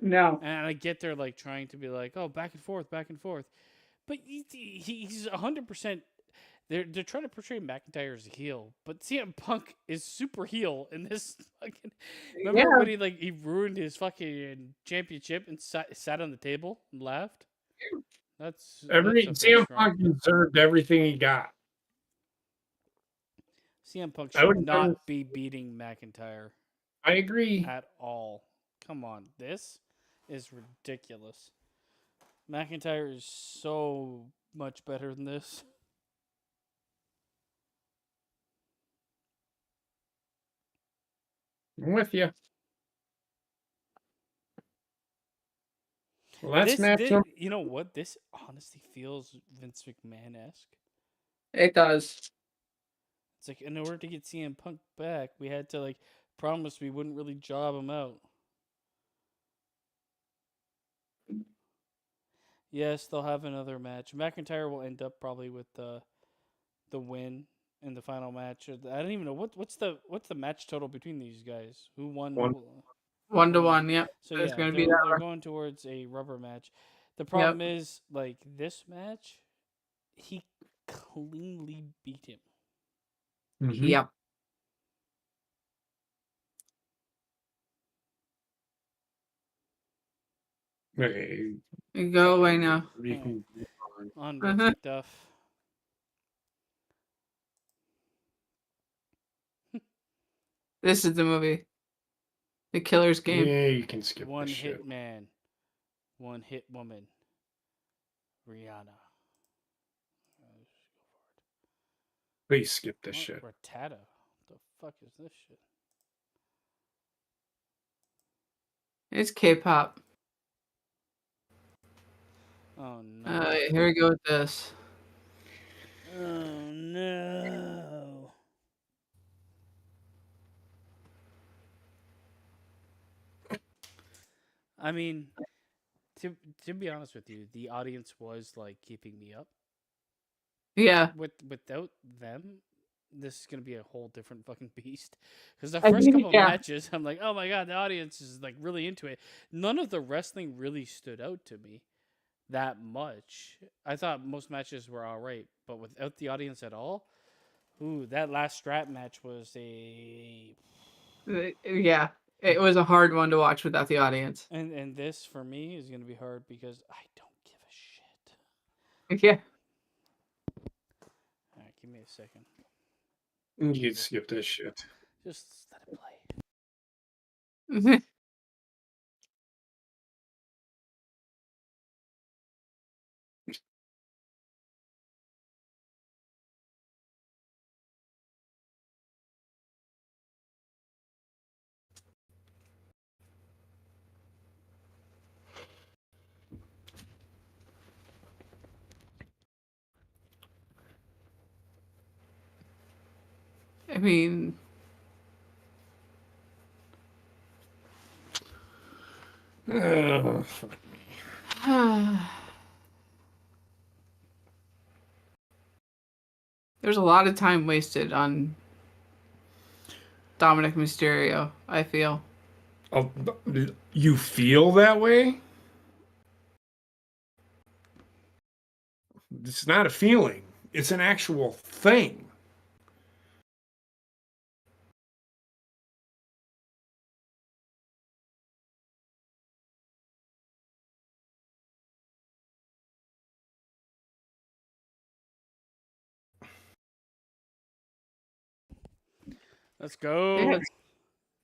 Speaker 2: No.
Speaker 1: And I get they're like trying to be like, oh, back and forth, but he's 100%. They're trying to portray McIntyre as a heel, but CM Punk is super heel in this fucking. Remember
Speaker 2: Yeah.
Speaker 1: when he ruined his fucking championship and sat on the table and laughed? That's a
Speaker 3: CM
Speaker 1: first for him.
Speaker 3: Punk deserved everything he got.
Speaker 1: CM Punk
Speaker 3: I
Speaker 1: should
Speaker 3: would've done-
Speaker 1: not be beating McIntyre
Speaker 3: I agree.
Speaker 1: at all. Come on, this is ridiculous. McIntyre is so much better than this.
Speaker 3: I'm with you. Well, that's match number.
Speaker 1: You know what? This honestly feels Vince McMahon esque.
Speaker 2: It does.
Speaker 1: It's like in order to get CM Punk back, we had to like promise we wouldn't really job him out. Yes, they'll have another match. McIntyre will end up probably with the win in the final match. I don't even know what's the match total between these guys. Who won?
Speaker 2: 1-1. Yep.
Speaker 1: So
Speaker 2: It's
Speaker 1: yeah,
Speaker 2: gonna be that
Speaker 1: they're
Speaker 2: one.
Speaker 1: going towards a rubber match. The problem is like this match, he cleanly beat him.
Speaker 3: Mhm.
Speaker 2: Yep.
Speaker 3: Hey,
Speaker 2: Go away now.
Speaker 3: you can-
Speaker 1: On
Speaker 2: Uh-huh.
Speaker 1: McDuff.
Speaker 2: This is the movie. The Killer's Game.
Speaker 3: Yeah, you can skip
Speaker 1: One
Speaker 3: this shit.
Speaker 1: hit man. One hit woman. Rihanna.
Speaker 3: Please skip this
Speaker 1: What?
Speaker 3: shit.
Speaker 1: Rattata. What the fuck is this shit?
Speaker 2: It's K-pop.
Speaker 1: Oh no.
Speaker 2: Here we go with this.
Speaker 1: Oh no. I mean, to be honest with you, the audience was like keeping me up.
Speaker 2: Yeah.
Speaker 1: Without them, this is gonna be a whole different fucking beast. Because the
Speaker 2: I
Speaker 1: first
Speaker 2: mean,
Speaker 1: couple
Speaker 2: yeah.
Speaker 1: matches, I'm like, oh my god, the audience is like really into it. None of the wrestling really stood out to me that much. I thought most matches were all right, but without the audience at all, ooh, that last strap match was a.
Speaker 2: Yeah. It was a hard one to watch without the audience.
Speaker 1: And this for me is gonna be hard because I don't give a shit.
Speaker 2: Yeah.
Speaker 1: All right, give me a second.
Speaker 3: You can skip this shit.
Speaker 1: Just let it play.
Speaker 2: I mean,
Speaker 3: Fuck.
Speaker 2: there's a lot of time wasted on Dominic Mysterio, I feel.
Speaker 3: Oh, you feel that way? It's not a feeling. It's an actual thing.
Speaker 1: Let's
Speaker 2: It
Speaker 1: go.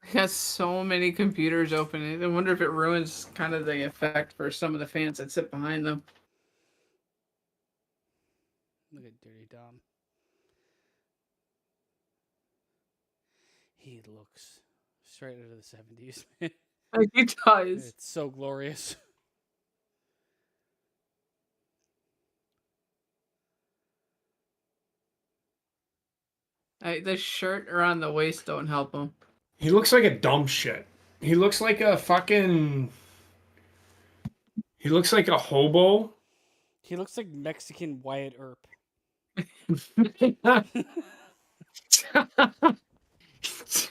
Speaker 2: has so many computers open. I wonder if it ruins kind of the effect for some of the fans that sit behind them.
Speaker 1: Look at Dirty Dom. He looks straight out of the 70s, man.
Speaker 2: Like he does.
Speaker 1: It's so glorious.
Speaker 2: The shirt around the waist don't help him.
Speaker 3: He looks like a dumb shit. He looks like a fucking. He looks like a hobo.
Speaker 1: He looks like Mexican Wyatt Earp.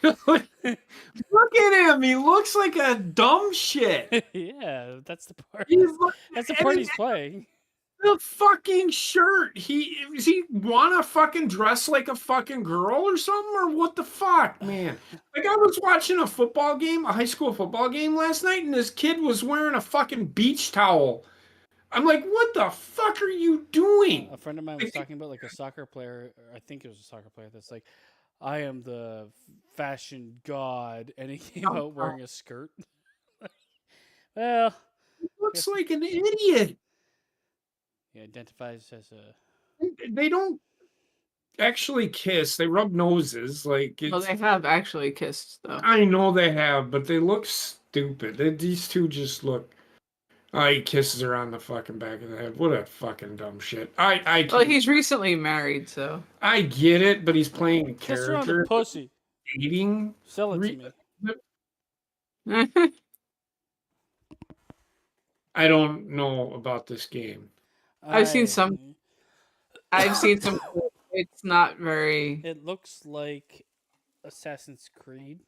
Speaker 3: Look at him. He looks like a dumb shit.
Speaker 1: Yeah, that's the part.
Speaker 3: He's like,
Speaker 1: That's the
Speaker 3: and
Speaker 1: part
Speaker 3: then
Speaker 1: he's playing.
Speaker 3: the fucking shirt. Does he want to fucking dress like a fucking girl or something, or what the fuck, man? Like I was watching a football game, a high school football game last night, and this kid was wearing a fucking beach towel. I'm like, what the fuck are you doing?
Speaker 1: A friend of mine was talking about like a soccer player, or I think it was a soccer player that's like, I am the fashion god, and he came out wearing a skirt. Well,
Speaker 3: He looks like an idiot.
Speaker 1: he identifies as a.
Speaker 3: They don't actually kiss. They rub noses. Like
Speaker 2: Well,
Speaker 3: it's,
Speaker 2: they have actually kissed though.
Speaker 3: I know they have, but they look stupid. These two just look. He kisses her on the fucking back of the head. What a fucking dumb shit.
Speaker 2: Well, he's recently married, so.
Speaker 3: I get it, but he's playing a
Speaker 1: Kiss her on the
Speaker 3: character.
Speaker 1: pussy.
Speaker 3: Dating.
Speaker 1: Sell it to me.
Speaker 3: I don't know about this game.
Speaker 2: I've seen some. I've seen some. It's not very.
Speaker 1: It looks like Assassin's Creed.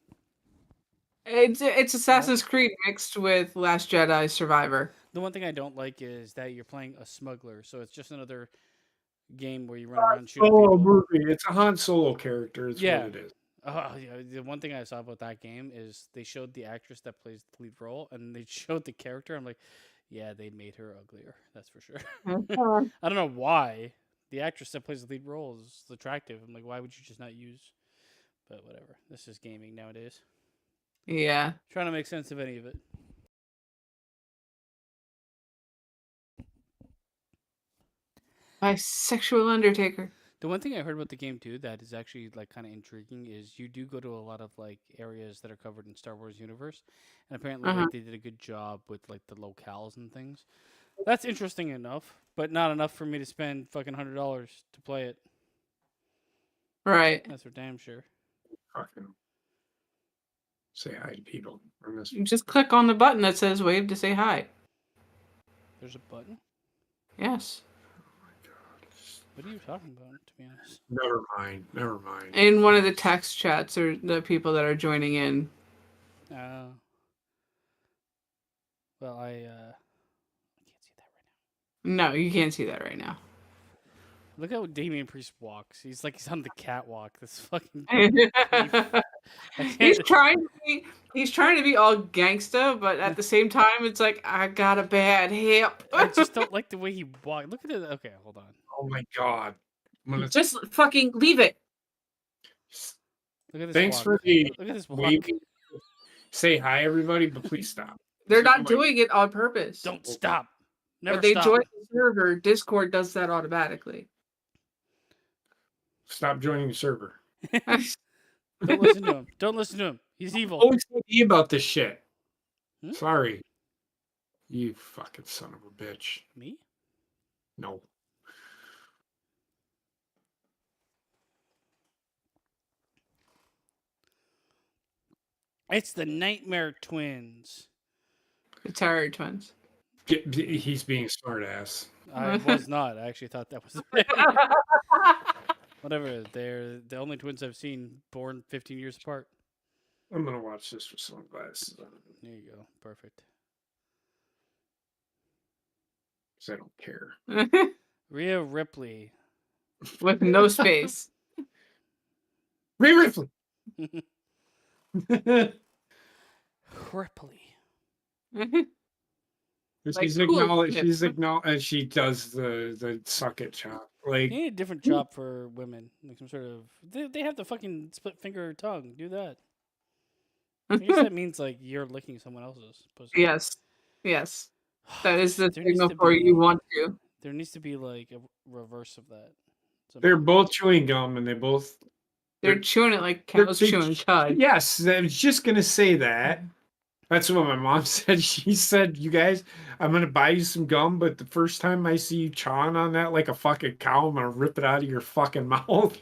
Speaker 2: It's Assassin's Creed mixed with Last Jedi Survivor.
Speaker 1: The one thing I don't like is that you're playing a smuggler, so it's just another game where you run around shooting
Speaker 3: Solo
Speaker 1: people.
Speaker 3: movie. It's a Han Solo character. It's
Speaker 1: Yeah.
Speaker 3: what it is.
Speaker 1: Yeah, the one thing I saw about that game is they showed the actress that plays the lead role, and they showed the character. I'm like, yeah, they made her uglier. That's for sure. I don't know why. The actress that plays the lead role is attractive. I'm like, why would you just not use? But whatever. This is gaming nowadays.
Speaker 2: Yeah.
Speaker 1: Trying to make sense of any of it.
Speaker 2: Bisexual Undertaker.
Speaker 1: The one thing I heard about the game too that is actually like kind of intriguing is you do go to a lot of like areas that are covered in Star Wars universe, and apparently like they did a good job with like the locales and things. That's interesting enough, but not enough for me to spend fucking $100 to play it.
Speaker 2: Right.
Speaker 1: That's for damn sure.
Speaker 3: Fucking say hi to people.
Speaker 2: You just click on the button that says wave to say hi.
Speaker 1: There's a button.
Speaker 2: Yes.
Speaker 1: What are you talking about? To be honest.
Speaker 3: Never mind. Never mind.
Speaker 2: In one of the text chats or the people that are joining in.
Speaker 1: Well, I can't see that right
Speaker 2: No, you can't see that right now.
Speaker 1: now. Look how Damian Priest walks. He's like he's on the catwalk. This fucking.
Speaker 2: He's trying to be all gangsta, but at the same time, it's like I got a bad hip.
Speaker 1: I just don't like the way he walks. Look at it. Okay, hold on.
Speaker 3: Oh my god.
Speaker 2: Just fucking leave it.
Speaker 1: Look at this.
Speaker 3: Thanks
Speaker 1: walk.
Speaker 3: for the
Speaker 1: Look at this walk.
Speaker 3: waving. Say hi, everybody, but please stop.
Speaker 2: They're not doing it on purpose.
Speaker 1: Don't stop. Never
Speaker 2: When they
Speaker 1: stop.
Speaker 2: join the server, Discord does that automatically.
Speaker 3: Stop joining the server.
Speaker 1: Don't listen to him. Don't listen to him. He's evil.
Speaker 3: Always tell me about this shit.
Speaker 1: Hmm?
Speaker 3: Sorry. You fucking son of a bitch.
Speaker 1: Me?
Speaker 3: No.
Speaker 1: It's the Nightmare Twins.
Speaker 2: The Terror Twins.
Speaker 3: He's being a smart ass.
Speaker 1: I was not. I actually thought that was whatever. They're the only twins I've seen born 15 years apart.
Speaker 3: I'm gonna watch this with sunglasses on.
Speaker 1: There you go. Perfect.
Speaker 3: Because I don't care.
Speaker 1: Rhea Ripley.
Speaker 2: With no space.
Speaker 3: Ray Ripley.
Speaker 1: Ripley.
Speaker 2: Like
Speaker 3: She's
Speaker 2: cool
Speaker 3: acknowledged.
Speaker 2: shit.
Speaker 3: She's acknowledged. She does the suck it chop. Like,
Speaker 1: You need a different chop for women, like some sort of. They have the fucking split finger tongue. Do that. I guess that means like you're licking someone else's pussy.
Speaker 2: Yes. Yes. That is the
Speaker 1: There needs
Speaker 2: signal
Speaker 1: to
Speaker 2: for you
Speaker 1: be.
Speaker 2: want to.
Speaker 1: There needs to be like a reverse of that.
Speaker 3: they're
Speaker 1: somehow.
Speaker 3: both chewing gum, and they both.
Speaker 2: They're chewing it like
Speaker 3: they're-
Speaker 2: cows
Speaker 3: they-
Speaker 2: chewing cud.
Speaker 3: Yes, I was just gonna say that. That's what my mom said. She said, "You guys, I'm gonna buy you some gum, but the first time I see you chawing on that like a fucking cow, I'm gonna rip it out of your fucking mouth."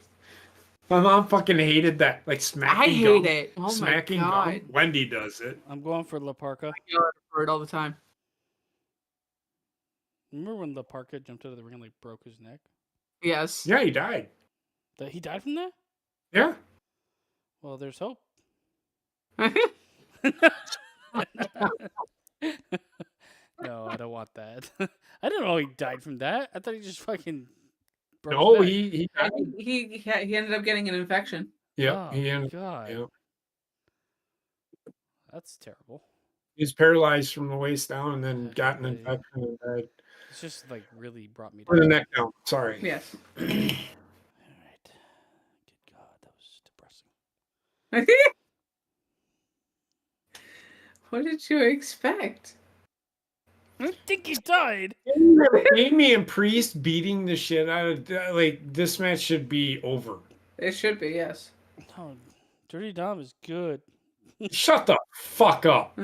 Speaker 3: My mom fucking hated that, like smacking
Speaker 2: I hate
Speaker 3: gum.
Speaker 2: it. Oh
Speaker 3: Smacking
Speaker 2: my god.
Speaker 3: gum. Wendy does it.
Speaker 1: I'm going for La Parka.
Speaker 2: I yell at her for it all the time.
Speaker 1: Remember when La Parka jumped out of the ring and like broke his neck?
Speaker 2: Yes.
Speaker 3: Yeah, he died.
Speaker 1: That he died from that?
Speaker 3: Yeah.
Speaker 1: Well, there's hope. No, I don't want that. I didn't know he died from that. I thought he just fucking broke
Speaker 3: No,
Speaker 1: his neck.
Speaker 3: he died.
Speaker 2: he ended up getting an infection.
Speaker 3: Yeah,
Speaker 1: Oh,
Speaker 3: he ended.
Speaker 1: God.
Speaker 3: Yeah.
Speaker 1: That's terrible.
Speaker 3: He was paralyzed from the waist down, and then
Speaker 1: God,
Speaker 3: got an
Speaker 1: yeah.
Speaker 3: infection and died.
Speaker 1: It's just like really brought me
Speaker 3: Or the
Speaker 1: down.
Speaker 3: neck down. Sorry.
Speaker 2: Yes.
Speaker 1: All right. Good God, that was depressing.
Speaker 2: What did you expect?
Speaker 1: I think he died.
Speaker 3: Amy and Priest beating the shit out of like this match should be over.
Speaker 2: It should be, yes.
Speaker 1: No, Dirty Dom is good.
Speaker 3: Shut the fuck up.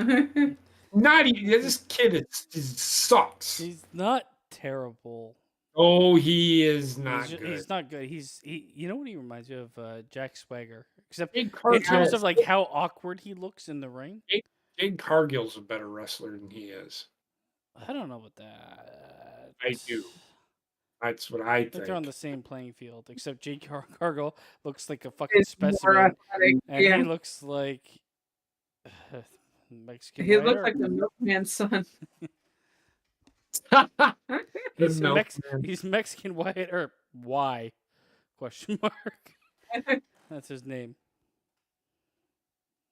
Speaker 3: Not even this kid is sucks.
Speaker 1: He's not terrible.
Speaker 3: Oh, he is not good.
Speaker 1: He's not good. You know what he reminds me of? Jack Swagger. Except
Speaker 3: Jade
Speaker 1: in
Speaker 3: Cargill,
Speaker 1: terms of like how awkward he looks in the ring.
Speaker 3: Jade Cargill's a better wrestler than he is.
Speaker 1: I don't know about that.
Speaker 3: I do. That's what I
Speaker 1: I think
Speaker 3: think.
Speaker 1: they're on the same playing field, except Jake Cargill looks like a fucking
Speaker 2: It's more
Speaker 1: specimen,
Speaker 2: athletic,
Speaker 1: and
Speaker 2: yeah.
Speaker 1: he looks like Mexican.
Speaker 2: He
Speaker 1: White
Speaker 2: looks
Speaker 1: Earp.
Speaker 2: like the milkman's son.
Speaker 1: He's,
Speaker 3: The
Speaker 1: he's Mexican Wyatt Earp. Why? Question mark. That's his name.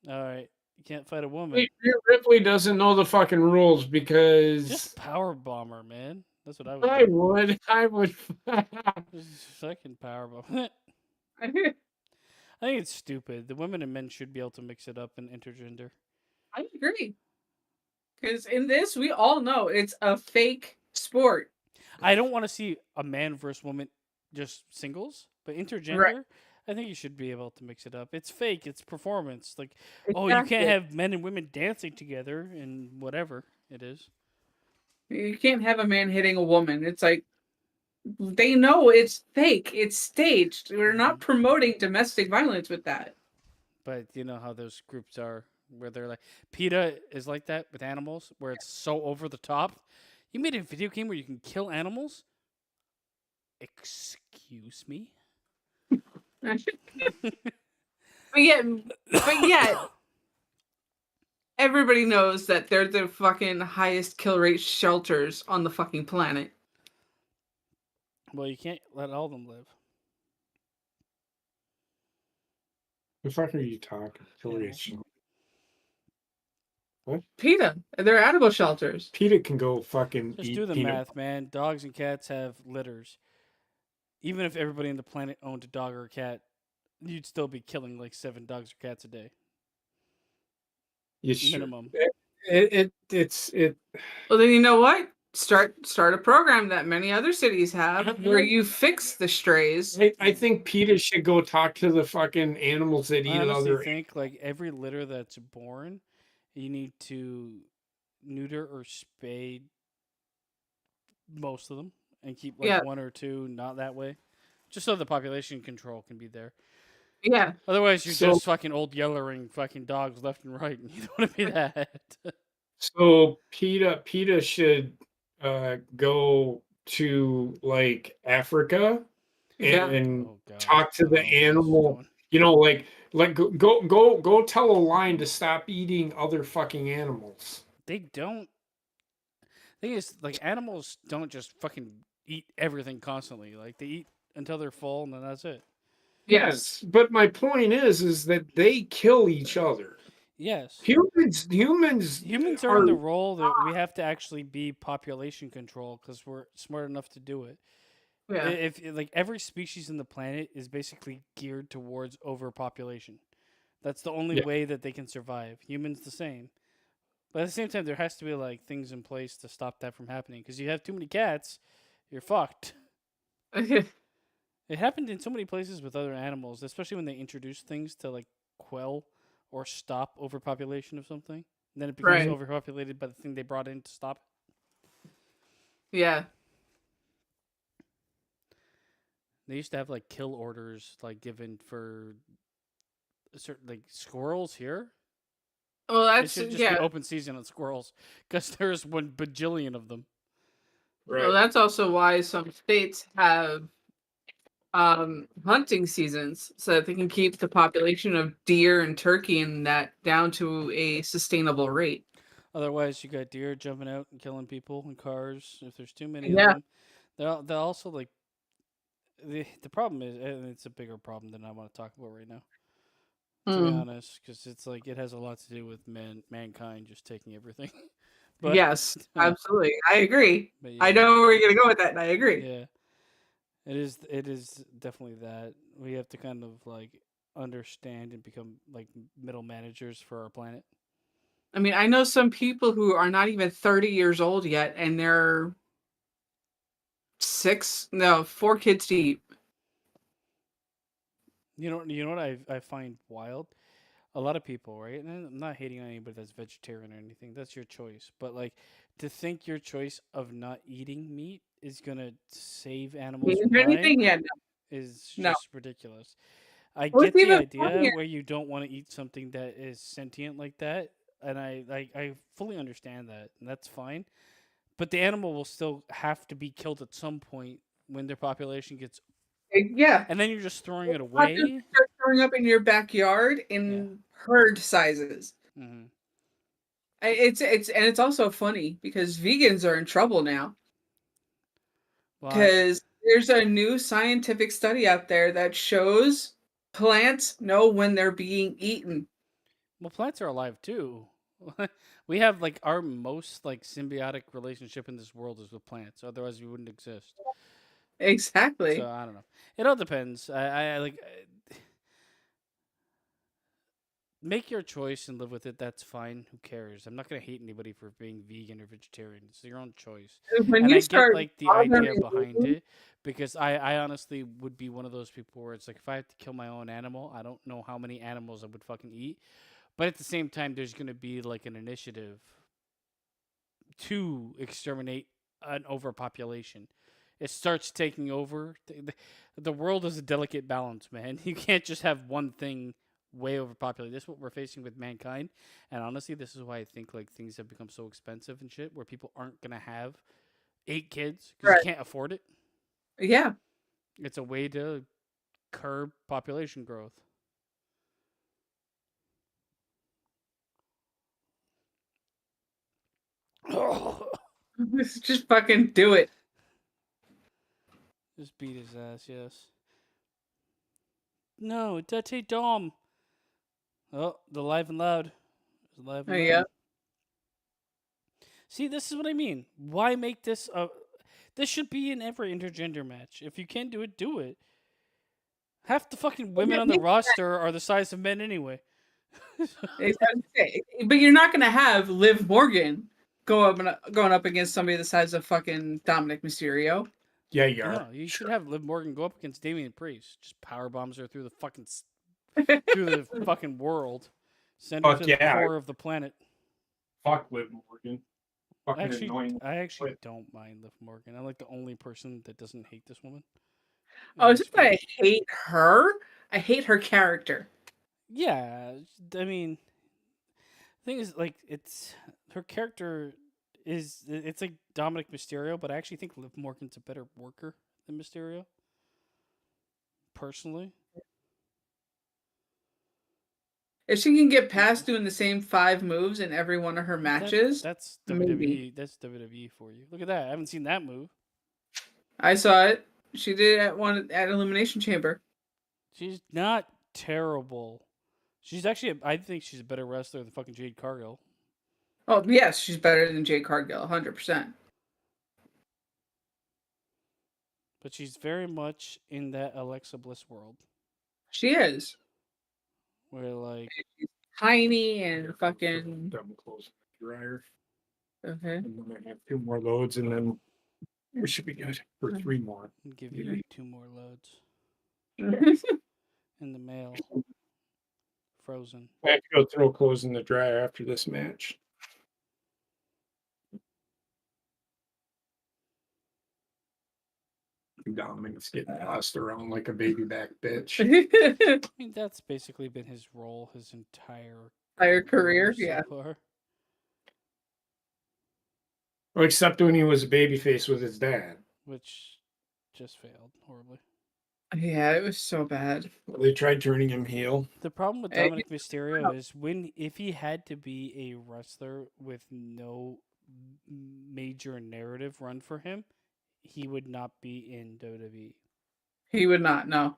Speaker 1: All right, you can't fight a woman.
Speaker 3: Rhea Ripley doesn't know the fucking rules because
Speaker 1: Just power bomber, man. That's what I would do.
Speaker 3: I would.
Speaker 1: Just fucking power bomb. I think it's stupid. The women and men should be able to mix it up in intergender.
Speaker 2: I agree. Because in this, we all know it's a fake sport.
Speaker 1: I don't want to see a man versus woman just singles, but intergender, I think you should be able to mix it up. It's fake. It's performance. Like, oh, you can't have men and women dancing together and whatever it is.
Speaker 2: You can't have a man hitting a woman. It's like, they know it's fake. It's staged. We're not promoting domestic violence with that.
Speaker 1: But you know how those groups are, where they're like, PETA is like that with animals, where it's so over the top. You made a video game where you can kill animals? Excuse me?
Speaker 2: But yet, everybody knows that they're the fucking highest kill rate shelters on the fucking planet.
Speaker 1: Well, you can't let all of them live.
Speaker 3: The fuck are you talking? What?
Speaker 2: PETA, they're animal shelters.
Speaker 3: PETA can go fucking
Speaker 1: Just
Speaker 3: eat
Speaker 1: do the
Speaker 3: peanut
Speaker 1: math, man. Dogs and cats have litters. Even if everybody on the planet owned a dog or a cat, you'd still be killing like 7 dogs or cats a day.
Speaker 3: You should.
Speaker 1: Minimum.
Speaker 3: It's.
Speaker 2: Well, then you know what? Start a program that many other cities have where you fix the strays.
Speaker 3: I think PETA should go talk to the fucking animals that eat
Speaker 1: I honestly
Speaker 3: other.
Speaker 1: think like every litter that's born, you need to neuter or spay most of them and keep like 1 or 2 not that way, just so the population control can be there.
Speaker 2: Yeah.
Speaker 1: Otherwise, you're just fucking old yellering fucking dogs left and right, and you don't want to be that.
Speaker 3: So PETA should go to like Africa and
Speaker 1: Oh, God.
Speaker 3: talk to the
Speaker 1: Oh,
Speaker 3: animal. You know, like go tell a lion to stop eating other fucking animals.
Speaker 1: They don't. Thing is, like animals don't just fucking eat everything constantly. Like they eat until they're full, and then that's it.
Speaker 3: Yes, but my point is that they kill each other.
Speaker 1: Yes.
Speaker 3: Humans
Speaker 1: are in the role that we have to actually be population control because we're smart enough to do it.
Speaker 2: Yeah.
Speaker 1: If like every species in the planet is basically geared towards overpopulation. That's the only
Speaker 3: Yeah.
Speaker 1: way that they can survive. Humans the same. But at the same time, there has to be like things in place to stop that from happening. Because you have too many cats, you're fucked. It happened in so many places with other animals, especially when they introduce things to like quell or stop overpopulation of something. And then it becomes
Speaker 2: Right.
Speaker 1: overpopulated by the thing they brought in to stop it.
Speaker 2: Yeah.
Speaker 1: They used to have like kill orders like given for certain like squirrels here.
Speaker 2: Well,
Speaker 1: It
Speaker 2: that's
Speaker 1: should just be
Speaker 2: yeah.
Speaker 1: open season on squirrels because there's 1 bajillion of them.
Speaker 3: Right.
Speaker 2: Well, that's also why some states have hunting seasons so that they can keep the population of deer and turkey and that down to a sustainable rate.
Speaker 1: Otherwise, you got deer jumping out and killing people in cars. If there's too many of
Speaker 2: Yeah.
Speaker 1: them, they're also like the problem is, and it's a bigger problem than I want to talk about right now. To be
Speaker 2: Mm.
Speaker 1: honest, because it's like it has a lot to do with mankind just taking everything. but
Speaker 2: Yes, absolutely. I agree.
Speaker 1: but
Speaker 2: I
Speaker 1: yeah,
Speaker 2: know where you're gonna go with that, and I agree.
Speaker 1: yeah, it is. It is definitely that we have to kind of like understand and become like middle managers for our planet.
Speaker 2: I mean, I know some people who are not even 30 years old yet, and they're 4 kids deep.
Speaker 1: You know what I find wild. A lot of people, right? And I'm not hating on anybody that's vegetarian or anything. That's your choice. But like to think your choice of not eating meat is gonna save animals from
Speaker 2: If anything,
Speaker 1: dying
Speaker 2: yeah,
Speaker 1: is
Speaker 2: no.
Speaker 1: just ridiculous. I
Speaker 2: Well, it's
Speaker 1: get the
Speaker 2: even
Speaker 1: idea
Speaker 2: funnier.
Speaker 1: where you don't want to eat something that is sentient like that, and I fully understand that, and that's fine. But the animal will still have to be killed at some point when their population gets,
Speaker 2: Yeah.
Speaker 1: and then you're just throwing it
Speaker 2: Populations
Speaker 1: away.
Speaker 2: start growing up in your backyard
Speaker 1: Yeah.
Speaker 2: in herd sizes.
Speaker 1: Hmm.
Speaker 2: It's also funny because vegans are in trouble now
Speaker 1: Well,
Speaker 2: because there's a new scientific study out there that shows plants know when they're being eaten.
Speaker 1: well, plants are alive too. We have like our most like symbiotic relationship in this world is with plants. Otherwise, we wouldn't exist. So
Speaker 2: Exactly.
Speaker 1: I don't know. It all depends. I like make your choice and live with it. That's fine. Who cares? I'm not gonna hate anybody for being vegan or vegetarian. It's your own choice.
Speaker 2: When
Speaker 1: And
Speaker 2: you
Speaker 1: I get
Speaker 2: start
Speaker 1: like the idea
Speaker 2: bothering
Speaker 1: behind
Speaker 2: me,
Speaker 1: it because I honestly would be one of those people where it's like if I have to kill my own animal, I don't know how many animals I would fucking eat. But at the same time, there's gonna be like an initiative to exterminate an overpopulation. It starts taking over. The world is a delicate balance, man. You can't just have one thing way overpopulated. This is what we're facing with mankind. And honestly, this is why I think like things have become so expensive and shit, where people aren't gonna have 8 kids because you
Speaker 2: right?
Speaker 1: can't afford it.
Speaker 2: Yeah.
Speaker 1: It's a way to curb population growth.
Speaker 2: Just fucking do it.
Speaker 1: Just beat his ass, yes. No, Dete Dom. Oh, the live and loud. It's live and
Speaker 2: Yeah.
Speaker 1: loud. See, this is what I mean. Why make this a? This should be in every intergender match. If you can do it, do it. Half the fucking women on the roster are the size of men anyway.
Speaker 2: But you're not gonna have Liv Morgan going up against somebody the size of fucking Dominic Mysterio.
Speaker 3: Yeah, you are.
Speaker 1: No, you should have Liv Morgan go up against Damian Priest. Just power bombs her through the fucking world. Send her
Speaker 3: Fuck
Speaker 1: to
Speaker 3: yeah.
Speaker 1: the core of the planet.
Speaker 3: Fuck Liv Morgan. Fucking
Speaker 1: Actually,
Speaker 3: annoying.
Speaker 1: I actually
Speaker 3: Quit.
Speaker 1: don't mind Liv Morgan. I'm like the only person that doesn't hate this woman.
Speaker 2: Oh,
Speaker 1: in
Speaker 2: it's
Speaker 1: this
Speaker 2: just that I
Speaker 1: group.
Speaker 2: hate her. I hate her character.
Speaker 1: Yeah, I mean, the thing is, like, it's her character is it's like Dominic Mysterio, but I actually think Liv Morgan's a better worker than Mysterio. Personally,
Speaker 2: If she can get past doing the same 5 moves in every one of her
Speaker 1: that
Speaker 2: matches,
Speaker 1: that's
Speaker 2: maybe.
Speaker 1: WWE. That's WWE for you. Look at that. I haven't seen that move.
Speaker 2: I saw it. She did it at Elimination Chamber.
Speaker 1: She's not terrible. She's actually, I think she's a better wrestler than fucking Jade Cargill.
Speaker 2: Oh yes, she's better than Jade Cargill, 100%.
Speaker 1: But she's very much in that Alexa Bliss world
Speaker 2: She is
Speaker 1: where like
Speaker 2: tiny and fucking.
Speaker 3: Double close the dryer.
Speaker 2: Okay.
Speaker 3: And then I have 2 more loads, and then we should be good for 3 more.
Speaker 1: give you
Speaker 3: Maybe.
Speaker 1: 2 more loads in the mail. Frozen.
Speaker 3: I have to go throw clothes in the dryer after this match. Dominic's getting tossed around like a baby back bitch.
Speaker 1: I mean, that's basically been his role his entire
Speaker 2: career,
Speaker 1: so
Speaker 2: yeah.
Speaker 1: far.
Speaker 3: Well, except when he was a babyface with his dad.
Speaker 1: Which just failed horribly.
Speaker 2: Yeah, it was so bad.
Speaker 3: They tried turning him heel.
Speaker 1: The problem with
Speaker 2: Hey,
Speaker 1: Dominic Mysterio is if he had to be a wrestler with no major narrative run for him, he would not be in WWE.
Speaker 2: He would not know.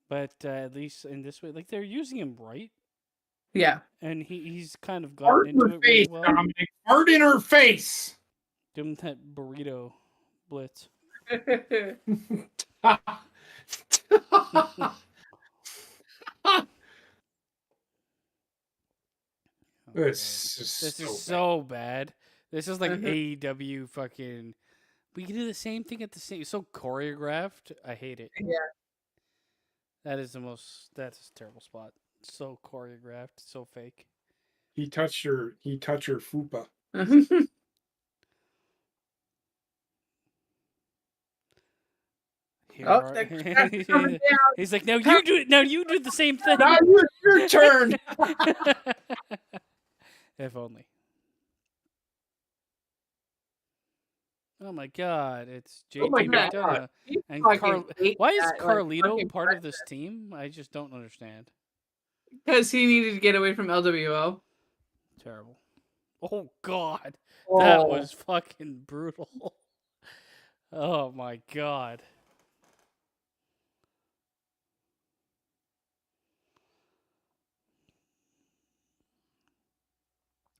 Speaker 1: But at least in this way, like they're using him right,
Speaker 2: Yeah.
Speaker 1: and he's kind of
Speaker 3: Fart
Speaker 1: gotten
Speaker 3: in
Speaker 1: into
Speaker 3: her
Speaker 1: it really
Speaker 3: face,
Speaker 1: well.
Speaker 3: Dominic. Fart in her face.
Speaker 1: Give him that burrito blitz. Oh, God. This is so bad. This is like AEW fucking. We can do the same thing at the same. So choreographed. I hate it.
Speaker 2: Yeah.
Speaker 1: That is the most. That's a terrible spot. So choreographed. So fake.
Speaker 3: He touched her fupa.
Speaker 1: Here
Speaker 2: Oh,
Speaker 1: are-
Speaker 2: that crap's coming down.
Speaker 1: He's like, now you do it. Now you do the same thing.
Speaker 3: Now your turn.
Speaker 1: If only. Oh my God! It's JT
Speaker 3: Oh my God.
Speaker 1: McDonough
Speaker 2: He
Speaker 1: and
Speaker 2: fucking ate
Speaker 1: Why is
Speaker 2: that,
Speaker 1: Carlito
Speaker 2: fucking
Speaker 1: part of this team? I just don't understand.
Speaker 2: Because he needed to get away from LWO.
Speaker 1: Terrible. Oh God,
Speaker 2: Oh.
Speaker 1: that was fucking brutal. Oh my God.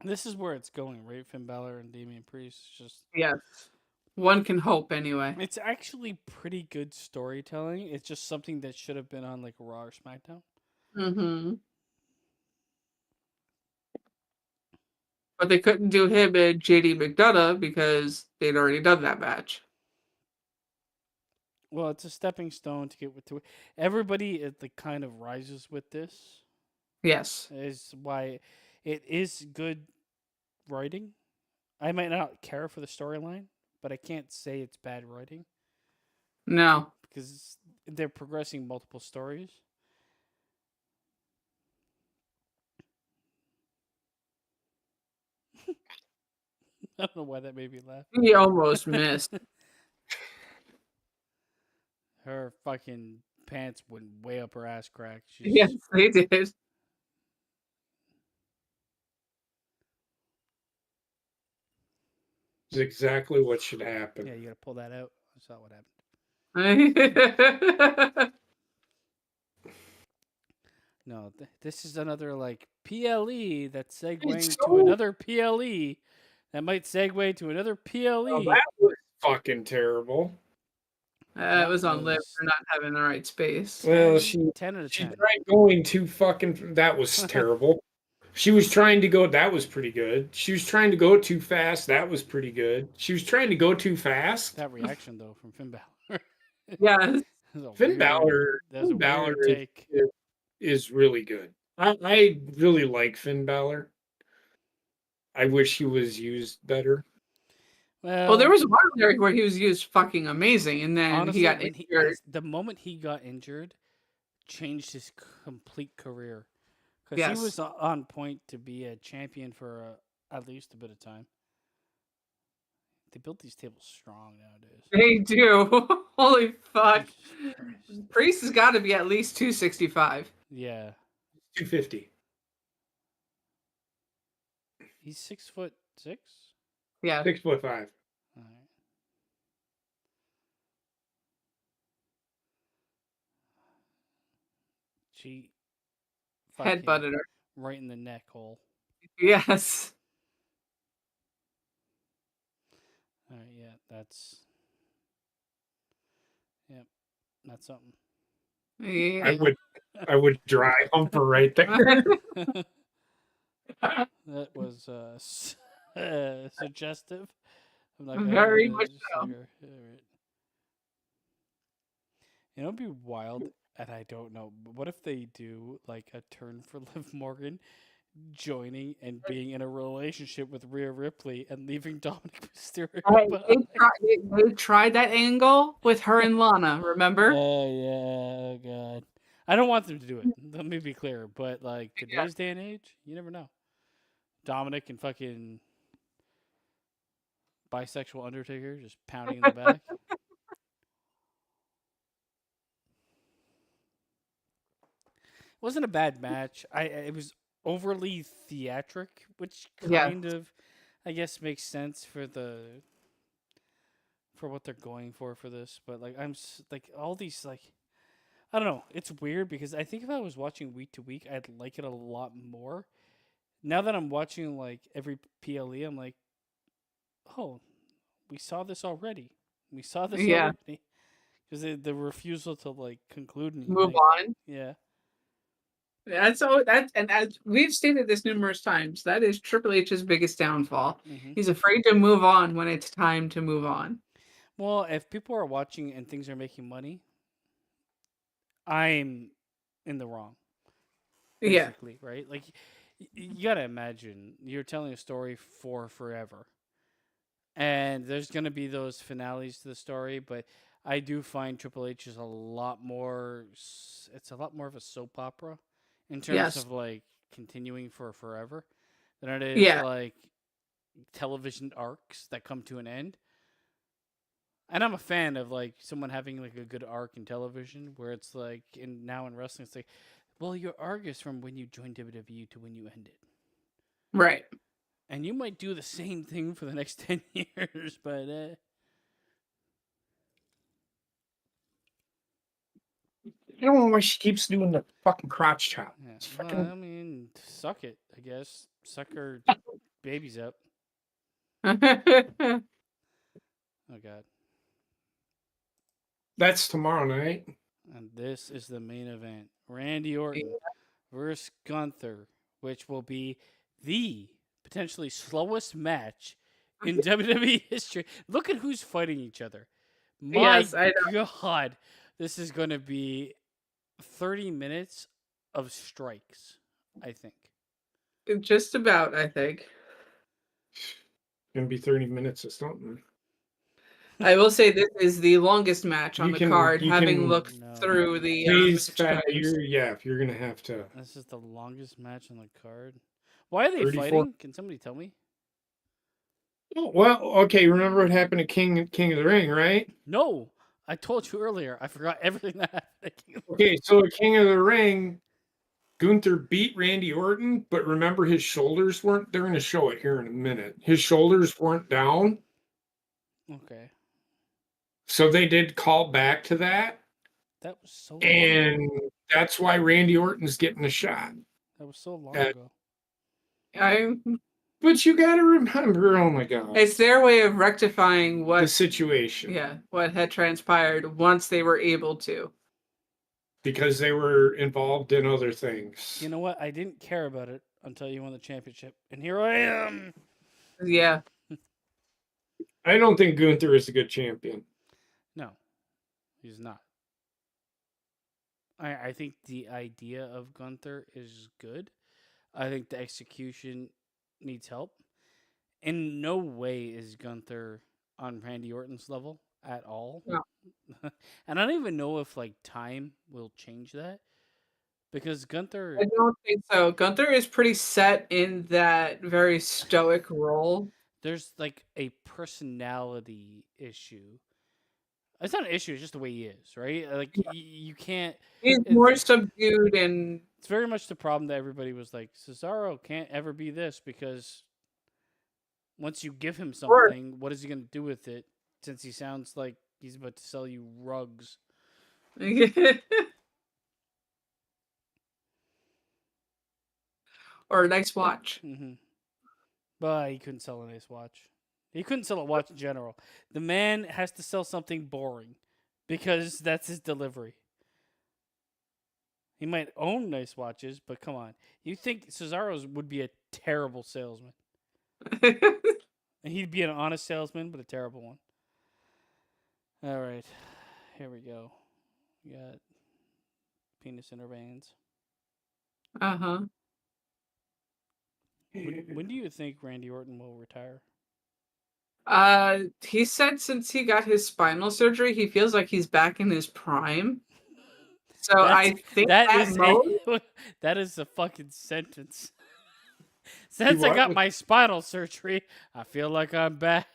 Speaker 1: This is where it's going, right? Finn Balor and Damian Priest. It's just
Speaker 2: Yes. One can hope, anyway.
Speaker 1: it's actually pretty good storytelling. It's just something that should have been on like Raw or SmackDown.
Speaker 2: Mm-hmm. But they couldn't do him and JD McDonough because they'd already done that match.
Speaker 1: Well, it's a stepping stone to get to it. Everybody like kind of rises with this.
Speaker 2: Yes.
Speaker 1: Is why it is good writing. I might not care for the storyline, but I can't say it's bad writing
Speaker 2: No.
Speaker 1: because they're progressing multiple stories. I don't know why that made me laugh.
Speaker 2: He almost missed.
Speaker 1: Her fucking pants went way up her ass crack. She's
Speaker 2: Yes, they did.
Speaker 3: Is exactly what should happen.
Speaker 1: yeah, you gotta pull that out. That's not what happened. No, this is another like PLE that's segueing to another PLE that might segue to another PLE.
Speaker 3: Oh, that was fucking terrible.
Speaker 2: It was on Liv for not having the right space.
Speaker 3: Well,
Speaker 1: 10 out of
Speaker 3: she
Speaker 1: 10.
Speaker 3: tried going too fucking. That was terrible. She was trying to go. That was pretty good. She was trying to go too fast. That was pretty good. She was trying to go too fast.
Speaker 1: That reaction though from Finn Balor.
Speaker 2: Yes.
Speaker 3: Finn Balor.
Speaker 1: That's a
Speaker 3: Balor
Speaker 1: weird take.
Speaker 3: is really good. I really like Finn Balor. I wish he was used better.
Speaker 2: Well, there was one there where he was used fucking amazing, and then
Speaker 1: honestly,
Speaker 2: he got
Speaker 1: when
Speaker 2: injured.
Speaker 1: the moment he got injured, changed his complete career. Because
Speaker 2: Yes.
Speaker 1: he was on point to be a champion for at least a bit of time. They built these tables strong nowadays.
Speaker 2: They do. Holy fuck.
Speaker 1: Jesus Christ.
Speaker 2: Priest has got to be at least 265.
Speaker 1: Yeah.
Speaker 3: 250.
Speaker 1: He's 6'6".
Speaker 2: Yeah.
Speaker 3: 6'5".
Speaker 1: All right. She fucking
Speaker 2: Headbutted her.
Speaker 1: right in the neck hole.
Speaker 2: Yes.
Speaker 1: All right, yeah, that's something.
Speaker 3: I
Speaker 2: Yeah.
Speaker 3: would dry hump her right there.
Speaker 1: That was suggestive. I'm not
Speaker 2: Very
Speaker 1: gonna
Speaker 2: much so.
Speaker 1: sugar. All right. You know, it'd be wild, and I don't know. But what if they do like a turn for Liv Morgan, joining and being in a relationship with Rhea Ripley and leaving Dominic Mysterio
Speaker 2: They
Speaker 1: behind?
Speaker 2: they tried that angle with her and Lana, remember?
Speaker 1: Oh yeah, oh god. I don't want them to do it. Let me be clear, but like
Speaker 2: Yeah.
Speaker 1: today's day and age, you never know. Dominic and fucking bisexual Undertaker just pounding in the back. It wasn't a bad match. It was overly theatric, which
Speaker 2: Yeah.
Speaker 1: kind of, I guess, makes sense for what they're going for this. But like like all these like I don't know. It's weird because I think if I was watching week to week, I'd like it a lot more. Now that I'm watching like every PLE, I'm like, oh, we saw this already. We saw this
Speaker 2: Yeah.
Speaker 1: already. Because the refusal to like conclude
Speaker 2: Move
Speaker 1: anything.
Speaker 2: on.
Speaker 1: Yeah.
Speaker 2: That's so that and as we've stated this numerous times, that is Triple H's biggest downfall.
Speaker 1: hmm
Speaker 2: He's afraid to move on when it's time to move on.
Speaker 1: Well, if people are watching and things are making money, I'm in the wrong,
Speaker 2: Yeah.
Speaker 1: basically, right? Like, you gotta imagine you're telling a story for forever, and there's gonna be those finales to the story. But I do find Triple H is a lot more. It's a lot more of a soap opera in terms
Speaker 2: Yes.
Speaker 1: of like continuing for forever than it is
Speaker 2: Yeah.
Speaker 1: like television arcs that come to an end. And I'm a fan of like someone having like a good arc in television where it's like in wrestling it's like, well, your arc is from when you joined WWE to when you ended.
Speaker 2: Right.
Speaker 1: And you might do the same thing for the next 10 years, but
Speaker 3: I don't know why she keeps doing the fucking crotch chop.
Speaker 1: yeah.
Speaker 3: It's
Speaker 1: Well,
Speaker 3: fucking.
Speaker 1: I mean, suck it, I guess. Suck her babies up.
Speaker 2: Yeah.
Speaker 1: Oh god.
Speaker 3: That's tomorrow night.
Speaker 1: And this is the main event. Randy Orton versus Gunther, which will be the potentially slowest match in WWE history. Look at who's fighting each other. My
Speaker 2: Yes, I
Speaker 1: God, this is going to be 30 minutes of strikes, I think.
Speaker 2: know. Just about, I think.
Speaker 3: Gonna be 30 minutes or something.
Speaker 2: I will say this is the longest match on
Speaker 3: You
Speaker 2: the
Speaker 3: can-
Speaker 2: card,
Speaker 3: you
Speaker 2: having
Speaker 3: can-
Speaker 2: looked
Speaker 1: No.
Speaker 2: through the
Speaker 3: Please,
Speaker 2: match
Speaker 3: Pat,
Speaker 2: times.
Speaker 3: if you're gonna have to.
Speaker 1: This is the longest match on the card. Why are they
Speaker 3: 34
Speaker 1: fighting? Can somebody tell me?
Speaker 3: Oh, well, okay. Remember what happened to King of the Ring, right?
Speaker 1: No, I told you earlier. I forgot everything that happened.
Speaker 3: Okay, so at King of the Ring, Gunther beat Randy Orton, but remember his shoulders weren't. They're going to show it here in a minute. His shoulders weren't down,
Speaker 1: Okay,
Speaker 3: so they did call back to that,
Speaker 1: that was so long
Speaker 3: and
Speaker 1: ago.
Speaker 3: that's why Randy Orton's getting a shot.
Speaker 1: That was so long
Speaker 3: Uh,
Speaker 1: ago.
Speaker 2: I,
Speaker 3: But you got to remember, oh my God,
Speaker 2: it's their way of rectifying
Speaker 3: the
Speaker 2: what,
Speaker 3: situation.
Speaker 2: yeah, what had transpired once they were able to.
Speaker 3: Because they were involved in other things.
Speaker 1: You know what? I didn't care about it until you won the championship, and here I am.
Speaker 2: Yeah.
Speaker 3: I don't think Gunther is a good champion.
Speaker 1: No, he's not. I think the idea of Gunther is good. I think the execution needs help. In no way is Gunther on Randy Orton's level at all.
Speaker 2: No.
Speaker 1: And I don't even know if like time will change that because Gunther,
Speaker 2: I don't think so. Gunther is pretty set in that very stoic role.
Speaker 1: there's like a personality issue. It's not an issue; it's just the way he is, right? Like you can't.
Speaker 2: He's
Speaker 1: It's,
Speaker 2: more subdued and
Speaker 1: it's very much the problem that everybody was like, Cesaro can't ever be this because once you give him something, what is he going to do with it? Since he sounds like he's about to sell you rugs.
Speaker 2: or a nice watch.
Speaker 1: Mm-hmm. But he couldn't sell a nice watch. He couldn't sell a watch in general. The man has to sell something boring because that's his delivery. He might own nice watches, but come on. You think Cesaro's would be a terrible salesman? And he'd be an honest salesman, but a terrible one. All right. Here we go. We got penis in her veins.
Speaker 2: Uh-huh.
Speaker 1: When do you think Randy Orton will retire?
Speaker 2: He said since he got his spinal surgery, he feels like he's back in his prime. So I think
Speaker 1: that
Speaker 2: that
Speaker 1: is
Speaker 2: mode.
Speaker 1: that is a fucking sentence. Since I
Speaker 3: what?
Speaker 1: got my spinal surgery, I feel like I'm back.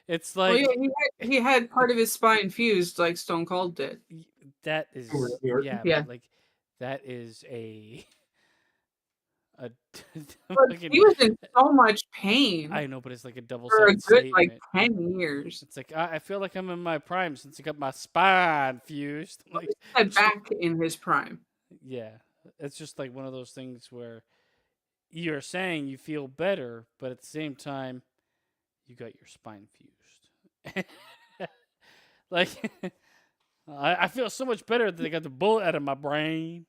Speaker 1: It's
Speaker 2: Well,
Speaker 1: like
Speaker 2: yeah, he had part of his spine fused like Stone Cold did.
Speaker 1: that is
Speaker 3: Randy Orton?
Speaker 1: yeah,
Speaker 2: Yeah.
Speaker 1: but like that is a
Speaker 2: But
Speaker 1: fucking,
Speaker 2: he was in so much pain
Speaker 1: I know, but it's like a double
Speaker 2: for a
Speaker 1: sided
Speaker 2: good like
Speaker 1: statement.
Speaker 2: 10 years.
Speaker 1: It's like I feel like I'm in my prime since I got my spine fused. Like
Speaker 2: He said back in his prime.
Speaker 1: yeah, it's just like one of those things where you're saying you feel better, but at the same time, you got your spine fused. Like, I feel so much better that they got the bullet out of my brain.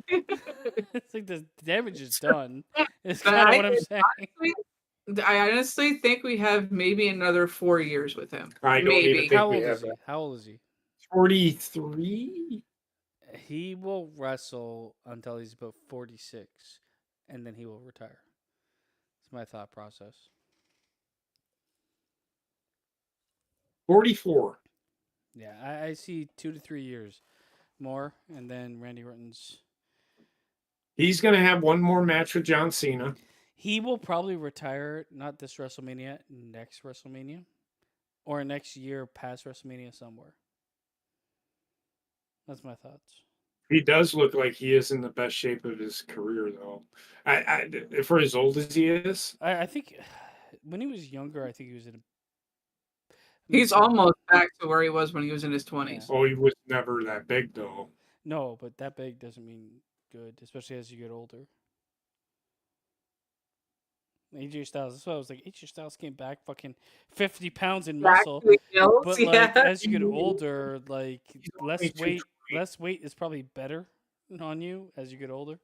Speaker 1: It's like the damage is done. It's
Speaker 2: But
Speaker 1: kind of what I'm saying.
Speaker 2: I honestly think we have maybe another 4 years with him.
Speaker 3: I don't even
Speaker 2: Maybe.
Speaker 3: think
Speaker 1: How
Speaker 3: we
Speaker 1: old
Speaker 3: have
Speaker 1: is he?
Speaker 3: that.
Speaker 1: How old is he?
Speaker 3: 43?
Speaker 1: He will wrestle until he's about 46, and then he will retire. That's my thought process.
Speaker 3: 44.
Speaker 1: Yeah, I see 2 to 3 years more, and then Randy Orton's.
Speaker 3: He's going to have one more match with John Cena.
Speaker 1: He will probably retire, not this WrestleMania, next WrestleMania, or next year past WrestleMania somewhere. That's my thoughts.
Speaker 3: He does look like he is in the best shape of his career, though. For as old as he is.
Speaker 1: I think when he was younger, I think he was in.
Speaker 2: He's almost back to where he was when he was in his 20s.
Speaker 3: Oh, he was never that big, though.
Speaker 1: No, but that big doesn't mean good, especially as you get older. AJ Styles. That's why I was like, AJ Styles came back fucking 50 pounds in muscle. But like as you get older, like less weight is probably better on you as you get older.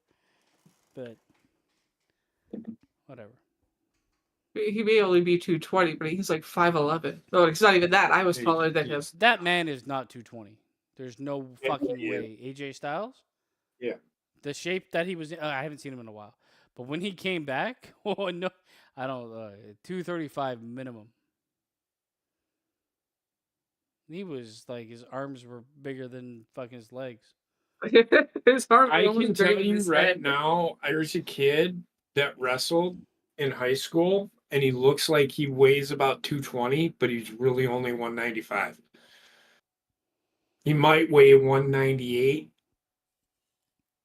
Speaker 1: But whatever.
Speaker 2: He may only be 220, but he's like 5'11. Oh, it's not even that. I was taller than him.
Speaker 1: That man is not 220. There's no fucking
Speaker 3: Yeah.
Speaker 1: way. AJ Styles?
Speaker 3: Yeah.
Speaker 1: The shape that he was in, I haven't seen him in a while. But when he came back, oh no, I don't 235 minimum. He was like his arms were bigger than fucking his legs.
Speaker 2: His arm
Speaker 3: I
Speaker 2: almost
Speaker 3: can
Speaker 2: bigger
Speaker 3: tell
Speaker 2: than
Speaker 3: you
Speaker 2: his
Speaker 3: right
Speaker 2: head.
Speaker 3: now, there's a kid that wrestled in high school, and he looks like he weighs about 220, but he's really only 195. He might weigh 198,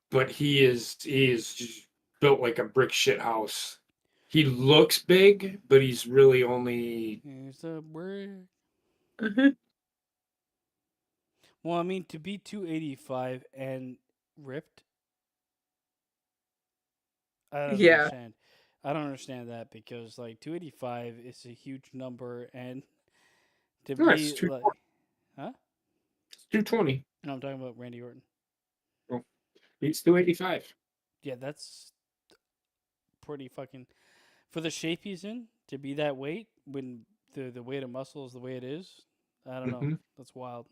Speaker 3: but he is just built like a brick shit house. He looks big, but he's really only.
Speaker 1: Here's a brick.
Speaker 2: Mhm.
Speaker 1: Well, I mean, to be 285 and ripped, I don't
Speaker 2: Yeah.
Speaker 1: understand. I don't understand that because like 285 is a huge number, and to
Speaker 3: No, it's
Speaker 1: be
Speaker 3: 220.
Speaker 1: like, huh?
Speaker 3: It's 220.
Speaker 1: No, I'm talking about Randy Orton.
Speaker 3: He's 285.
Speaker 1: Yeah, that's pretty fucking for the shape he's in to be that weight when the weight of muscle is the way it is. I don't know.
Speaker 3: Mhm.
Speaker 1: That's wild.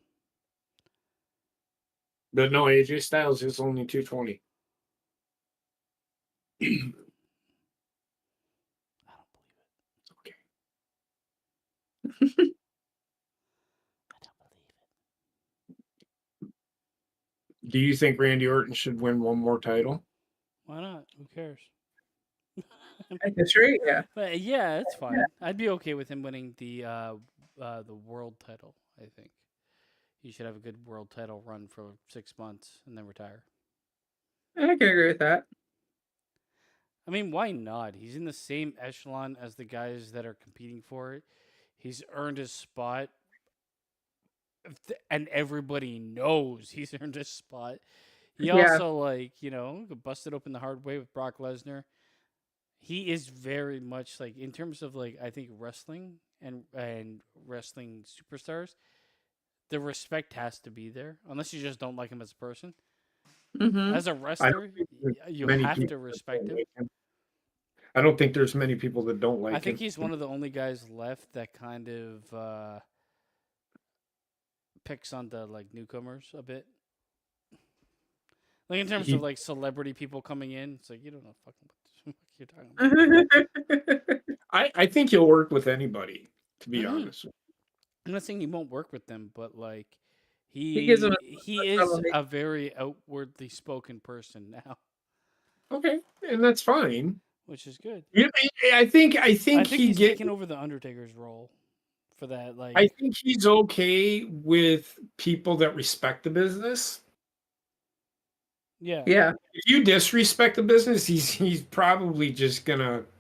Speaker 3: But no, AJ Styles is only 220.
Speaker 1: I don't believe it.
Speaker 3: Okay.
Speaker 1: I don't believe it.
Speaker 3: Do you think Randy Orton should win one more title?
Speaker 1: Why not? Who cares?
Speaker 2: That's right. Yeah.
Speaker 1: But yeah, it's fine. I'd be okay with him winning the world title. I think he should have a good world title run for 6 months and then retire.
Speaker 2: I can agree with that.
Speaker 1: I mean, why not? He's in the same echelon as the guys that are competing for it. He's earned his spot, and everybody knows he's earned his spot. He
Speaker 2: Yeah.
Speaker 1: also, like, busted open the hard way with Brock Lesnar. he is very much like in terms of like I think wrestling and wrestling superstars, the respect has to be there unless you just don't like him as a person.
Speaker 2: Mm-hmm.
Speaker 1: As a
Speaker 3: I don't
Speaker 1: wrestler,
Speaker 3: think there's
Speaker 1: you
Speaker 3: many
Speaker 1: have
Speaker 3: people
Speaker 1: to
Speaker 3: that
Speaker 1: respect
Speaker 3: don't
Speaker 1: him.
Speaker 3: like him. I don't think there's many people that don't
Speaker 1: I
Speaker 3: like
Speaker 1: think
Speaker 3: him.
Speaker 1: he's one of the only guys left that kind of picks on the like newcomers a bit. Like in terms of
Speaker 3: He,
Speaker 1: like celebrity people coming in, it's like you don't know fucking what you're talking about.
Speaker 3: I think he'll work with anybody. To be
Speaker 1: Hmm.
Speaker 3: honest,
Speaker 1: I'm not saying he won't work with them, but like
Speaker 2: He gives him
Speaker 1: he
Speaker 2: a
Speaker 1: is
Speaker 2: trouble.
Speaker 1: a very outwardly spoken person now,
Speaker 3: okay, and that's fine.
Speaker 1: which is good.
Speaker 3: You know, I
Speaker 1: I
Speaker 3: think
Speaker 1: think
Speaker 3: he
Speaker 1: he's
Speaker 3: get.
Speaker 1: taking over the Undertaker's role for that.
Speaker 3: I
Speaker 1: Like,
Speaker 3: think he's okay with people that respect the business.
Speaker 1: yeah,
Speaker 2: Yeah,
Speaker 3: If you disrespect the business, he's probably just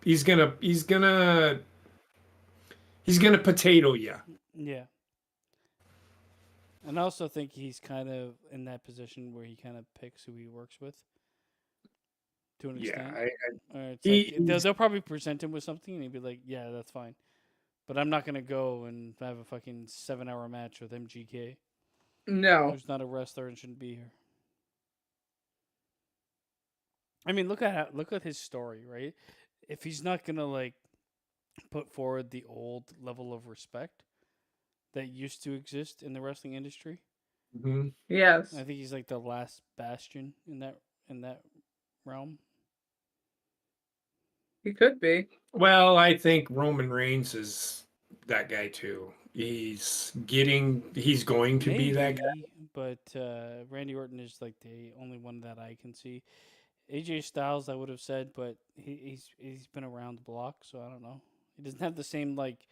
Speaker 3: he's gonna potato you.
Speaker 1: yeah. And I also think he's kind of in that position where he kind of picks who he works with to an
Speaker 3: Yeah,
Speaker 1: extent. Or it's like
Speaker 3: he's
Speaker 1: they'll probably present him with something, and he'd be like, "Yeah, that's fine." But I'm not gonna go and have a fucking 7 hour match with MGK,
Speaker 2: no,
Speaker 1: who's not a wrestler and shouldn't be here. I mean, look at his story, right? If he's not gonna like put forward the old level of respect that used to exist in the wrestling industry,
Speaker 3: mhm.
Speaker 2: yes,
Speaker 1: I think he's like the last bastion in that realm.
Speaker 2: he could be.
Speaker 3: Well, I think Roman Reigns is that guy too. He's going to be that guy.
Speaker 1: Maybe, but Randy Orton is like the only one that I can see. AJ Styles, I would have said, but he's been around the block, so I don't know. He doesn't have the same like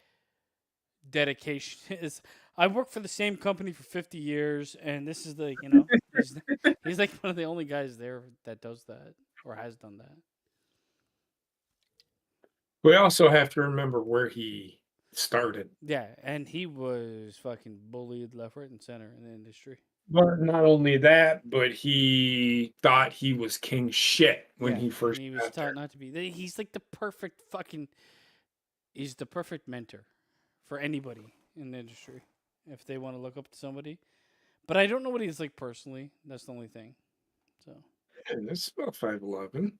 Speaker 1: dedication. As I worked for the same company for 50 years, and this is the he's like one of the only guys there that does that or has done that.
Speaker 3: We also have to remember where he started.
Speaker 1: Yeah, and he was fucking bullied left, right, and center in the industry.
Speaker 3: But not only that, but he thought he was king shit when
Speaker 1: Yeah,
Speaker 3: he
Speaker 1: and
Speaker 3: first
Speaker 1: he was
Speaker 3: got
Speaker 1: taught
Speaker 3: there.
Speaker 1: not to be. He's like the perfect fucking. He's the perfect mentor for anybody in the industry if they want to look up to somebody. But I don't know what he's like personally. That's the only thing. So
Speaker 3: And this is about 5'11".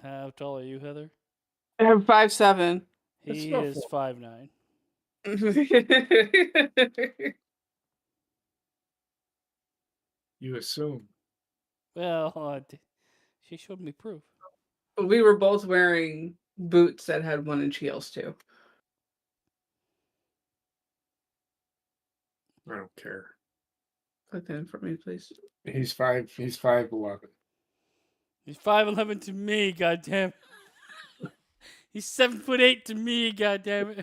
Speaker 1: how tall are you, Heather?
Speaker 2: I'm 5'7".
Speaker 3: That's
Speaker 1: He
Speaker 3: about
Speaker 1: is 5'9".
Speaker 3: you assume.
Speaker 1: Well, she showed me proof.
Speaker 2: We were both wearing boots that had 1-inch heels too.
Speaker 3: I don't care.
Speaker 2: Click that in for me, please.
Speaker 3: He's 5'11".
Speaker 1: He's 5'11" to me. Goddamn. He's 7'8" to me. Goddamn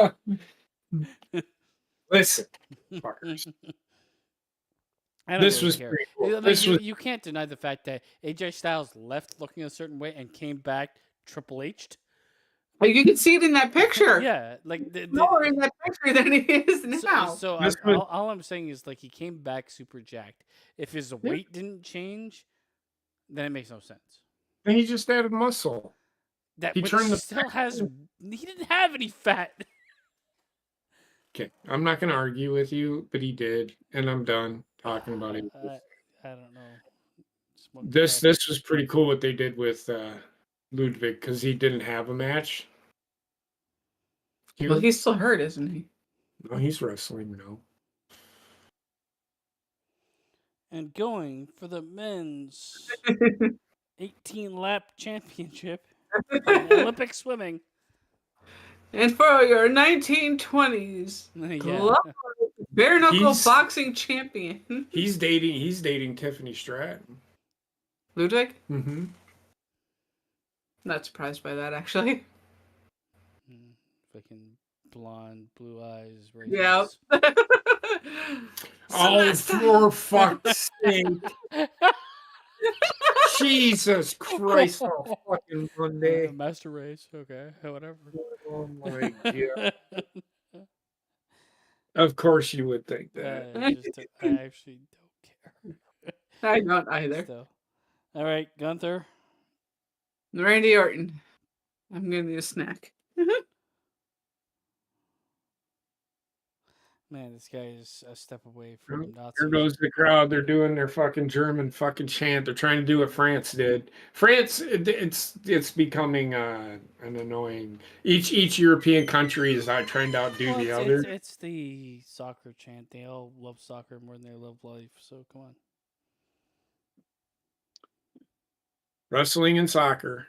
Speaker 1: it.
Speaker 3: Listen, fuckers.
Speaker 1: I don't
Speaker 3: This
Speaker 1: really
Speaker 3: was
Speaker 1: care.
Speaker 3: pretty cool.
Speaker 1: Like,
Speaker 3: This was
Speaker 1: you can't deny the fact that AJ Styles left looking a certain way and came back Triple H'd.
Speaker 2: Oh, you can see it in that picture.
Speaker 1: Yeah, like
Speaker 2: More in that picture than he is now.
Speaker 1: So
Speaker 3: This was-
Speaker 1: all I'm saying is like he came back super jacked. If his weight didn't change, then it makes no sense.
Speaker 3: and he just added muscle.
Speaker 1: That
Speaker 3: He
Speaker 1: which
Speaker 3: turned the
Speaker 1: still has. He didn't have any fat.
Speaker 3: Okay, I'm not gonna argue with you, but he did, and I'm done talking about it.
Speaker 1: I don't know. Smoke
Speaker 3: This
Speaker 1: crack.
Speaker 3: was pretty cool what they did with Ludwig because he didn't have a match.
Speaker 2: Well, he's still hurt, isn't he?
Speaker 3: No, he's wrestling now.
Speaker 1: And going for the men's 18 lap championship in Olympic swimming.
Speaker 2: And for your 1920s
Speaker 1: Yeah.
Speaker 2: bare knuckle
Speaker 3: He's-
Speaker 2: boxing champion,
Speaker 3: He's dating Tiffany Stratton.
Speaker 2: Ludwig.
Speaker 3: Mm-hmm.
Speaker 2: Not surprised by that, actually.
Speaker 1: Fucking blonde, blue eyes,
Speaker 2: Yeah.
Speaker 1: raisins.
Speaker 3: Oh, for fuck's sake! Jesus Christ! On fucking Monday.
Speaker 1: Master race. Okay, whatever.
Speaker 3: Oh my god! Of course you would think that.
Speaker 1: I actually don't care.
Speaker 2: I don't either.
Speaker 1: Still. All right, Gunther.
Speaker 2: Randy Orton. I'm gonna need a snack.
Speaker 1: Man, this guy is a step away
Speaker 3: Here
Speaker 1: from Nazis.
Speaker 3: here goes the crowd. They're doing their fucking German fucking chant. They're trying to do what France did. France, it's becoming an annoying. Each European country is trying to outdo
Speaker 1: Well,
Speaker 3: the other.
Speaker 1: it's the soccer chant. They all love soccer more than they love life. So come on.
Speaker 3: Wrestling and soccer.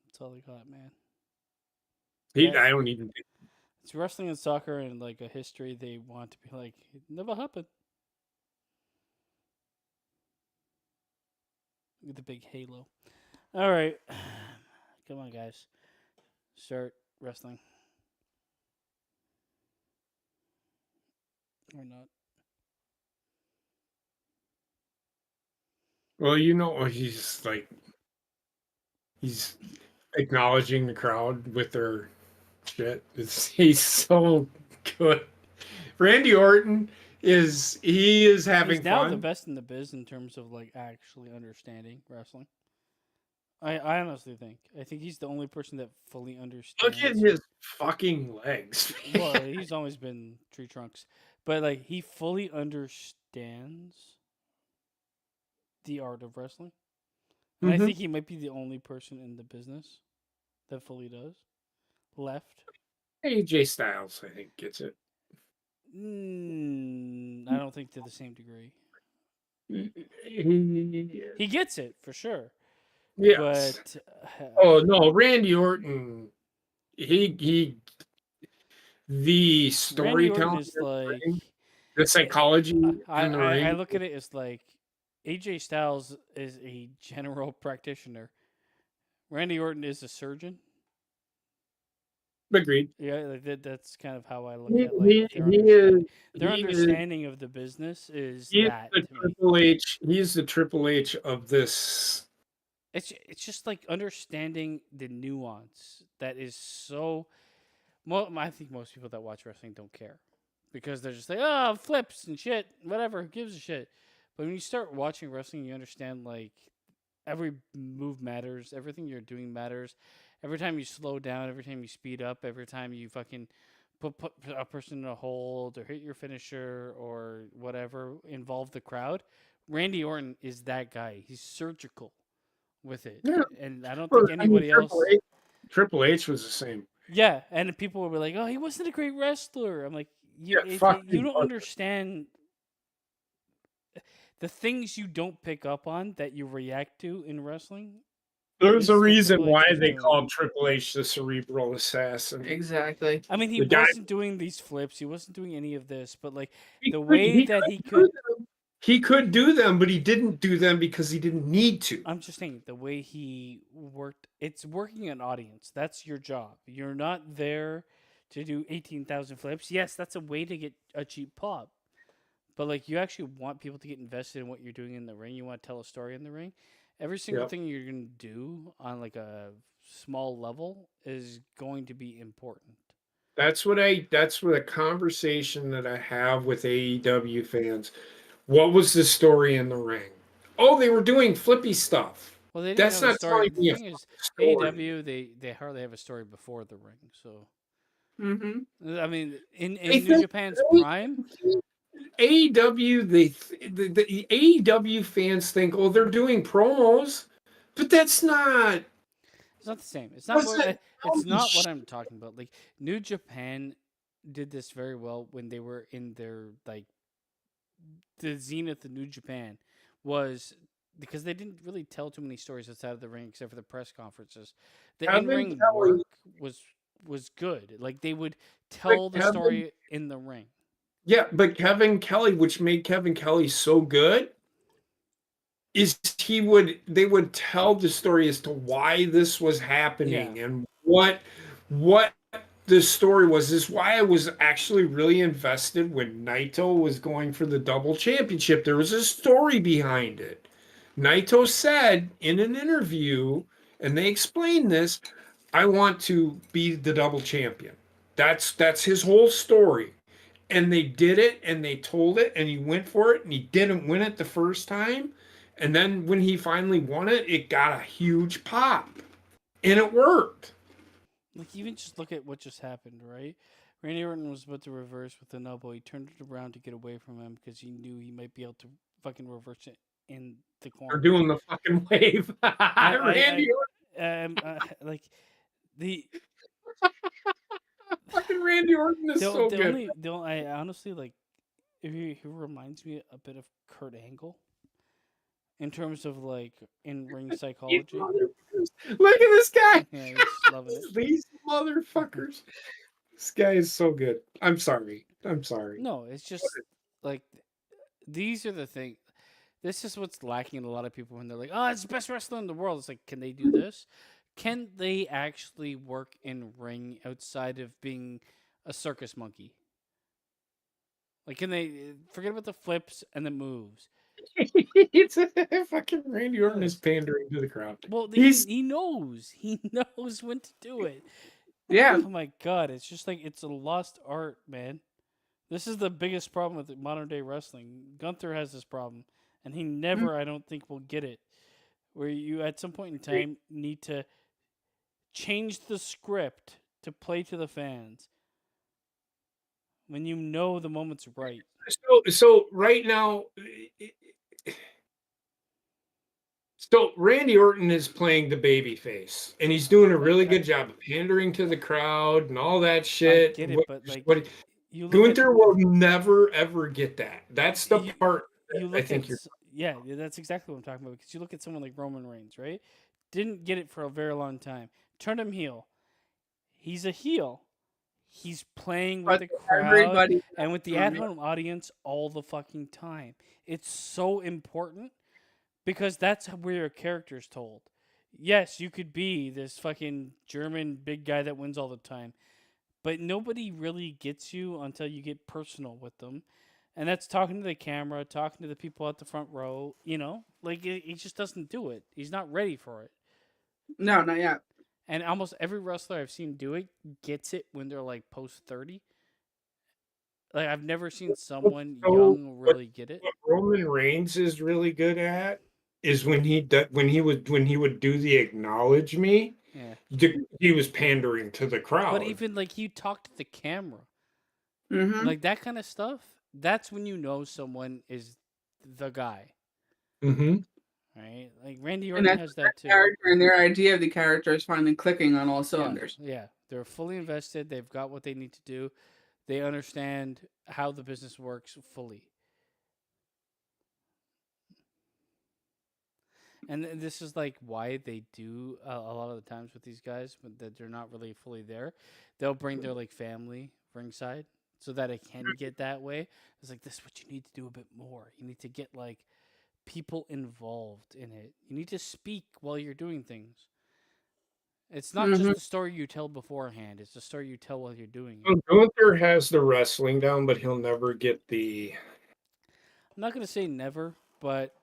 Speaker 1: That's all they got, man.
Speaker 3: I don't even think.
Speaker 1: It's wrestling and soccer and like a history they want to be like, it never happened. With the big halo. All right. Come on, guys. Start wrestling. Or not.
Speaker 3: Well, he's acknowledging the crowd with their shit. He's so good. Randy Orton is having
Speaker 1: He's now
Speaker 3: fun.
Speaker 1: the best in the biz in terms of like actually understanding wrestling. I honestly think. I think he's the only person that fully understands.
Speaker 3: Look at his fucking legs.
Speaker 1: Well, he's always been tree trunks, but like he fully understands the art of wrestling. And I think he might be the only person in the business that fully does. Left.
Speaker 3: AJ Styles, I think, gets it.
Speaker 1: I don't think to the same degree.
Speaker 3: He
Speaker 1: He gets it for sure.
Speaker 3: yes.
Speaker 1: But
Speaker 3: Oh no, Randy Orton. He the
Speaker 1: Randy Orton
Speaker 3: storytelling,
Speaker 1: is like
Speaker 3: the psychology in the ring.
Speaker 1: I look at it as like AJ Styles is a general practitioner. Randy Orton is a surgeon.
Speaker 3: Agreed.
Speaker 1: Yeah, like that's kind of how I look
Speaker 3: He,
Speaker 1: at like their
Speaker 3: he is
Speaker 1: understanding of the business is
Speaker 3: he is
Speaker 1: that
Speaker 3: the
Speaker 1: to me.
Speaker 3: Triple H. He's the Triple H of this.
Speaker 1: It's just like understanding the nuance that is so. I think most people that watch wrestling don't care because they're just like, oh, flips and shit, whatever. Who gives a shit? But when you start watching wrestling, you understand like every move matters, everything you're doing matters. Every time you slow down, every time you speed up, every time you fucking put a person in a hold or hit your finisher or whatever, involve the crowd. Randy Orton is that guy. He's surgical with it,
Speaker 3: Yeah.
Speaker 1: and I don't think anybody else.
Speaker 3: Triple H was the same.
Speaker 1: Yeah, and people were like, "Oh, he wasn't a great wrestler." I'm like, you don't understand the things you don't pick up on that you react to in wrestling.
Speaker 3: There's a
Speaker 1: It's what
Speaker 3: reason
Speaker 1: Triple H
Speaker 3: why
Speaker 1: was
Speaker 3: they
Speaker 1: doing.
Speaker 3: called Triple H the cerebral assassin.
Speaker 2: Exactly.
Speaker 1: I mean, he
Speaker 3: The guy-
Speaker 1: wasn't doing these flips. He wasn't doing any of this. But like
Speaker 3: He
Speaker 1: the
Speaker 3: could-
Speaker 1: way
Speaker 3: he
Speaker 1: that
Speaker 3: could
Speaker 1: he
Speaker 3: do
Speaker 1: could,
Speaker 3: them. He could do them, but he didn't do them because he didn't need to.
Speaker 1: I'm just saying the way he worked. It's working an audience. That's your job. You're not there to do 18,000 flips. Yes, that's a way to get a cheap pop. But like you actually want people to get invested in what you're doing in the ring. You want to tell a story in the ring. Every single
Speaker 3: Yep.
Speaker 1: thing you're going to do on like a small level is going to be important.
Speaker 3: That's what a conversation that I have with AEW fans. What was the story in the ring? Oh, they were doing flippy stuff.
Speaker 1: Well, they didn't
Speaker 3: That's
Speaker 1: have a
Speaker 3: not
Speaker 1: story.
Speaker 3: telling me
Speaker 1: The
Speaker 3: a
Speaker 1: thing is,
Speaker 3: story.
Speaker 1: AEW they hardly have a story before the ring. So I mean, in
Speaker 3: They
Speaker 1: New
Speaker 3: think-
Speaker 1: Japan's
Speaker 3: they-
Speaker 1: prime,
Speaker 3: AEW, the AEW fans think, oh, they're doing promos, but that's not.
Speaker 1: it's not the same. It's not
Speaker 3: What's
Speaker 1: what
Speaker 3: that?
Speaker 1: it's not
Speaker 3: Holy
Speaker 1: what I'm talking about. Like New Japan did this very well when they were in their like the zenith of New Japan was because they didn't really tell too many stories outside of the ring except for the press conferences. The
Speaker 3: Kevin
Speaker 1: in-ring
Speaker 3: Kelly-
Speaker 1: work was good. Like they would tell the
Speaker 3: Kevin-
Speaker 1: story in the ring.
Speaker 3: Yeah, but Kevin Kelly, which made Kevin Kelly so good, is they would tell the story as to why this was happening and what the story was. This is why I was actually really invested when Naito was going for the double championship. There was a story behind it. Naito said in an interview, and they explained this, I want to be the double champion. That's his whole story. and they did it and they told it and he went for it and he didn't win it the first time. And then when he finally won it, it got a huge pop and it worked.
Speaker 1: Like, even just look at what just happened, right? Randy Orton was about to reverse with an elbow. He turned it around to get away from him because he knew he might be able to fucking reverse it in the
Speaker 3: They're
Speaker 1: corner.
Speaker 3: doing the fucking wave. Randy Orton.
Speaker 1: Like the
Speaker 3: Fucking Randy Orton is so good.
Speaker 1: I honestly like. He reminds me a bit of Kurt Angle in terms of like in ring psychology.
Speaker 3: Look at this guy.
Speaker 1: Yeah, he's loving it.
Speaker 3: These motherfuckers. This guy is so good. I'm sorry.
Speaker 1: No, it's just like these are the thing. This is what's lacking in a lot of people when they're like, "Oh, it's the best wrestler in the world." It's like, can they do this? Can they actually work in ring outside of being a circus monkey? Like, can they forget about the flips and the moves?
Speaker 3: It's fucking Randy Orton is pandering to the crowd.
Speaker 1: Well, he knows. He knows when to do it.
Speaker 2: Yeah.
Speaker 1: Oh my god, it's just like it's a lost art, man. This is the biggest problem with modern day wrestling. Gunther has this problem, and he never, I don't think, will get it. Where you, at some point in time, need to change the script to play to the fans when you know the moment's right.
Speaker 3: So right now, so Randy Orton is playing the baby face, and he's doing a really good job of pandering to the crowd and all that shit.
Speaker 1: I get it, but like
Speaker 3: Gunther will never ever get that. That's the part I think you're.
Speaker 1: Yeah, that's exactly what I'm talking about. Because you look at someone like Roman Reigns, right? Didn't get it for a very long time. Turned him heel. He's a heel. He's playing with the crowd and with the at-home audience all the fucking time. It's so important because that's where your character's told. Yes, you could be this fucking German big guy that wins all the time, but nobody really gets you until you get personal with them. And that's talking to the camera, talking to the people at the front row, you know? Like, he just doesn't do it. He's not ready for it.
Speaker 2: No, not yet.
Speaker 1: And almost every wrestler I've seen do it gets it when they're like post 30. Like, I've never seen someone young really get it.
Speaker 3: What Roman Reigns is really good at is when he would do the acknowledge me.
Speaker 1: Yeah.
Speaker 3: He was pandering to the crowd.
Speaker 1: But even like you talk to the camera,
Speaker 2: Mm-hmm.
Speaker 1: like that kind of stuff. That's when you know someone is the guy.
Speaker 3: Mm-hmm.
Speaker 1: Right? Like Randy Orton has that too.
Speaker 2: Character and their idea of the character is finally clicking on all cylinders.
Speaker 1: Yeah, they're fully invested. They've got what they need to do. They understand how the business works fully. And this is like why they do a lot of the times with these guys when that they're not really fully there. They'll bring their like family ringside so that it can get that way. It's like this is what you need to do a bit more. You need to get like people involved in it. You need to speak while you're doing things. It's not just the story you tell beforehand. It's the story you tell while you're doing it.
Speaker 3: Gunther has the wrestling down, but he'll never get the.
Speaker 1: I'm not going to say never, but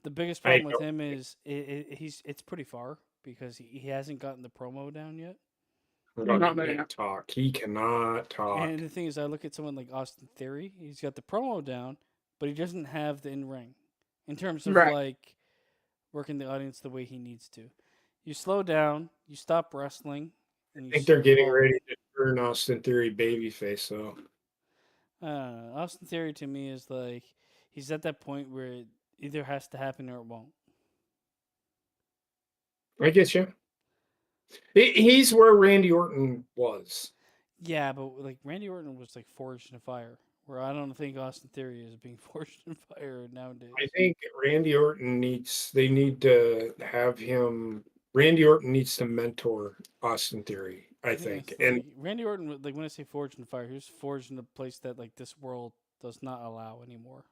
Speaker 1: the biggest problem with him is it's pretty far because he hasn't gotten the promo down yet.
Speaker 3: He cannot talk. He cannot talk.
Speaker 1: And the thing is, I look at someone like Austin Theory. He's got the promo down, but he doesn't have the in-ring in terms of like working the audience the way he needs to. You slow down, you stop wrestling. And
Speaker 3: I think they're getting ready to turn Austin Theory babyface, though.
Speaker 1: Austin Theory to me is like he's at that point where it either has to happen or it won't.
Speaker 3: I get you. He's where Randy Orton was.
Speaker 1: Yeah, but like Randy Orton was like forged in fire. Where I don't think Austin Theory is being forged in fire nowadays.
Speaker 3: I think Randy Orton they need to have him. Randy Orton needs to mentor Austin Theory, I think. And
Speaker 1: Randy Orton, like when I say forged in fire, he was forged in a place that like this world does not allow anymore.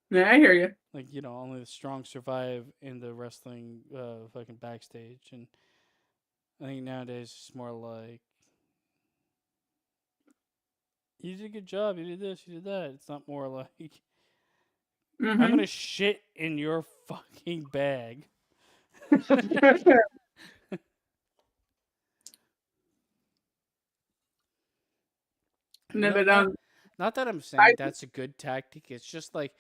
Speaker 2: Yeah, I hear you.
Speaker 1: Like, you know, only the strong survive in the wrestling fucking backstage. And I think nowadays it's more like, you did a good job, you did this, you did that. It's not more like, I'm going to shit in your fucking bag.
Speaker 2: No,
Speaker 1: not
Speaker 2: but
Speaker 1: not not that I'm
Speaker 2: I
Speaker 1: saying that's a good tactic. It's just like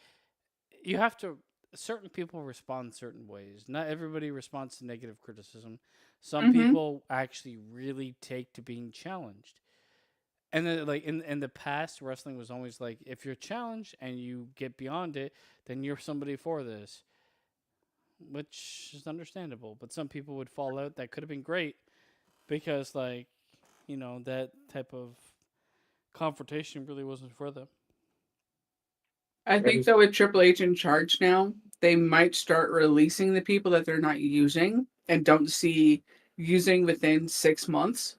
Speaker 1: you have to. Certain people respond certain ways. Not everybody responds to negative criticism. Some
Speaker 2: hmm
Speaker 1: people actually really take to being challenged. And then, like in the past, wrestling was always like, if you're challenged and you get beyond it, then you're somebody for this, which is understandable. But some people would fall out. That could have been great because, like, that type of confrontation really wasn't for them.
Speaker 2: I
Speaker 3: That
Speaker 2: think
Speaker 3: is
Speaker 2: though with Triple H in charge now, they might start releasing the people that they're not using and don't see using within 6 months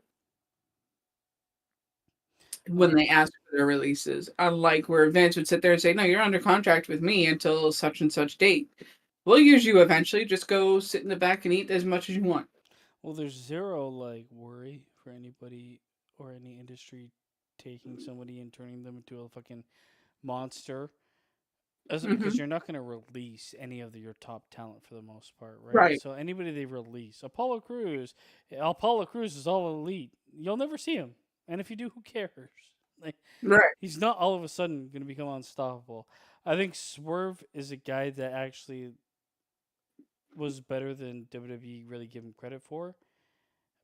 Speaker 2: when
Speaker 1: Oh,
Speaker 2: they ask for their releases. Unlike where Vince would sit there and say, "No, you're under contract with me until such and such date. We'll use you eventually. Just go sit in the back and eat as much as you want."
Speaker 1: well, there's zero like worry for anybody or any industry taking somebody and turning them into a fucking monster. Because
Speaker 2: hmm
Speaker 1: you're not going to release any of your top talent for the most part, right?
Speaker 2: Right.
Speaker 1: So anybody they release, Apollo Cruz is all elite. You'll never see him, and if you do, who cares? Like,
Speaker 2: Right.
Speaker 1: he's not all of a sudden going to become unstoppable. I think Swerve is a guy that actually was better than WWE really give him credit for.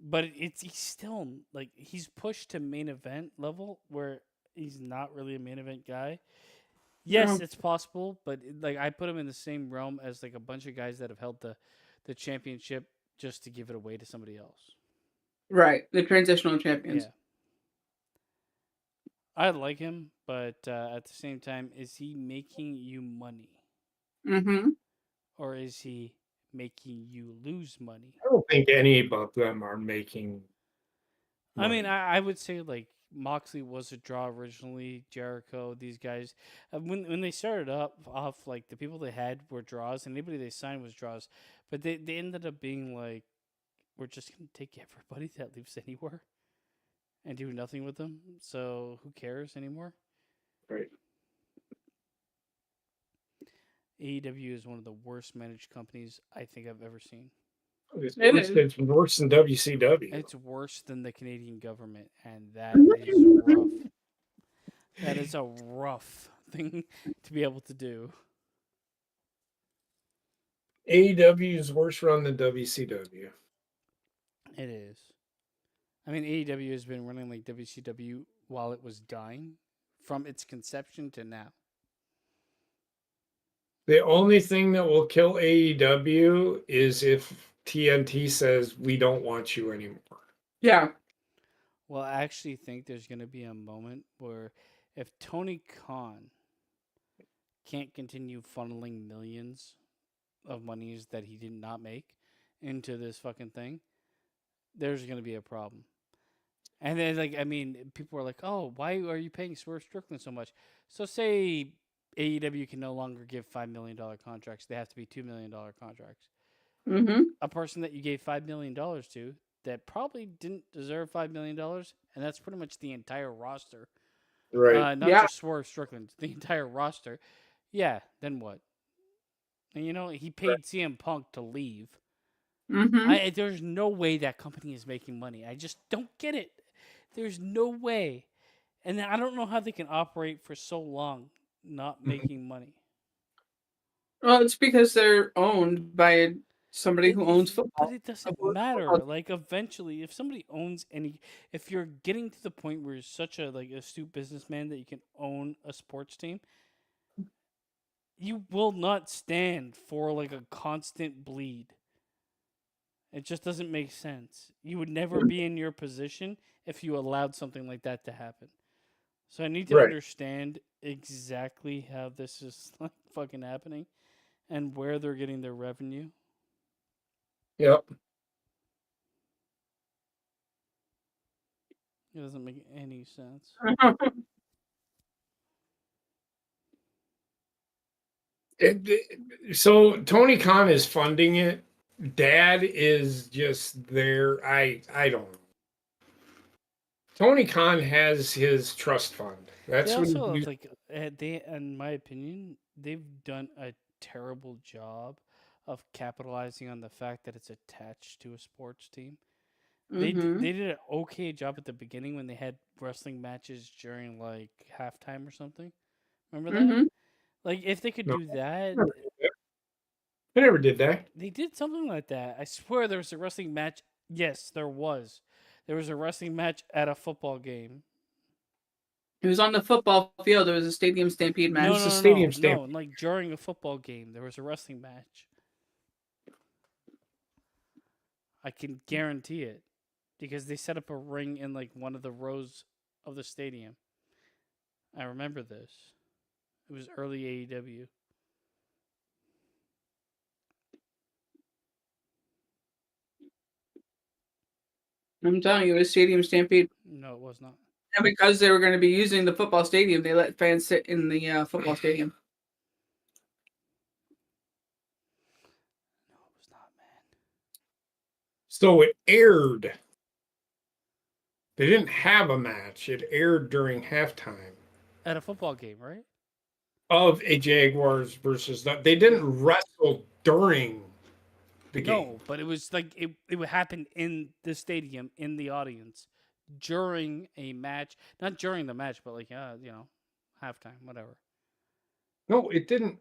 Speaker 1: But he's still like he's pushed to main event level where he's not really a main event guy. Yes,
Speaker 2: No.
Speaker 1: it's possible, but like I put him in the same realm as like a bunch of guys that have held the championship just to give it away to somebody else.
Speaker 2: Right. The transitional champions.
Speaker 1: Yeah, I like him, but at the same time, is he making you money
Speaker 2: hmm
Speaker 1: or is he making you lose money?
Speaker 3: I don't think any of them are making
Speaker 1: I mean,
Speaker 3: money.
Speaker 1: I would say like Moxley was a draw originally. Jericho, these guys, when they started up off, like the people they had were draws, and anybody they signed was draws. But they ended up being like, we're just gonna take everybody that lives anywhere and do nothing with them. So who cares anymore?
Speaker 3: Right.
Speaker 1: AEW is one of the worst managed companies I think I've ever seen.
Speaker 2: It is.
Speaker 3: It's worse than WCW.
Speaker 1: It's worse than the Canadian government, and that is rough. That is a rough thing to be able to do.
Speaker 3: AEW is worse run than WCW.
Speaker 1: It is. I mean, AEW has been running like WCW while it was dying from its conception to now.
Speaker 3: The only thing that will kill AEW is if TNT says we don't want you anymore.
Speaker 2: Yeah.
Speaker 1: Well, I actually think there's going to be a moment where if Tony Khan can't continue funneling millions of monies that he did not make into this fucking thing, there's going to be a problem. And then, like, I mean, people are like, "Oh, why are you paying Swerve Strickland so much?" So, say AEW can no longer give $5 million contracts; they have to be $2 million contracts.
Speaker 2: hmm
Speaker 1: A person that you gave $5 million to that probably didn't deserve $5 million, and that's pretty much the entire roster,
Speaker 3: Right.
Speaker 1: not
Speaker 2: Yeah.
Speaker 1: just Swerve Strickland, the entire roster. Yeah, then what? And he
Speaker 3: Right.
Speaker 1: paid CM Punk to leave.
Speaker 2: hmm
Speaker 1: There's no way that company is making money. I just don't get it. There's no way. And I don't know how they can operate for so long not
Speaker 3: Mhm.
Speaker 1: making money.
Speaker 2: Well, it's because they're owned by somebody
Speaker 1: It,
Speaker 2: who
Speaker 1: it
Speaker 2: owns
Speaker 1: but
Speaker 2: football.
Speaker 1: it
Speaker 2: A
Speaker 1: doesn't
Speaker 2: football
Speaker 1: matter. Like eventually, if somebody owns if you're getting to the point where you're such a like astute businessman that you can own a sports team, you will not stand for like a constant bleed. It just doesn't make sense. You would never be in your position if you allowed something like that to happen. So I need to
Speaker 3: Right.
Speaker 1: understand exactly how this is like fucking happening and where they're getting their revenue.
Speaker 3: Yep.
Speaker 1: It doesn't make any sense.
Speaker 3: So Tony Khan is funding it. Dad is just there. I don't know. Tony Khan has his trust fund.
Speaker 1: They
Speaker 3: That's what he
Speaker 1: also
Speaker 3: used.
Speaker 1: like in my opinion, they've done a terrible job of capitalizing on the fact that it's attached to a sports team.
Speaker 2: Mm-hmm.
Speaker 1: they did an okay job at the beginning when they had wrestling matches during like halftime or something. Remember that?
Speaker 2: Mm-hmm.
Speaker 1: Like if they could
Speaker 3: No,
Speaker 1: do that,
Speaker 3: I never did that.
Speaker 1: they did something like that. I swear there was a wrestling match. Yes, there was. There was a wrestling match at a football game.
Speaker 2: It was on the football field. There was a stadium stampede
Speaker 1: No,
Speaker 3: It's
Speaker 2: match.
Speaker 3: a
Speaker 1: no, no,
Speaker 3: stadium
Speaker 1: no,
Speaker 3: stamp.
Speaker 1: no. Like during a football game, there was a wrestling match. I can guarantee it because they set up a ring in like one of the rows of the stadium. I remember this. It was early AEW.
Speaker 2: I'm telling you, it was stadium stampede.
Speaker 1: No, it was not.
Speaker 2: And because they were going to be using the football stadium, they let fans sit in the football stadium.
Speaker 1: No, it was not, man.
Speaker 3: So it aired. They didn't have a match. It aired during halftime
Speaker 1: At a football game, right?
Speaker 3: of a Jaguars versus that. They didn't wrestle during the game.
Speaker 1: No, but it was like it would happen in the stadium in the audience during a match, not during the match, but like halftime, whatever.
Speaker 3: No, it didn't.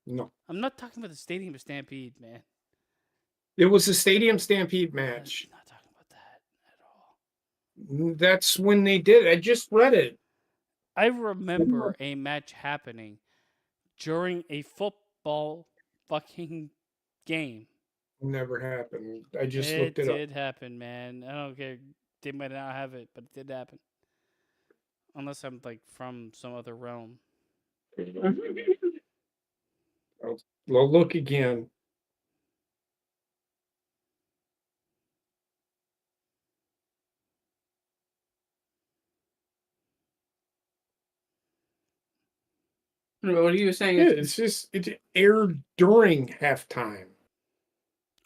Speaker 3: No,
Speaker 1: I'm not talking about the stadium stampede, man.
Speaker 3: it was a stadium stampede
Speaker 1: I'm
Speaker 3: match.
Speaker 1: not talking about that at all.
Speaker 3: That's when they did it. I just read it.
Speaker 1: I remember a match happening during a football fucking game.
Speaker 3: Never happened. I just looked
Speaker 1: It
Speaker 3: it up.
Speaker 1: did happen, man. I don't care. They might not have it, but it did happen. Unless I'm like from some other realm.
Speaker 3: I'll look again.
Speaker 2: What are you saying?
Speaker 3: Yeah, it's just it aired during halftime,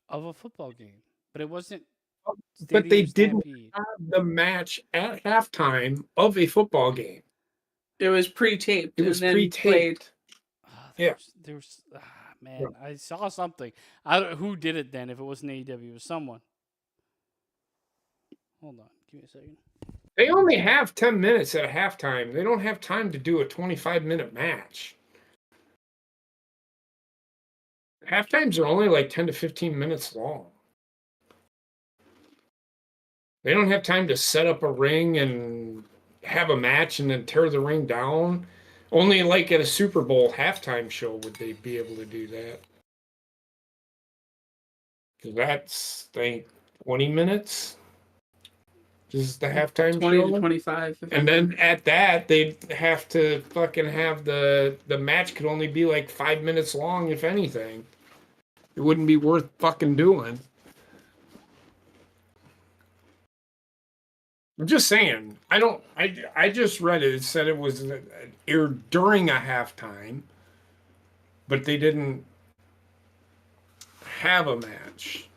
Speaker 1: Of a football game. But it wasn't
Speaker 3: but they
Speaker 1: Stadium
Speaker 3: didn't
Speaker 1: Stampede.
Speaker 3: have the match at halftime of a football game.
Speaker 2: It was pre-taped
Speaker 3: It
Speaker 2: and
Speaker 3: was
Speaker 2: then
Speaker 3: pre-taped.
Speaker 2: played.
Speaker 3: Yeah.
Speaker 1: There was man, I saw something. I don't, who did it then if it wasn't AEW? It was someone. Hold on. Give me a second.
Speaker 3: They only have 10 minutes at halftime. They don't have time to do a 25-minute match. Half times are only like 10 to 15 minutes long. They don't have time to set up a ring and have a match and then tear the ring down. Only like at a Super Bowl halftime show would they be able to do that. That's, I think, 20 minutes. Just the halftime
Speaker 2: 20
Speaker 3: show.
Speaker 2: to 25.
Speaker 3: And then at that, they'd have to fucking have the match could only be like 5 minutes long, if anything. It wouldn't be worth fucking doing. I'm just saying. I just read it. It said it was aired during a halftime, but they didn't have a match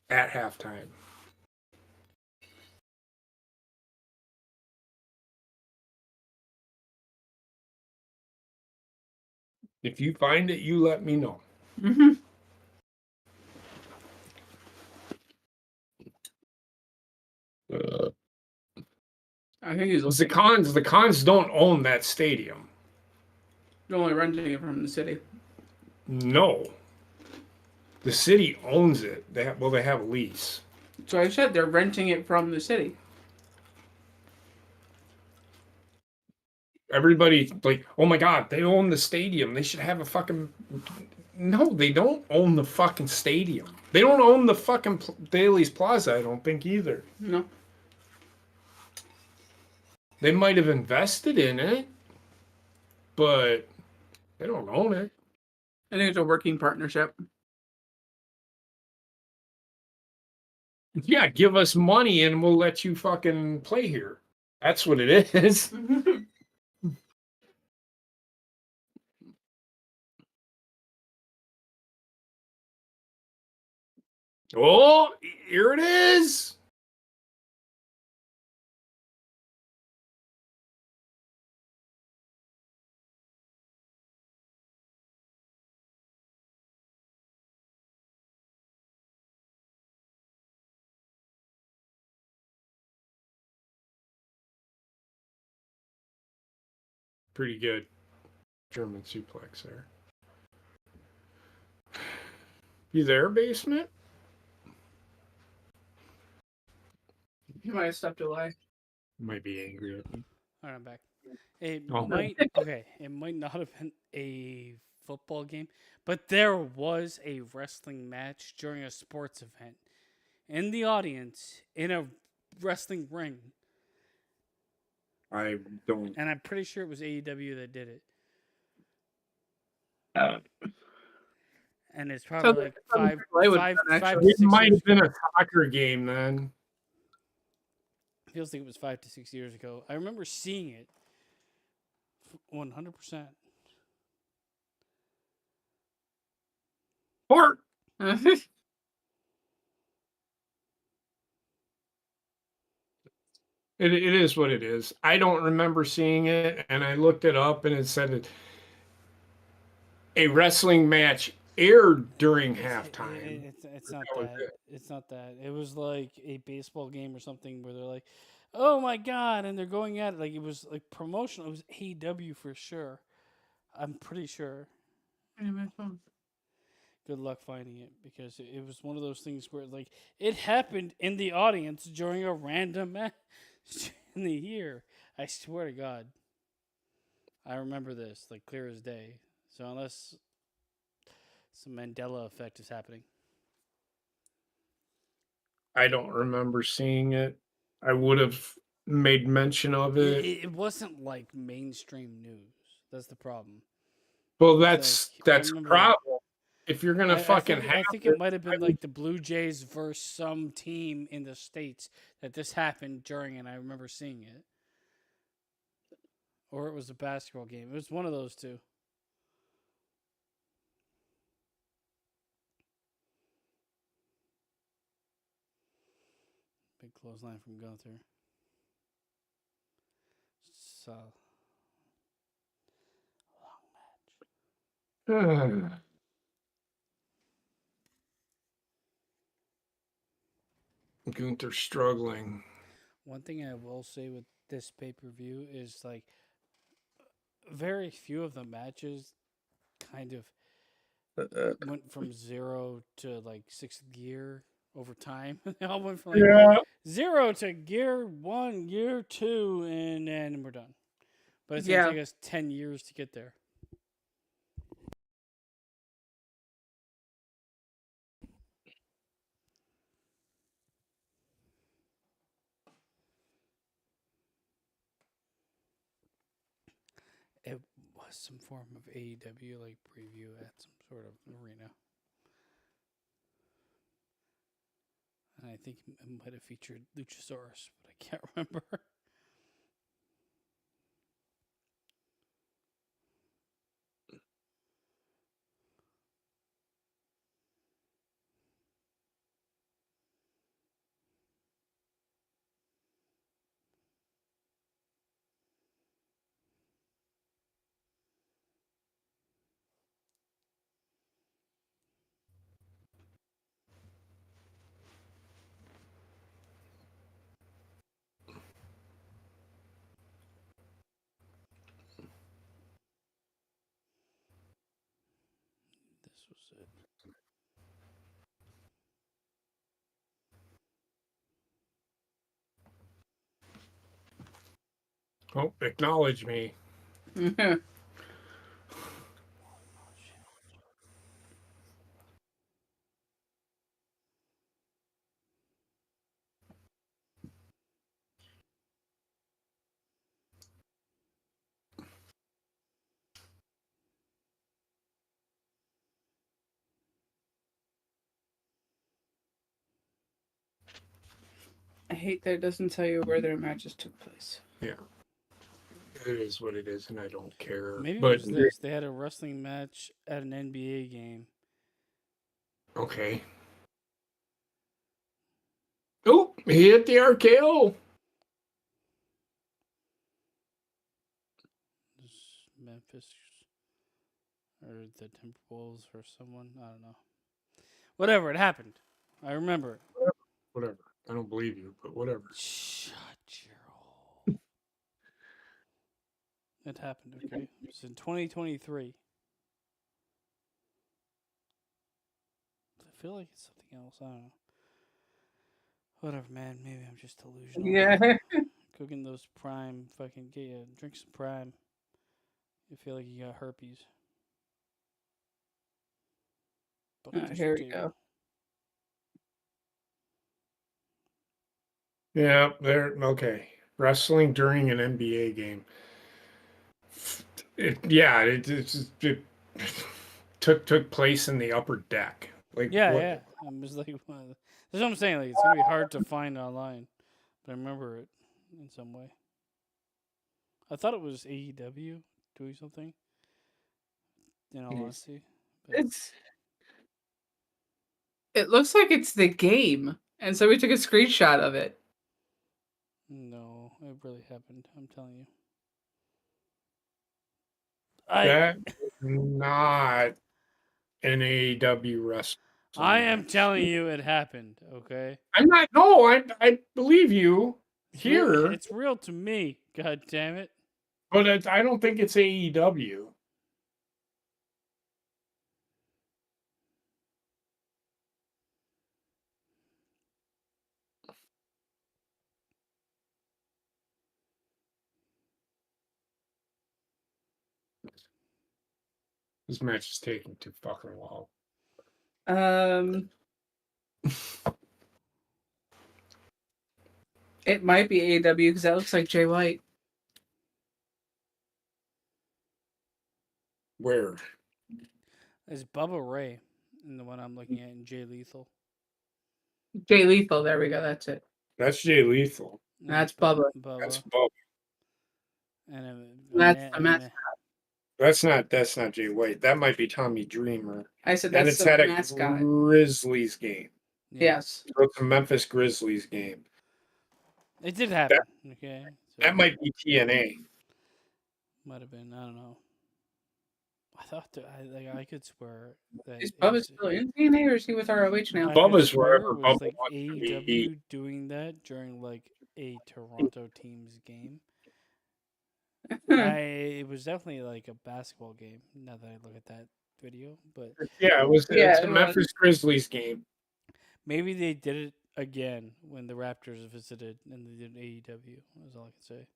Speaker 3: at halftime. If you find it, you let me know.
Speaker 2: Mm-hmm. I think he's
Speaker 3: The Cons don't own that stadium.
Speaker 2: only renting it from the city.
Speaker 3: No. The city owns it. They have a lease.
Speaker 2: So I said they're renting it from the city.
Speaker 3: Everybody like, oh my god, they own the stadium. They should have a fucking. No, they don't own the fucking stadium. They don't own the fucking Daly's Plaza. I don't think either.
Speaker 2: No.
Speaker 3: They might have invested in it, but they don't own it.
Speaker 2: I think it's a working partnership.
Speaker 3: Yeah, give us money and we'll let you fucking play here. That's what it is. Oh, here it is. Pretty good German suplex there. You there, basement?
Speaker 2: You might have stepped away.
Speaker 3: Might be angry at me.
Speaker 1: All right, I'm back. It
Speaker 3: Oh.
Speaker 1: might It might not have been a football game, but there was a wrestling match during a sports event in the audience in a wrestling ring,
Speaker 3: I don't.
Speaker 1: and I'm pretty sure it was AEW that did it. And it's probably like
Speaker 2: Sounds like
Speaker 1: five to
Speaker 3: It
Speaker 1: 6
Speaker 3: might
Speaker 1: years
Speaker 3: have been
Speaker 1: ago.
Speaker 3: a soccer game then.
Speaker 1: Feels like it was 5 to 6 years ago. I remember seeing it 100%.
Speaker 3: Or it is what it is. I don't remember seeing it, and I looked it up, and it said a wrestling match aired during halftime.
Speaker 1: It's not
Speaker 3: That was
Speaker 1: that.
Speaker 3: it.
Speaker 1: It's not that. It was like a baseball game or something where they're like, "Oh my god!" and they're going at it like it was like promotional. It was AEW for sure. I'm pretty sure. Good luck finding it because it was one of those things where like it happened in the audience during a random match in the year. I swear to God, I remember this like clear as day. So unless some Mandela effect is happening.
Speaker 3: I don't remember seeing it. I would have made mention of it.
Speaker 1: It wasn't like mainstream news. That's the problem.
Speaker 3: Well,
Speaker 1: It's like, I
Speaker 3: that's a
Speaker 1: remember
Speaker 3: problem. If you're gonna fucking have
Speaker 1: I think it might have been like the Blue Jays versus some team in the States that this happened during, and I remember seeing it. Or it was a basketball game. It was one of those two. Big clothesline from Gunther. So long match.
Speaker 3: Gunther struggling.
Speaker 1: One thing I will say with this pay per view is like very few of the matches kind of went from 0 to like 6th gear over time. They all went from like
Speaker 3: Yeah.
Speaker 1: 0 to gear 1, gear 2, and then we're done. But it's
Speaker 2: Yeah.
Speaker 1: gonna take us 10 years to get there. It was some form of AEW like preview at some sort of arena. And I think it might have featured Luchasaurus, but I can't remember. This was it.
Speaker 3: Oh, acknowledge me.
Speaker 2: I hate that it doesn't tell you where their matches took place.
Speaker 3: Yeah. It is what it is, and I don't care.
Speaker 1: Maybe
Speaker 3: but
Speaker 1: it was this. They had a wrestling match at an NBA game.
Speaker 3: Okay. Oh, he hit the RKO.
Speaker 1: Memphis or the Timberwolves or someone. I don't know. Whatever, it happened. I remember it.
Speaker 3: Whatever. I don't believe you, but whatever.
Speaker 1: Shut your hole. It happened. Okay, it was in 2023. I feel like it's something else. I don't know. Whatever, man. Maybe I'm just delusional.
Speaker 2: Yeah.
Speaker 1: Cooking those prime fucking drink some prime. You feel like you got herpes.
Speaker 2: Here we go.
Speaker 3: Yeah, they're okay. Wrestling during an NBA game. It took place in the upper deck. Like
Speaker 1: Yeah,
Speaker 3: what?
Speaker 1: yeah. I'm just like, that's what I'm saying. Like, it's gonna be hard to find online, but I remember it in some way. I thought it was AEW doing something. In all honesty, but
Speaker 2: It looks like it's the game, and so we took a screenshot of it.
Speaker 1: no, it really happened. I'm telling you.
Speaker 3: That is not an AEW wrestling.
Speaker 1: I am
Speaker 3: match.
Speaker 1: telling you, it happened. Okay.
Speaker 3: I'm not. No, I believe you here,
Speaker 1: It's real to me. God damn it.
Speaker 3: but I don't think it's AEW. This match is taking too fucking long.
Speaker 2: It might be AEW because that looks like Jay White.
Speaker 3: Where?
Speaker 1: It's Bubba Ray, and the one I'm looking at, in Jay Lethal.
Speaker 2: Jay Lethal. There we go. That's it.
Speaker 3: That's Jay Lethal.
Speaker 2: That's Bubba.
Speaker 3: That's Bubba.
Speaker 1: And
Speaker 2: That's the mascot.
Speaker 3: That's not Jay White. That might be Tommy Dreamer.
Speaker 2: I said
Speaker 3: And
Speaker 2: that's
Speaker 3: it's
Speaker 2: the
Speaker 3: at a
Speaker 2: mascot.
Speaker 3: Grizzlies game.
Speaker 2: Yes.
Speaker 3: So it's a Memphis Grizzlies game.
Speaker 1: It did happen. Okay. So
Speaker 3: That might be TNA.
Speaker 1: might have been. I don't know. I thought I could swear that
Speaker 2: Is
Speaker 1: it
Speaker 2: Bubba
Speaker 1: was-
Speaker 2: still in TNA or is he with ROH now?
Speaker 1: I
Speaker 3: Bubba's
Speaker 1: could swear
Speaker 3: wherever
Speaker 1: it was
Speaker 3: Bubba
Speaker 1: like
Speaker 3: wants to be.
Speaker 1: AEW doing that during like a Toronto team's game. It was definitely like a basketball game. Now that I look at that video, but
Speaker 3: Yeah, it's a Memphis Grizzlies game.
Speaker 1: maybe they did it again when the Raptors visited and they did AEW. That's all I can say.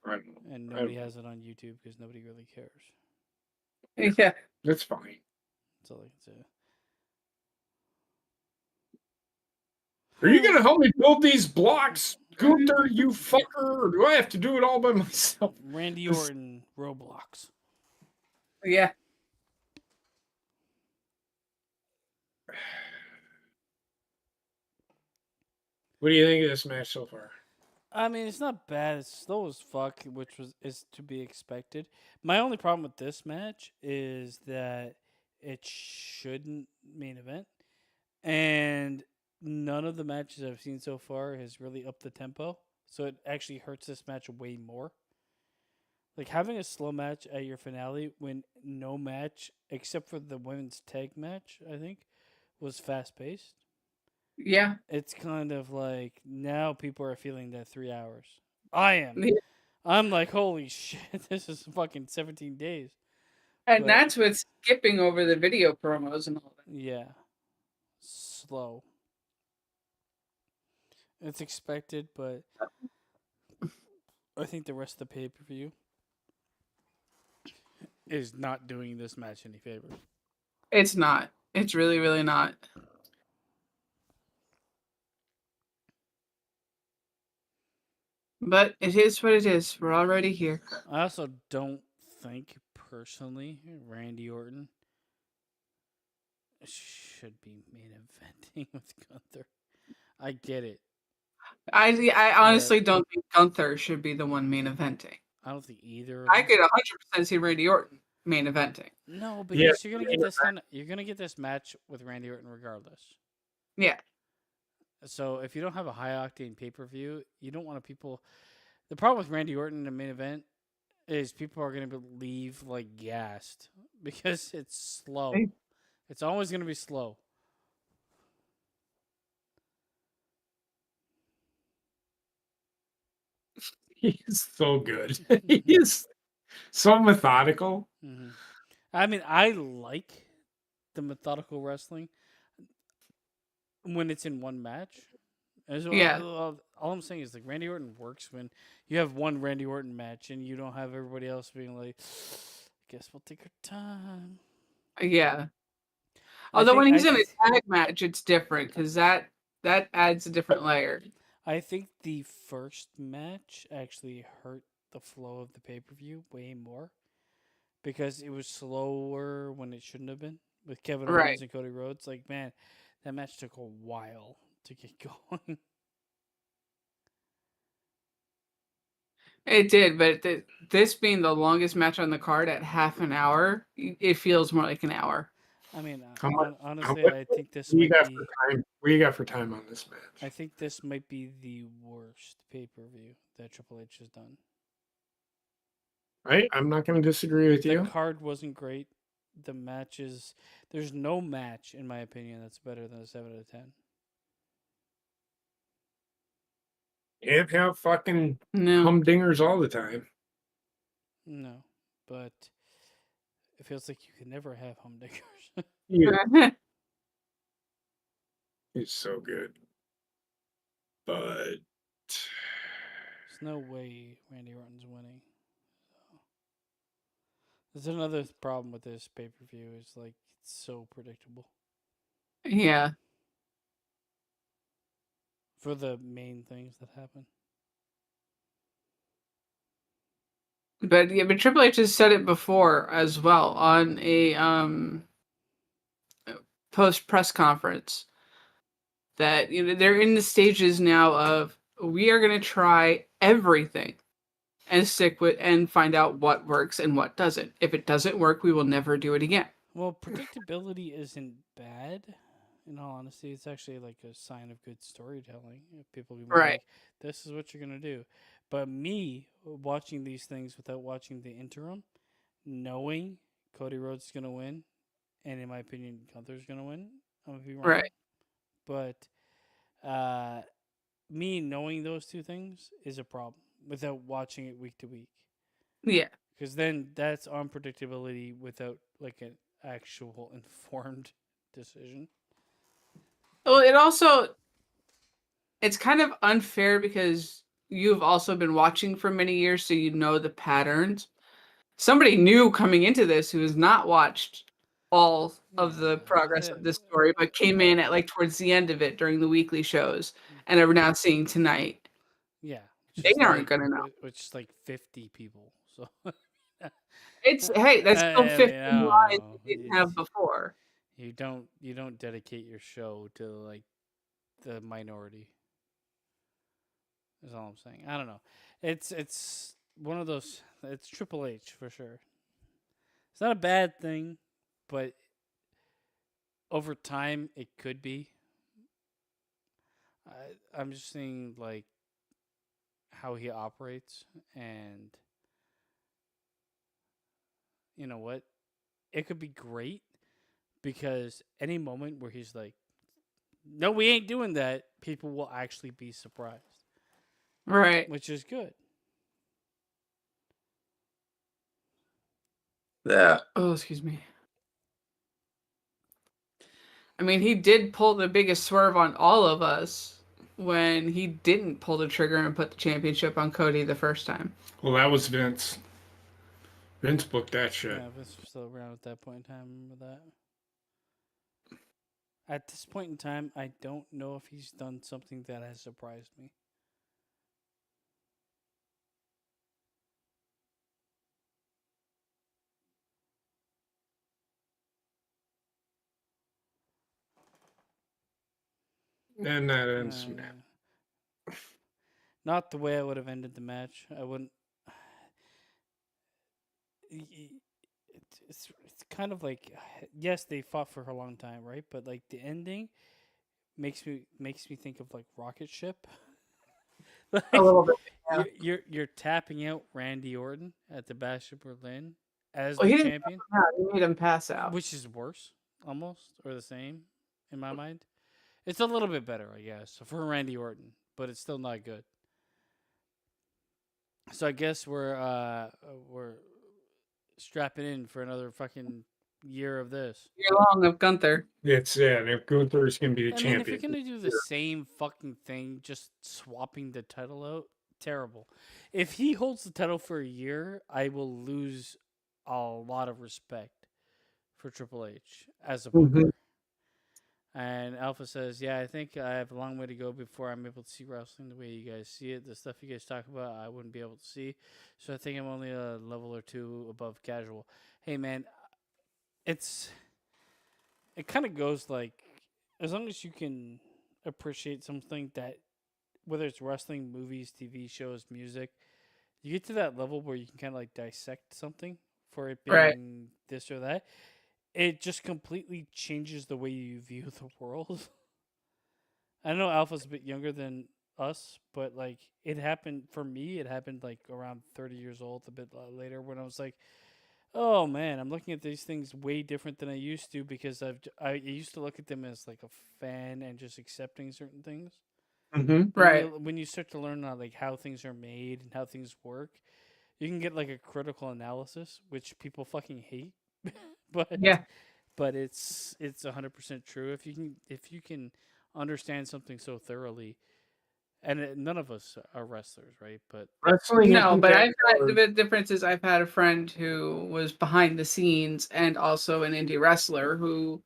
Speaker 3: Right.
Speaker 1: And nobody has it on YouTube because nobody really cares.
Speaker 2: Yeah.
Speaker 3: That's fine.
Speaker 1: That's all I can say.
Speaker 3: Are you going to help me build these blocks, Gunther, you fucker? Or do I have to do it all by myself?
Speaker 1: Randy Orton, Roblox.
Speaker 2: Yeah.
Speaker 3: What do you think of this match so far?
Speaker 1: I mean, it's not bad. It's slow as fuck, which is to be expected. My only problem with this match is that it shouldn't main event, and none of the matches I've seen so far has really upped the tempo. So it actually hurts this match way more. Like having a slow match at your finale when no match except for the women's tag match, I think, was fast paced.
Speaker 2: Yeah.
Speaker 1: It's kind of like now people are feeling that 3 hours. I am.
Speaker 2: Yeah.
Speaker 1: I'm like, holy shit, this is fucking 17 days.
Speaker 2: And
Speaker 1: But-
Speaker 2: that's with skipping over the video promos and all that.
Speaker 1: Yeah. Slow. It's expected, but I think the rest of the pay per view is not doing this match any favors.
Speaker 2: It's not. It's really, really not. But it is what it is. We're already here.
Speaker 1: I also don't think, personally, Randy Orton should be main eventing with Gunther. I get it.
Speaker 2: I honestly don't think Gunther should be the one main eventing.
Speaker 1: I don't think either.
Speaker 2: I could 100% see Randy Orton main eventing.
Speaker 1: No, because you're gonna get this you're gonna get this match with Randy Orton regardless.
Speaker 2: Yeah.
Speaker 1: So if you don't have a high octane pay per view, you don't want people. The problem with Randy Orton in the main event is people are gonna leave like gassed because it's slow. It's always gonna be slow.
Speaker 3: He is so good. He is. So methodical.
Speaker 1: Hmm. I mean, I like the methodical wrestling when it's in one match. As
Speaker 2: Yeah.
Speaker 1: all I'm saying is like Randy Orton works when you have one Randy Orton match and you don't have everybody else being like, guess we'll take our time.
Speaker 2: Yeah.
Speaker 1: I
Speaker 2: Although
Speaker 1: think
Speaker 2: when
Speaker 1: I
Speaker 2: he's in
Speaker 1: th-
Speaker 2: a tag match, it's different because that adds a different layer.
Speaker 1: I think the first match actually hurt the flow of the pay per view way more because it was slower when it shouldn't have been with Kevin
Speaker 2: Right.
Speaker 1: Owens and Cody Rhodes. Like, man, that match took a while to get going.
Speaker 2: It did, but this being the longest match on the card at half an hour, it feels more like an hour.
Speaker 1: I mean,
Speaker 3: How much? How
Speaker 1: honestly,
Speaker 3: much?
Speaker 1: I think this
Speaker 3: What do you
Speaker 1: might
Speaker 3: got for
Speaker 1: be.
Speaker 3: time? What do you got for time on this
Speaker 1: I
Speaker 3: match?
Speaker 1: think this might be the worst pay per view that Triple H has done.
Speaker 3: Right? I'm not going to disagree with
Speaker 1: The
Speaker 3: you.
Speaker 1: card wasn't great. The matches, there's no match in my opinion that's better than a 7 out of 10.
Speaker 3: Can't have fucking
Speaker 2: No.
Speaker 3: humdingers all the time.
Speaker 1: No, but it feels like you can never have humdingers.
Speaker 3: Yeah, it's so good. But
Speaker 1: There's no way Randy Orton's winning. So. There's another problem with this pay per view is like it's so predictable
Speaker 2: Yeah.
Speaker 1: for the main things that happen.
Speaker 2: But Triple H has said it before as well on a post press conference that they're in the stages now of we are going to try everything and stick with and find out what works and what doesn't. If it doesn't work, we will never do it again.
Speaker 1: Well, predictability isn't bad. In all honesty, it's actually like a sign of good storytelling. If people can be
Speaker 2: Right.
Speaker 1: like, "This is what you're gonna do," but me watching these things without watching the interim, knowing Cody Rhodes is gonna win, and in my opinion, Gunther's gonna win, I'm gonna be wrong.
Speaker 2: Right.
Speaker 1: But uh, me knowing those two things is a problem without watching it week to week,
Speaker 2: Yeah.
Speaker 1: because then that's unpredictability without like an actual informed decision.
Speaker 2: Well, it's kind of unfair because you've also been watching for many years, so you know the patterns. Somebody new coming into this who has not watched all of the progress of this story, but came in at like towards the end of it during the weekly shows and are now seeing tonight.
Speaker 1: Yeah,
Speaker 2: They aren't gonna know.
Speaker 1: which is like 50 people. So
Speaker 2: It's hey, that's still
Speaker 1: I mean,
Speaker 2: 15
Speaker 1: I don't
Speaker 2: lives
Speaker 1: know.
Speaker 2: you didn't have before.
Speaker 1: You don't dedicate your show to like the minority. Is all I'm saying. I don't know. It's one of those. It's Triple H for sure. It's not a bad thing, but over time it could be. I'm just seeing like how he operates, and you know what? It could be great because any moment where he's like, "No, we ain't doing that," people will actually be surprised,
Speaker 2: Right.
Speaker 1: which is good.
Speaker 2: Yeah. Oh, excuse me. I mean, he did pull the biggest swerve on all of us when he didn't pull the trigger and put the championship on Cody the first time.
Speaker 3: well, that was Vince. Vince booked that shit.
Speaker 1: Yeah, Vince was still around at that point in time. Remember that? At this point in time, I don't know if he's done something that has surprised me.
Speaker 3: And that ends.
Speaker 1: Not the way I would have ended the match. I wouldn't. It's kind of like yes, they fought for a long time, right? But like the ending makes me think of like Rocket Ship. Like
Speaker 2: A little bit. Yeah.
Speaker 1: you're tapping out Randy Orton at the Bash of Berlin as
Speaker 2: Well,
Speaker 1: the
Speaker 2: he didn't
Speaker 1: champion,
Speaker 2: tap him out. He made him pass out.
Speaker 1: which is worse almost or the same in my mind. It's a little bit better, I guess, for Randy Orton, but it's still not good. So I guess we're strapping in for another fucking year of this.
Speaker 2: Year long of Gunther.
Speaker 3: It's if Gunther's gonna be the
Speaker 1: I mean, if you're
Speaker 3: champion.
Speaker 1: gonna do the same fucking thing, just swapping the title out, terrible. If he holds the title for a year, I will lose a lot of respect for Triple H as a
Speaker 3: Mhm.
Speaker 1: booker. And Alpha says, "Yeah, I think I have a long way to go before I'm able to see wrestling the way you guys see it. The stuff you guys talk about, I wouldn't be able to see. So I think I'm only a level or two above casual." Hey, man, it's it kind of goes like, as long as you can appreciate something that, whether it's wrestling, movies, TV shows, music, you get to that level where you can kind of like dissect something for it
Speaker 2: Right.
Speaker 1: being this or that. It just completely changes the way you view the world. I know Alpha's a bit younger than us, but like it happened for me. It happened like around 30 years old, a bit later, when I was like, "Oh man, I'm looking at these things way different than I used to because I used to look at them as like a fan and just accepting certain things."
Speaker 3: Mhm.
Speaker 2: Right.
Speaker 1: When you start to learn like how things are made and how things work, you can get like a critical analysis, which people fucking hate, but
Speaker 2: Yeah.
Speaker 1: it's 100% true. If you can understand something so thoroughly, and none of us are wrestlers, right? But
Speaker 3: Wrestling
Speaker 2: No,
Speaker 3: isn't
Speaker 2: but
Speaker 3: that
Speaker 2: I've had
Speaker 3: hard.
Speaker 2: the difference is I've had a friend who was behind the scenes and also an indie wrestler who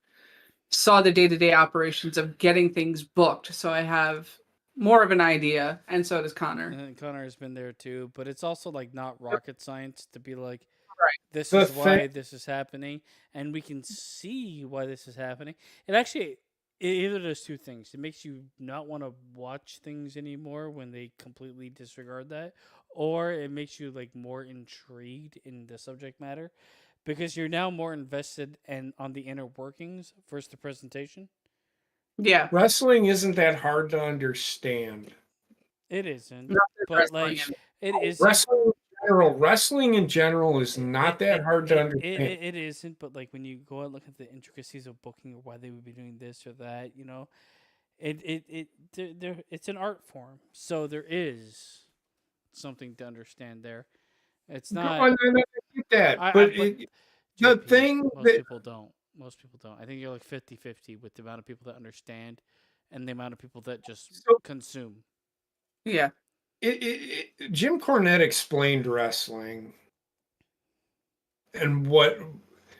Speaker 2: saw the day-to-day operations of getting things booked. So I have more of an idea, and so does Connor.
Speaker 1: and Connor has been there too. But it's also like not rocket science to be like,
Speaker 2: Right.
Speaker 1: this
Speaker 3: The
Speaker 1: is
Speaker 3: thing,
Speaker 1: why this is happening, and we can see why this is happening. It actually, it either does two things. It makes you not want to watch things anymore when they completely disregard that, or it makes you like more intrigued in the subject matter because you're now more invested and on the inner workings versus the presentation.
Speaker 2: Yeah.
Speaker 3: wrestling isn't that hard to understand.
Speaker 1: It isn't,
Speaker 2: Not just
Speaker 1: but
Speaker 2: wrestling
Speaker 1: like
Speaker 2: and
Speaker 1: it isn't.
Speaker 3: Wrestling in general is not that hard to understand.
Speaker 1: It isn't, but like when you go and look at the intricacies of booking or why they would be doing this or that, it's an art form. So there is something to understand there. It's not.
Speaker 3: I get that,
Speaker 1: I
Speaker 3: but
Speaker 1: but
Speaker 3: the
Speaker 1: JP,
Speaker 3: thing
Speaker 1: most
Speaker 3: that
Speaker 1: people don't. Most people don't. I think you're like 50-50 with the amount of people that understand and the amount of people that just
Speaker 3: so
Speaker 1: consume.
Speaker 2: yeah.
Speaker 3: Jim Cornette explained wrestling and what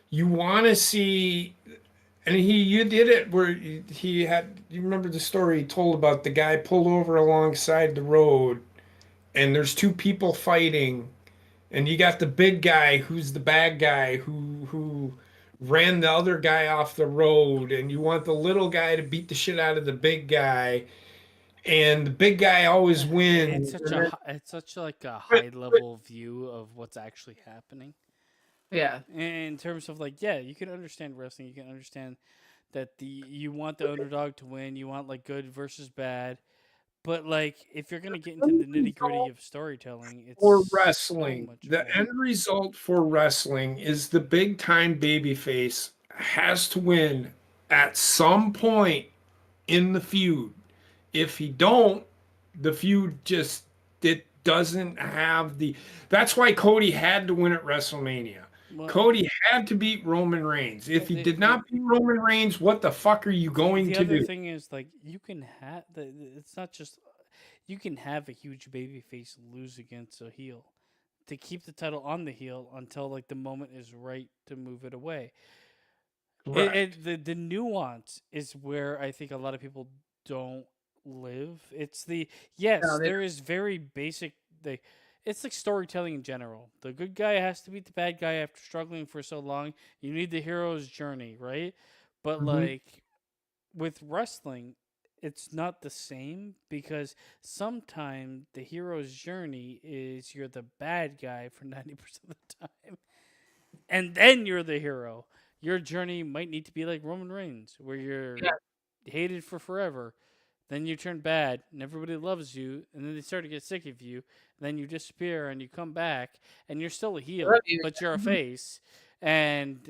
Speaker 3: you want to see. And you did it where he had, you remember the story he told about the guy pulled over alongside the road and there's two people fighting and you got the big guy who's the bad guy who ran the other guy off the road and you want the little guy to beat the shit out of the big guy and the big guy always
Speaker 1: It's
Speaker 3: wins.
Speaker 1: such
Speaker 3: And then,
Speaker 1: it's such like a
Speaker 3: but,
Speaker 1: high
Speaker 3: but
Speaker 1: level view of what's actually happening.
Speaker 2: Yeah.
Speaker 1: In terms of like, yeah, you can understand wrestling. You can understand that you want the underdog to win. You want like good versus bad. But like, if you're gonna get into the nitty gritty of storytelling,
Speaker 3: for
Speaker 1: it's so
Speaker 3: wrestling,
Speaker 1: much
Speaker 3: the
Speaker 1: more.
Speaker 3: end result for wrestling is the big time babyface has to win at some point in the feud. If he don't, the feud just it doesn't have the. That's why Cody had to win at WrestleMania.
Speaker 1: Well,
Speaker 3: Cody had to beat Roman Reigns. If he
Speaker 1: the
Speaker 3: did
Speaker 1: the
Speaker 3: not beat Roman Reigns, what the fuck are you going
Speaker 1: the
Speaker 3: to
Speaker 1: other
Speaker 3: do?
Speaker 1: thing is like you can have it's not just you can have a huge baby face lose against a heel to keep the title on the heel until like the moment is right to move it away.
Speaker 3: Correct.
Speaker 1: The nuance is where I think a lot of people don't live. It's the
Speaker 2: No,
Speaker 1: yes,
Speaker 2: they
Speaker 1: there is very basic. It's like storytelling in general. The good guy has to beat the bad guy after struggling for so long. You need the hero's journey, right? But
Speaker 3: Mhm.
Speaker 1: like with wrestling, it's not the same because sometimes the hero's journey is you're the bad guy for 90% of the time and then you're the hero. Your journey might need to be like Roman Reigns, where you're
Speaker 2: yeah.
Speaker 1: hated for forever. Then you turn bad, and everybody loves you, and then they start to get sick of you. And then you disappear, and you come back, and you're still a
Speaker 2: I love
Speaker 1: heel,
Speaker 2: you.
Speaker 1: but you're a
Speaker 2: Mhm.
Speaker 1: face. And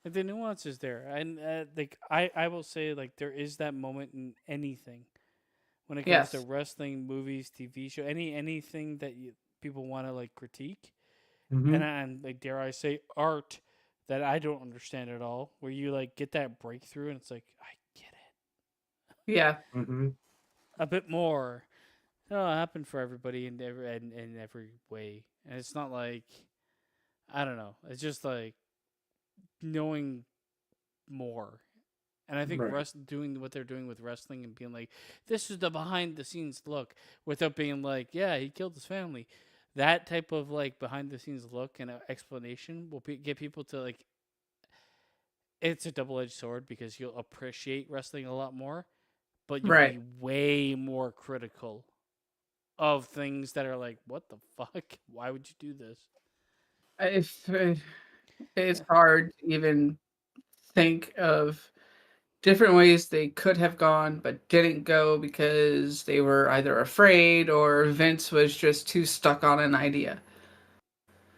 Speaker 1: like the nuances there. And like I will say, like there is that moment in anything when it comes to
Speaker 2: Yes.
Speaker 1: wrestling, movies, TV show, anything that people want to like critique
Speaker 3: Mhm.
Speaker 1: and like dare I say art that I don't understand at all. Where you like get that breakthrough and it's like I get it
Speaker 2: Yeah.
Speaker 3: Mhm.
Speaker 1: a bit more. It'll happen for everybody in every way, and it's not like I don't know. It's just like knowing more. And I think
Speaker 3: Right.
Speaker 1: doing what they're doing with wrestling and being like, this is the behind the scenes look, without being like, yeah, he killed his family. That type of like behind the scenes look and explanation will get people to like. It's a double edged sword because you'll appreciate wrestling a lot more, but you'll
Speaker 2: Right.
Speaker 1: be way more critical of things that are like, what the fuck? Why would you do this?
Speaker 2: If it's
Speaker 1: Yeah.
Speaker 2: hard to even think of different ways they could have gone but didn't go because they were either afraid or Vince was just too stuck on an idea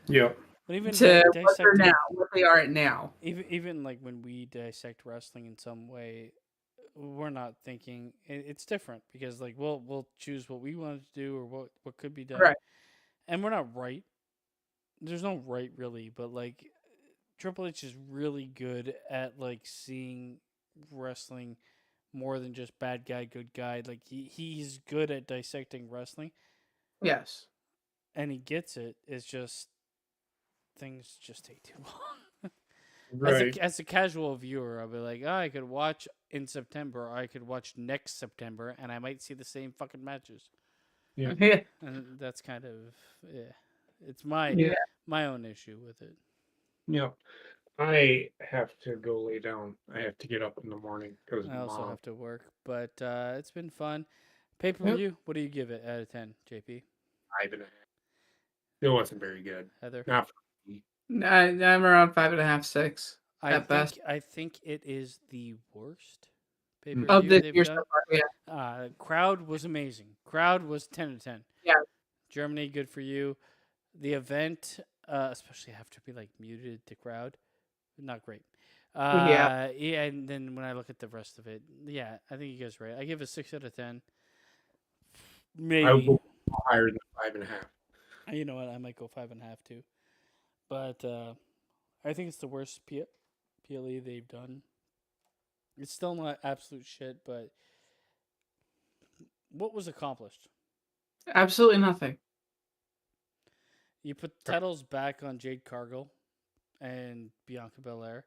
Speaker 3: Yep.
Speaker 1: But even
Speaker 2: to what they're now,
Speaker 1: dissecting,
Speaker 2: what they are at now.
Speaker 1: even like when we dissect wrestling in some way, we're not thinking it's different because like we'll choose what we wanted to do or what could be done,
Speaker 2: Right.
Speaker 1: and we're not right. There's no right really, but like Triple H is really good at like seeing wrestling more than just bad guy, good guy. Like he's good at dissecting wrestling,
Speaker 2: Yes.
Speaker 1: and he gets it. It's just things just take too long.
Speaker 3: Right.
Speaker 1: As a casual viewer, I'll be like, oh, I could watch in September, or I could watch next September, and I might see the same fucking matches.
Speaker 3: Yeah.
Speaker 2: Yeah.
Speaker 1: And that's kind of yeah. It's
Speaker 2: Yeah.
Speaker 1: my own issue with it.
Speaker 3: Yep. I have to go lay down. I have to get up in the morning because
Speaker 1: I also
Speaker 3: mom.
Speaker 1: have to work, but it's been fun. Pay per
Speaker 3: Yep.
Speaker 1: view. What do you give it out of 10, JP?
Speaker 3: 5.5. It wasn't very good.
Speaker 1: Heather?
Speaker 3: Not for me.
Speaker 2: I'm around 5.5, 6 at best
Speaker 1: I think it is the worst pay per
Speaker 2: of
Speaker 1: view
Speaker 2: this
Speaker 1: they've
Speaker 2: year so
Speaker 1: done.
Speaker 2: far. Yeah.
Speaker 1: Crowd was amazing. Crowd was 10 to 10.
Speaker 2: Yeah.
Speaker 1: Germany, good for you. The event, especially after we like muted the crowd, not great.
Speaker 2: Yeah.
Speaker 1: Yeah, and then when I look at the rest of it, yeah, I think you guys are right. I give it 6 out of 10.
Speaker 3: I
Speaker 1: Maybe.
Speaker 3: will go higher than 5.5.
Speaker 1: You know what? I might go 5.5 too. But I think it's the worst PLE they've done. It's still not absolute shit, but what was accomplished?
Speaker 2: Absolutely nothing.
Speaker 1: You put titles back on Jade Cargill and Bianca Belair.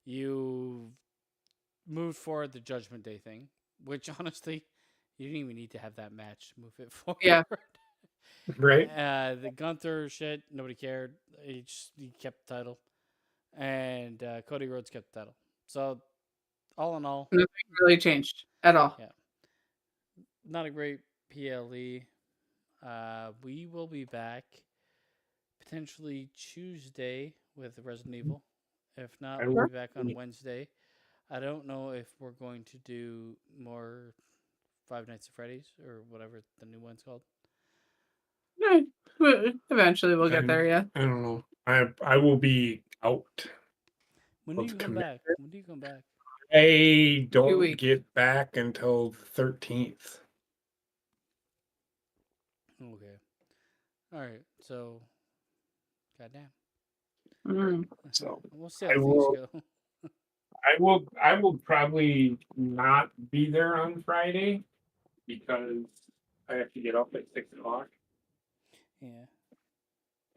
Speaker 1: You moved forward the Judgment Day thing, which honestly, you didn't even need to have that match to move it forward.
Speaker 2: Yeah.
Speaker 3: Right.
Speaker 1: The Gunther shit, nobody cared. He kept the title, and Cody Rhodes kept the title. So, all in all,
Speaker 2: Nothing really changed at all.
Speaker 1: yeah, not a great PLE. We will be back potentially Tuesday with Resident Evil. If not,
Speaker 3: I
Speaker 1: we'll
Speaker 3: will.
Speaker 1: be back on Wednesday. I don't know if we're going to do more Five Nights at Freddy's or whatever the new one's called.
Speaker 2: Yeah, eventually we'll get there. Yeah.
Speaker 3: I don't know. I will be out
Speaker 1: When do
Speaker 3: of
Speaker 1: you come
Speaker 3: commit.
Speaker 1: back? When do you come back?
Speaker 3: I don't
Speaker 2: weeks.
Speaker 3: get back until the 13th.
Speaker 1: Okay. All right. So, goddamn.
Speaker 2: Mm.
Speaker 3: So
Speaker 1: We'll see
Speaker 3: I
Speaker 1: how things
Speaker 3: will.
Speaker 1: go.
Speaker 3: I will probably not be there on Friday because I have to get up at 6 o'clock.
Speaker 1: Yeah.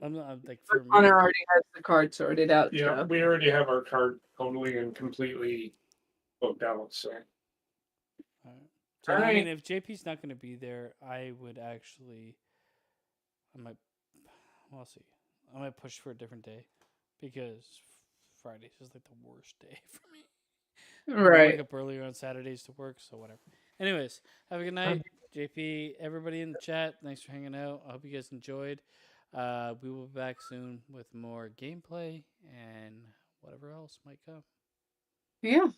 Speaker 1: I'm like for
Speaker 2: Connor
Speaker 1: me.
Speaker 2: already has the card sorted out.
Speaker 3: Yeah,
Speaker 2: So.
Speaker 3: we already have our card totally and completely booked out. So
Speaker 1: All right. So
Speaker 3: all
Speaker 1: I mean,
Speaker 3: right.
Speaker 1: if JP's not going to be there, I would actually. I might. Well, I'll see. I might push for a different day because Fridays is like the worst day for me. I wake
Speaker 2: Right.
Speaker 1: up earlier on Saturdays to work, so whatever. Anyways, have a good night, JP. Everybody in the chat, thanks for hanging out. I hope you guys enjoyed. We will be back soon with more gameplay and whatever else might come.
Speaker 2: Yeah.